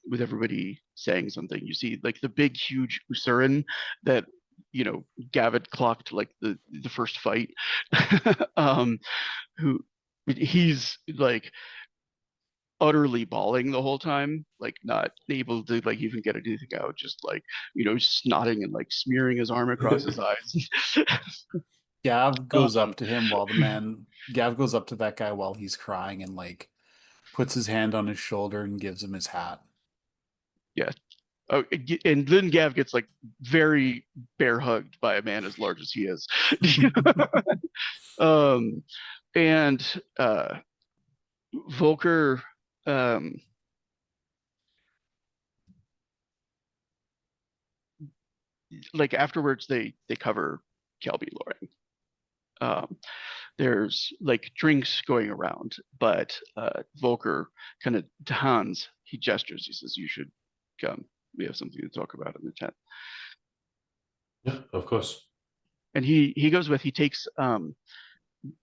with everybody saying something. You see like the big huge Usuran that you know Gavitt clocked like the first fight. um who he's like utterly bawling the whole time, like not able to like even get anything out, just like you know snotting and like smearing his arm across his eyes. Gav goes um, up to him Gav goes up to that guy while he's crying and like puts his hand on his shoulder and gives him his hat. yeah. Oh, and then Gav gets like very bear hugged by a man as large as he is. um, and Volker, like afterwards, they cover Kelby Loring. There's like drinks going around, but Volker kind of to Hans, he gestures. He says, "You should come. We have something to talk about in the tent." Yeah, of course. And he goes with. He takes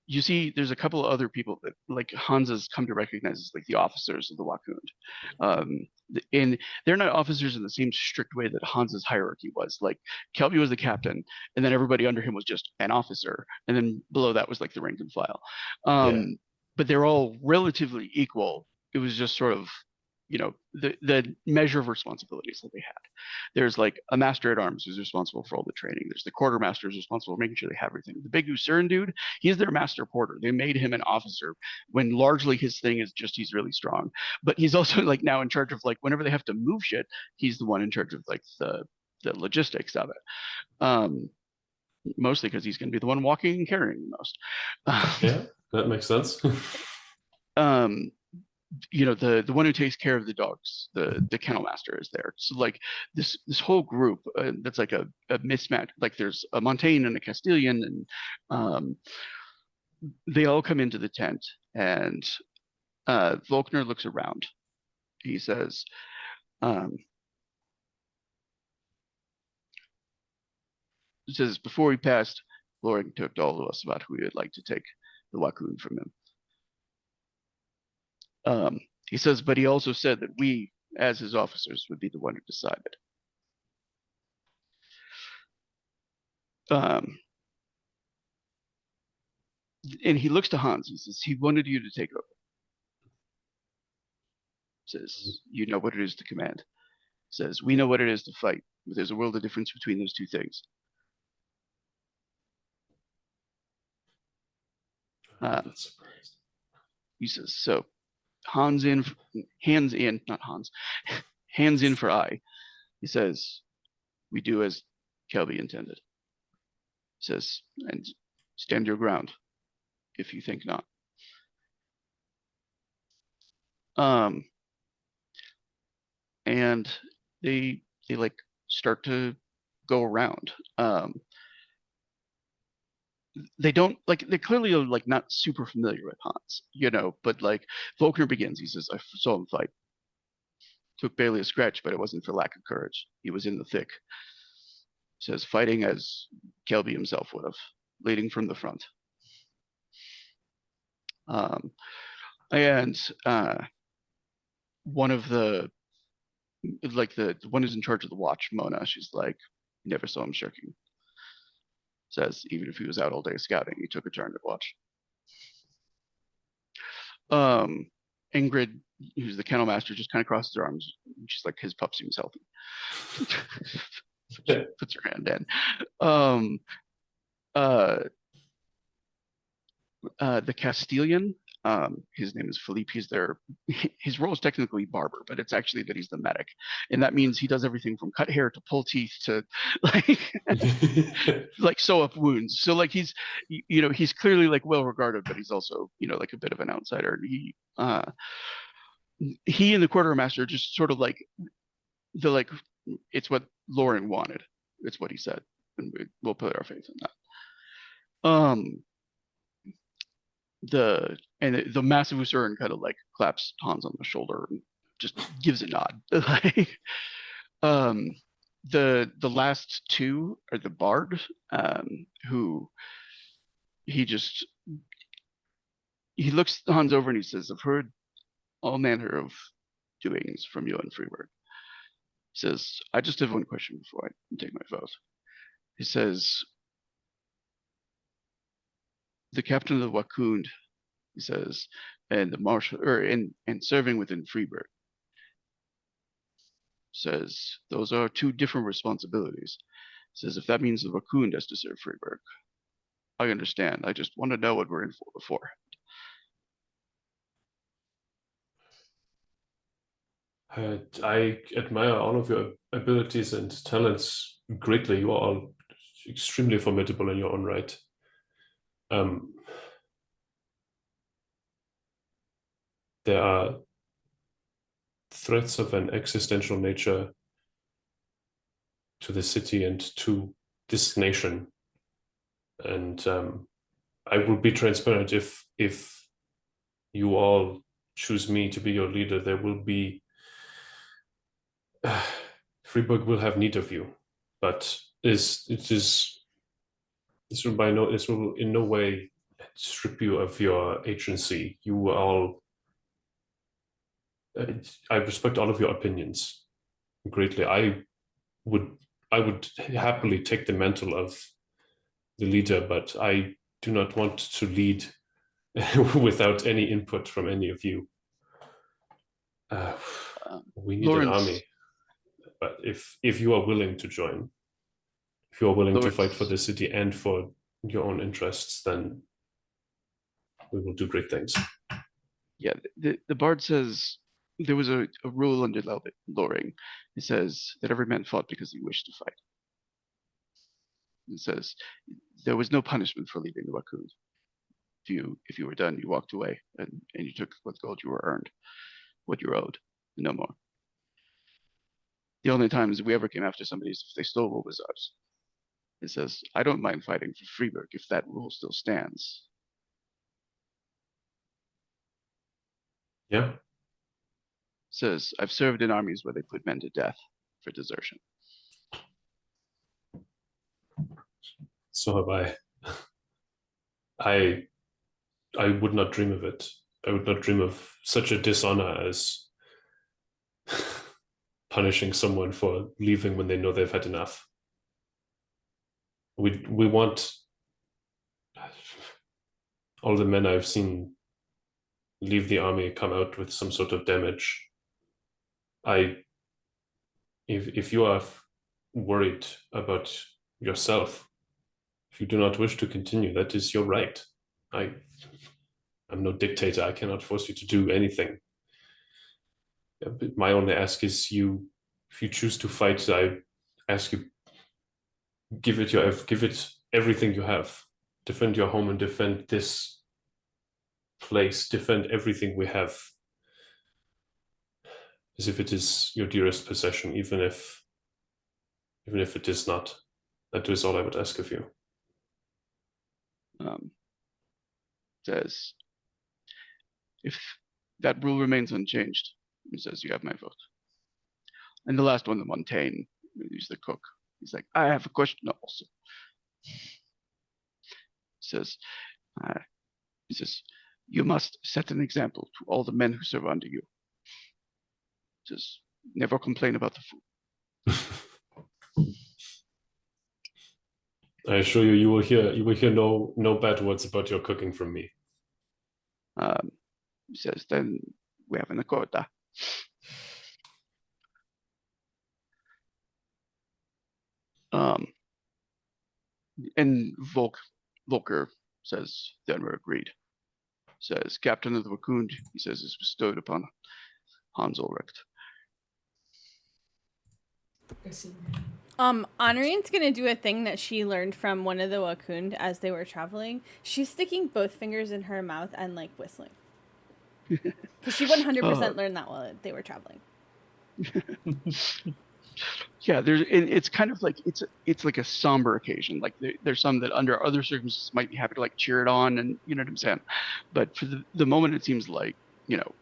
you see there's a couple of other people that like Hans has come to recognize as like the officers of the Wachtturm. And they're not officers in the same strict way that Hans's hierarchy was. Like Kelby was the captain, and then everybody under him was just an officer, and then below that was like the rank and file. But they're all relatively equal. It was just sort of you know the measure of responsibilities that they had. There's like a master at arms who's responsible for all the training. There's the quartermaster who's responsible for making sure they have everything. The big Usuran dude, he's their master porter. They made him an officer when largely his thing is just he's really strong. But he's also like now in charge of like whenever they have to move shit, he's the one in charge of like the logistics of it. Mostly because he's going to be the one walking and carrying the most. Yeah, that makes sense. You know the one who takes care of the dogs, the kennel master is there. So like this whole group that's like a mismatch. Like there's a Montaigne and a Castilian, and they all come into the tent, and Volkner looks around. He says, before he passed, Loring talked to all of us about who he would like to take the Wachtturm from him. He says, but he also said that we, as his officers, would be the one who decided. And he looks to Hans. He says, he wanted you to take over. He says, you know what it is to command. He says, we know what it is to fight. But there's a world of difference between those two things. He says, so hands in, not Hans, hands in for I. He says, we do as Kelby intended. He says, and stand your ground if you think not. And they like start to go around. They don't like they clearly are like not super familiar with Hans, you know, but like Volkner begins, he says, I saw him fight. Took barely a scratch, but it wasn't for lack of courage. He was in the thick. He says, fighting as Kelby himself would have, leading from the front. And one of the one who's in charge of the watch, Mona, she's like, never saw him shirking. Says even if he was out all day scouting, he took a turn to watch. Ingrid, who's the kennel master, just kind of crosses her arms. She's like, his pup seems healthy. She puts her hand in. The Castilian, his name is Philippe. He's there. His role is technically barber, but it's actually that he's the medic, and that means he does everything from cut hair to pull teeth to like like sew up wounds. So like he's you know he's clearly like well regarded, but he's also you know like a bit of an outsider. he and the quartermaster just sort of like they're like, it's what Lauren wanted. It's what he said, and we'll put our faith in that. The massive Usuran kind of like claps Hans on the shoulder and just gives a nod. Like, the last two are the bard, who he looks Hans over and he says, "I've heard all manner of doings from you in Freeburg." He says, "I just have one question before I take my vote." He says, "The captain of the Wakund," he says, "and the marshal, and serving within Freeburg," says, "those are two different responsibilities." Says, "If that means the Wakund has to serve Freeburg, I understand. I just want to know what we're in for before." I admire all of your abilities and talents greatly. You are all extremely formidable in your own right. There are threats of an existential nature to the city and to this nation. And I will be transparent. If you all choose me to be your leader, there will be Freeburg will have need of you, but this will in no way strip you of your agency. You all, I respect all of your opinions greatly. I would happily take the mantle of the leader, but I do not want to lead without any input from any of you. We need an army, but if you are willing to join, if you are willing to fight for the city and for your own interests, then we will do great things. Yeah, the bard says there was a rule under Loring. It says that every man fought because he wished to fight. It says there was no punishment for leaving the Wakund. If you were done, you walked away and you took what gold you were earned, what you owed, no more. The only times we ever came after somebody is if they stole what was ours. It says, I don't mind fighting for Freeburg if that rule still stands. Yeah. Says, I've served in armies where they put men to death for desertion. So have I. I would not dream of it. I would not dream of such a dishonor as punishing someone for leaving when they know they've had enough. We want all the men I've seen leave the army come out with some sort of damage. If you are worried about yourself, if you do not wish to continue, that is your right. I'm no dictator. I cannot force you to do anything. My only ask is if you choose to fight, I ask you, give it everything you have. Defend your home and defend this place. Defend everything we have, as if it is your dearest possession, even if it is not. That is all I would ask of you. Says, if that rule remains unchanged, he says, you have my vote. And the last one, the Montaigne, he's the cook. He's like, I have a question also. He says, you must set an example to all the men who serve under you. He says, never complain about the food. I assure you will hear no bad words about your cooking from me. He says, then we have an accord. And Volker says, then we're agreed. Says, Captain of the Wakund, he says, is bestowed upon Hans Ulrich. Honoring's gonna do a thing that she learned from one of the Wakund as they were traveling. She's sticking both fingers in her mouth and like whistling. Because she 100% learned that while they were traveling. Yeah, it's kind of like it's like a somber occasion. Like there's some that under other circumstances might be happy to like cheer it on, and you know what I'm saying. But for the moment, it seems like, you know,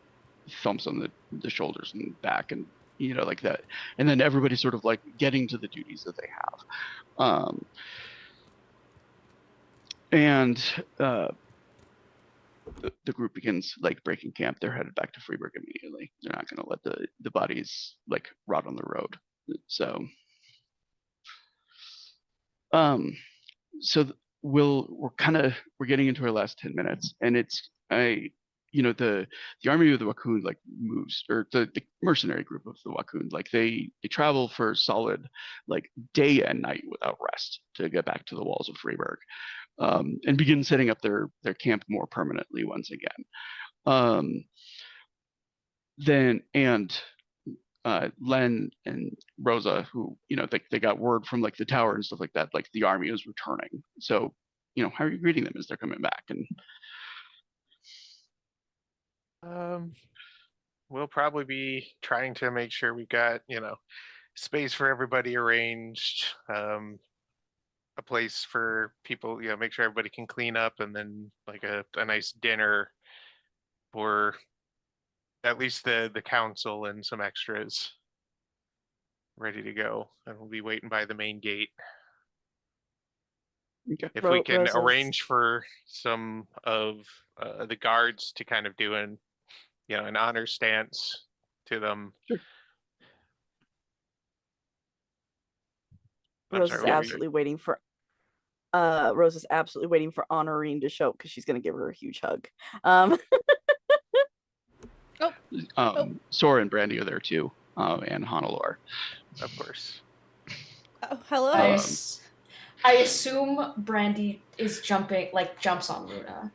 thumps on the shoulders and back, and you know, like that, and then everybody's sort of like getting to the duties that they have. And the group begins like breaking camp. They're headed back to Freiburg immediately. They're not going to let the bodies like rot on the road. So um so we're getting into our last 10 minutes, and it's you know, the army of the Wakun like moves, or the mercenary group of the Wakun, like they travel for a solid like day and night without rest to get back to the walls of Freiburg, and begin setting up their camp more permanently once again. Then and Len and Rosa, who, you know, they got word from like the tower and stuff like that, like the army is returning. So, you know, how are you greeting them as they're coming back? And We'll probably be trying to make sure we've got, space for everybody arranged, a place for people, make sure everybody can clean up, and then like a nice dinner for at least the council and some extras ready to go. And we'll be waiting by the main gate. okay. If we can Rosa's- arrange for some of the guards to kind of do an honor stance to them. Sure. Rosa's absolutely waiting for Honorine to show up because she's gonna give her a huge hug. Sora and Brandy are there too, and Honolulu. Of course. Oh, hello. I assume Brandy jumps on Luna.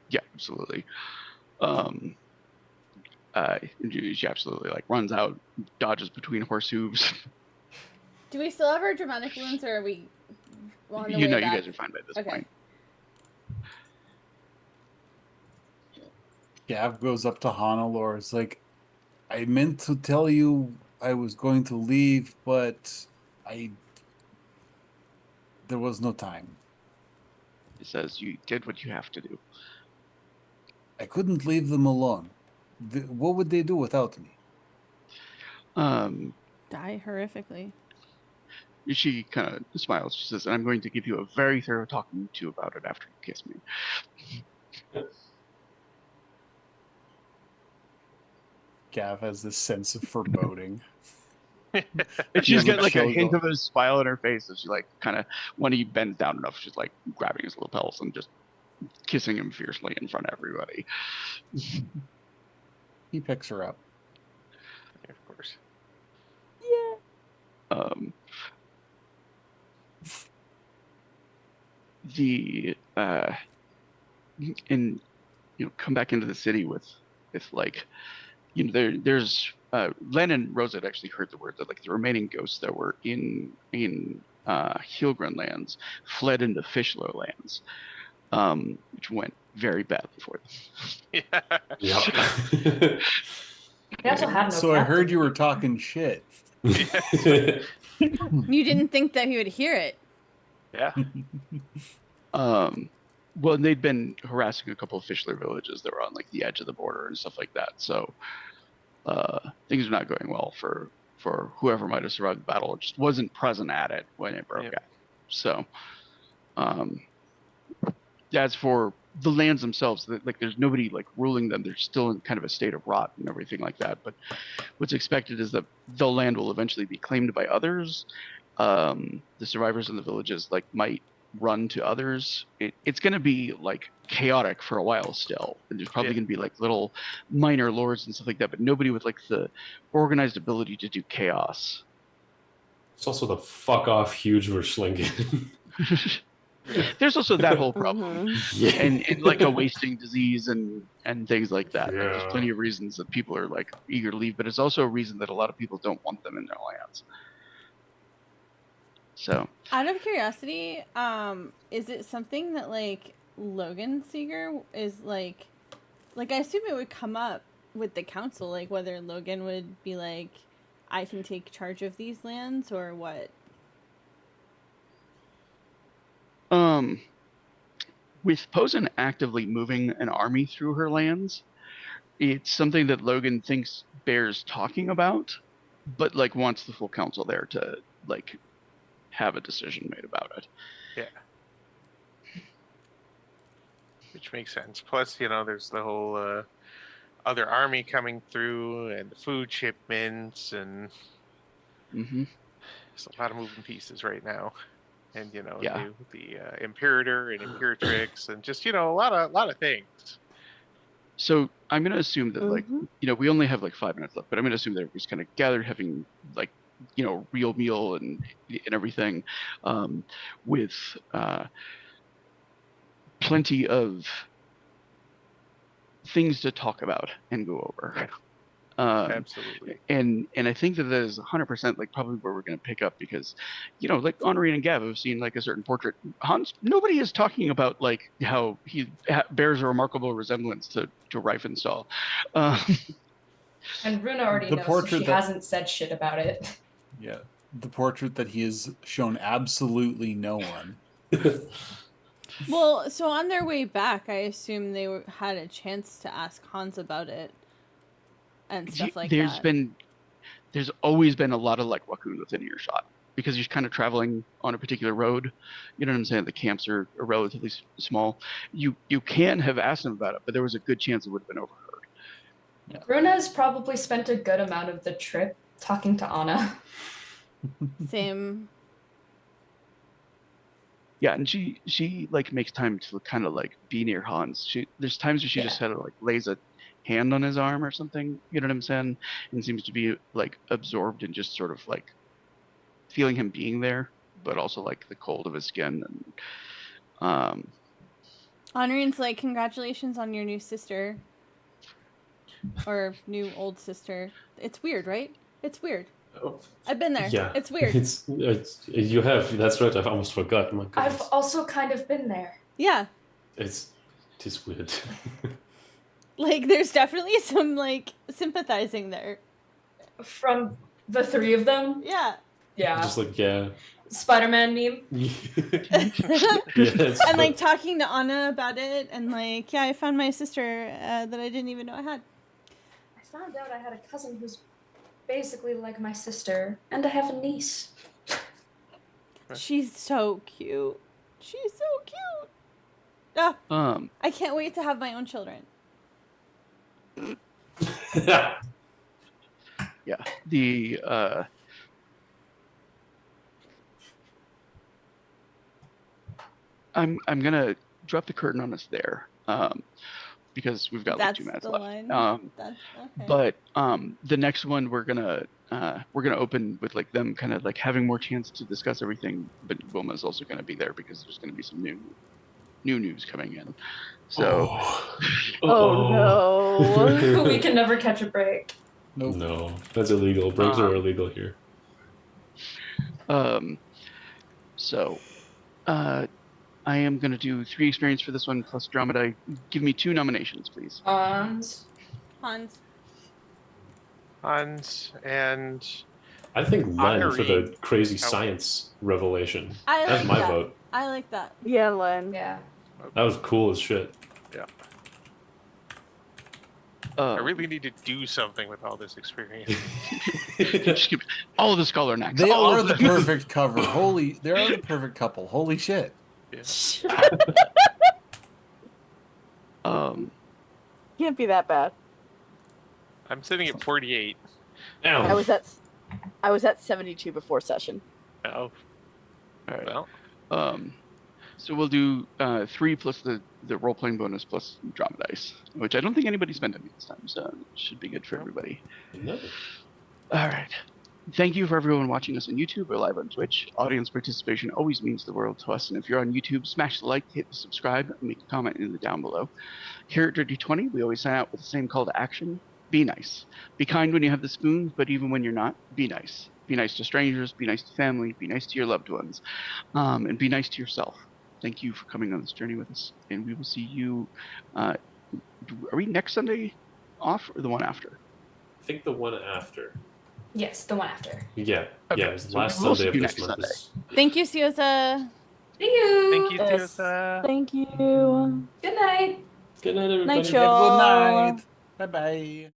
Yeah, absolutely. She absolutely like runs out, dodges between horse hooves. Do we still have our dramatic wounds, or are we on the You way know, back? you guys are fine by this point. Gav goes up to Honolulu. It's like, I meant to tell you I was going to leave, but there was no time. He says, you did what you have to do. I couldn't leave them alone. What would they do without me? Die horrifically. She kind of smiles. She says, I'm going to give you a very thorough talking to about it after you kiss me. Gav has this sense of foreboding. And she's got like a chill hint go- of a smile on her face as she like kind of, when he bends down enough, she's like grabbing his lapels and just kissing him fiercely in front of everybody. He picks her up. Of course. Yeah. And you know, come back into the city with like, you know, there's Len and Rosa had actually heard the word that like the remaining ghosts that were in Hilgren lands fled into Fischler lands, which went very badly for them. Yeah. They also have no So I heard captain. you were talking shit. You didn't think that he would hear it. Yeah. Well, they'd been harassing a couple of Fischler villages that were on like the edge of the border and stuff like that. So things are not going well for whoever might have survived the battle. It just wasn't present at it when it broke out. So as for the lands themselves, like there's nobody like ruling them. They're still in kind of a state of rot and everything like that. But what's expected is that the land will eventually be claimed by others. The survivors in the villages like might run to others. It's going to be like chaotic for a while still, and there's probably going to be like little minor lords and stuff like that, but nobody with like the organized ability to do chaos. It's also the fuck off huge Verschlingen. There's also that whole problem. Yeah. and like a wasting disease and things like that. Like, there's Yeah. plenty of reasons that people are like eager to leave, but it's also a reason that a lot of people don't want them in their lands. So, out of curiosity, is it something that like Logan Seeger is like Like, I assume it would come up with the council, like whether Logan would be like, I can take charge of these lands, or what. With Posen actively moving an army through her lands, it's something that Logan thinks bears talking about, but like wants the full council there to like have a decision made about it. Yeah. Which makes sense. Plus, there's the whole other army coming through and the food shipments, and Mm-hmm. there's a lot of moving pieces right now. And Yeah. the Imperator and Imperatrix, and just a lot of things. So I'm gonna assume that like Mhm. we only have like 5 minutes left, but I'm gonna assume that everybody's kind of gathered, having like real meal and everything, with plenty of things to talk about and go over. Absolutely. And I think that is 100% like probably where we're going to pick up, because like Henri and Gav have seen like a certain portrait. Hans, nobody is talking about like how he bears a remarkable resemblance to Riefenstahl. And Runa already The knows, so portrait she that- hasn't said shit about it. Yeah, the portrait that he has shown absolutely no one. Well, so on their way back, I assume they had a chance to ask Hans about it and stuff like that. There's always been a lot of like Wakun within earshot, because you're kind of traveling on a particular road. You know what I'm saying? The camps are relatively small. You can have asked him about it, but there was a good chance it would have been overheard. Runa's probably spent a good amount of the trip talking to Anna. Same. Yeah, and she like makes time to kind of like be near Hans. There's times where she just kind of like lays a hand on his arm or something. You know what I'm saying? And seems to be like absorbed in just sort of like feeling him being there, but also like the cold of his skin. And Honorin's like, congratulations on your new sister. Or new old sister. It's weird, right? It's weird. Oh, I've been there. yeah, It's weird. It's you have. That's right. I've almost forgotten. My I've goodness. also kind of been there. Yeah. It is weird. Like, there's definitely some, like, sympathizing there. From the three of them? Yeah. Yeah. Just like, yeah. Spider-Man meme. Yes, and like talking to Anna about it, and like, yeah, I found my sister that I didn't even know I had. I found out I had a cousin who's basically like my sister, and I have a niece. She's so cute. She's so cute. I can't wait to have my own children. Yeah. The I'm gonna drop the curtain on us there, because we've got like 2 minutes left. Line. That's okay. But the next one we're gonna open with like them kind of like having more chance to discuss everything, but Wilma's also gonna be there because there's gonna be some new news coming in. So no. We can never catch a break. Nope. No, that's illegal. Breaks are illegal here. So I am going to do 3 experience for this one plus drama die. Give me 2 nominations, please. Hans. And I think Len for the Honorine. crazy science revelation. I That's like my that. vote. I like that. Yeah, Len. Yeah. That was cool as shit. Yeah. I really need to do something with all this experience. Just give all of the scholar knacks. They all are of the perfect cover. They are the perfect couple. Holy shit. Yeah. Can't be that bad. I'm sitting at 48. Ow. I was at 72 before session. Oh. All right. Well. So we'll do 3 plus the role playing bonus plus drama dice, which I don't think anybody spent any this time, so it should be good for everybody. No. All right. Thank you for everyone watching us on YouTube or live on Twitch. Audience participation always means the world to us, and if you're on YouTube, smash the like, hit the subscribe, and make a comment in the down below. Here at Dirty 20, we always sign out with the same call to action. Be nice. Be kind when you have the spoons, but even when you're not, be nice. Be nice to strangers, be nice to family, be nice to your loved ones, and be nice to yourself. Thank you for coming on this journey with us, and we will see you Are we next Sunday off or the one after? I think the one after. Yes, the one after. Yeah, Okay, yeah. It was the so we last will Sunday see of you this next month. Sunday. Is... Thank you, Siosa. See you. Thank you, Yes. Siosa. Thank you. Good Good night. night, Night, everybody. y'all. Good night. Bye bye.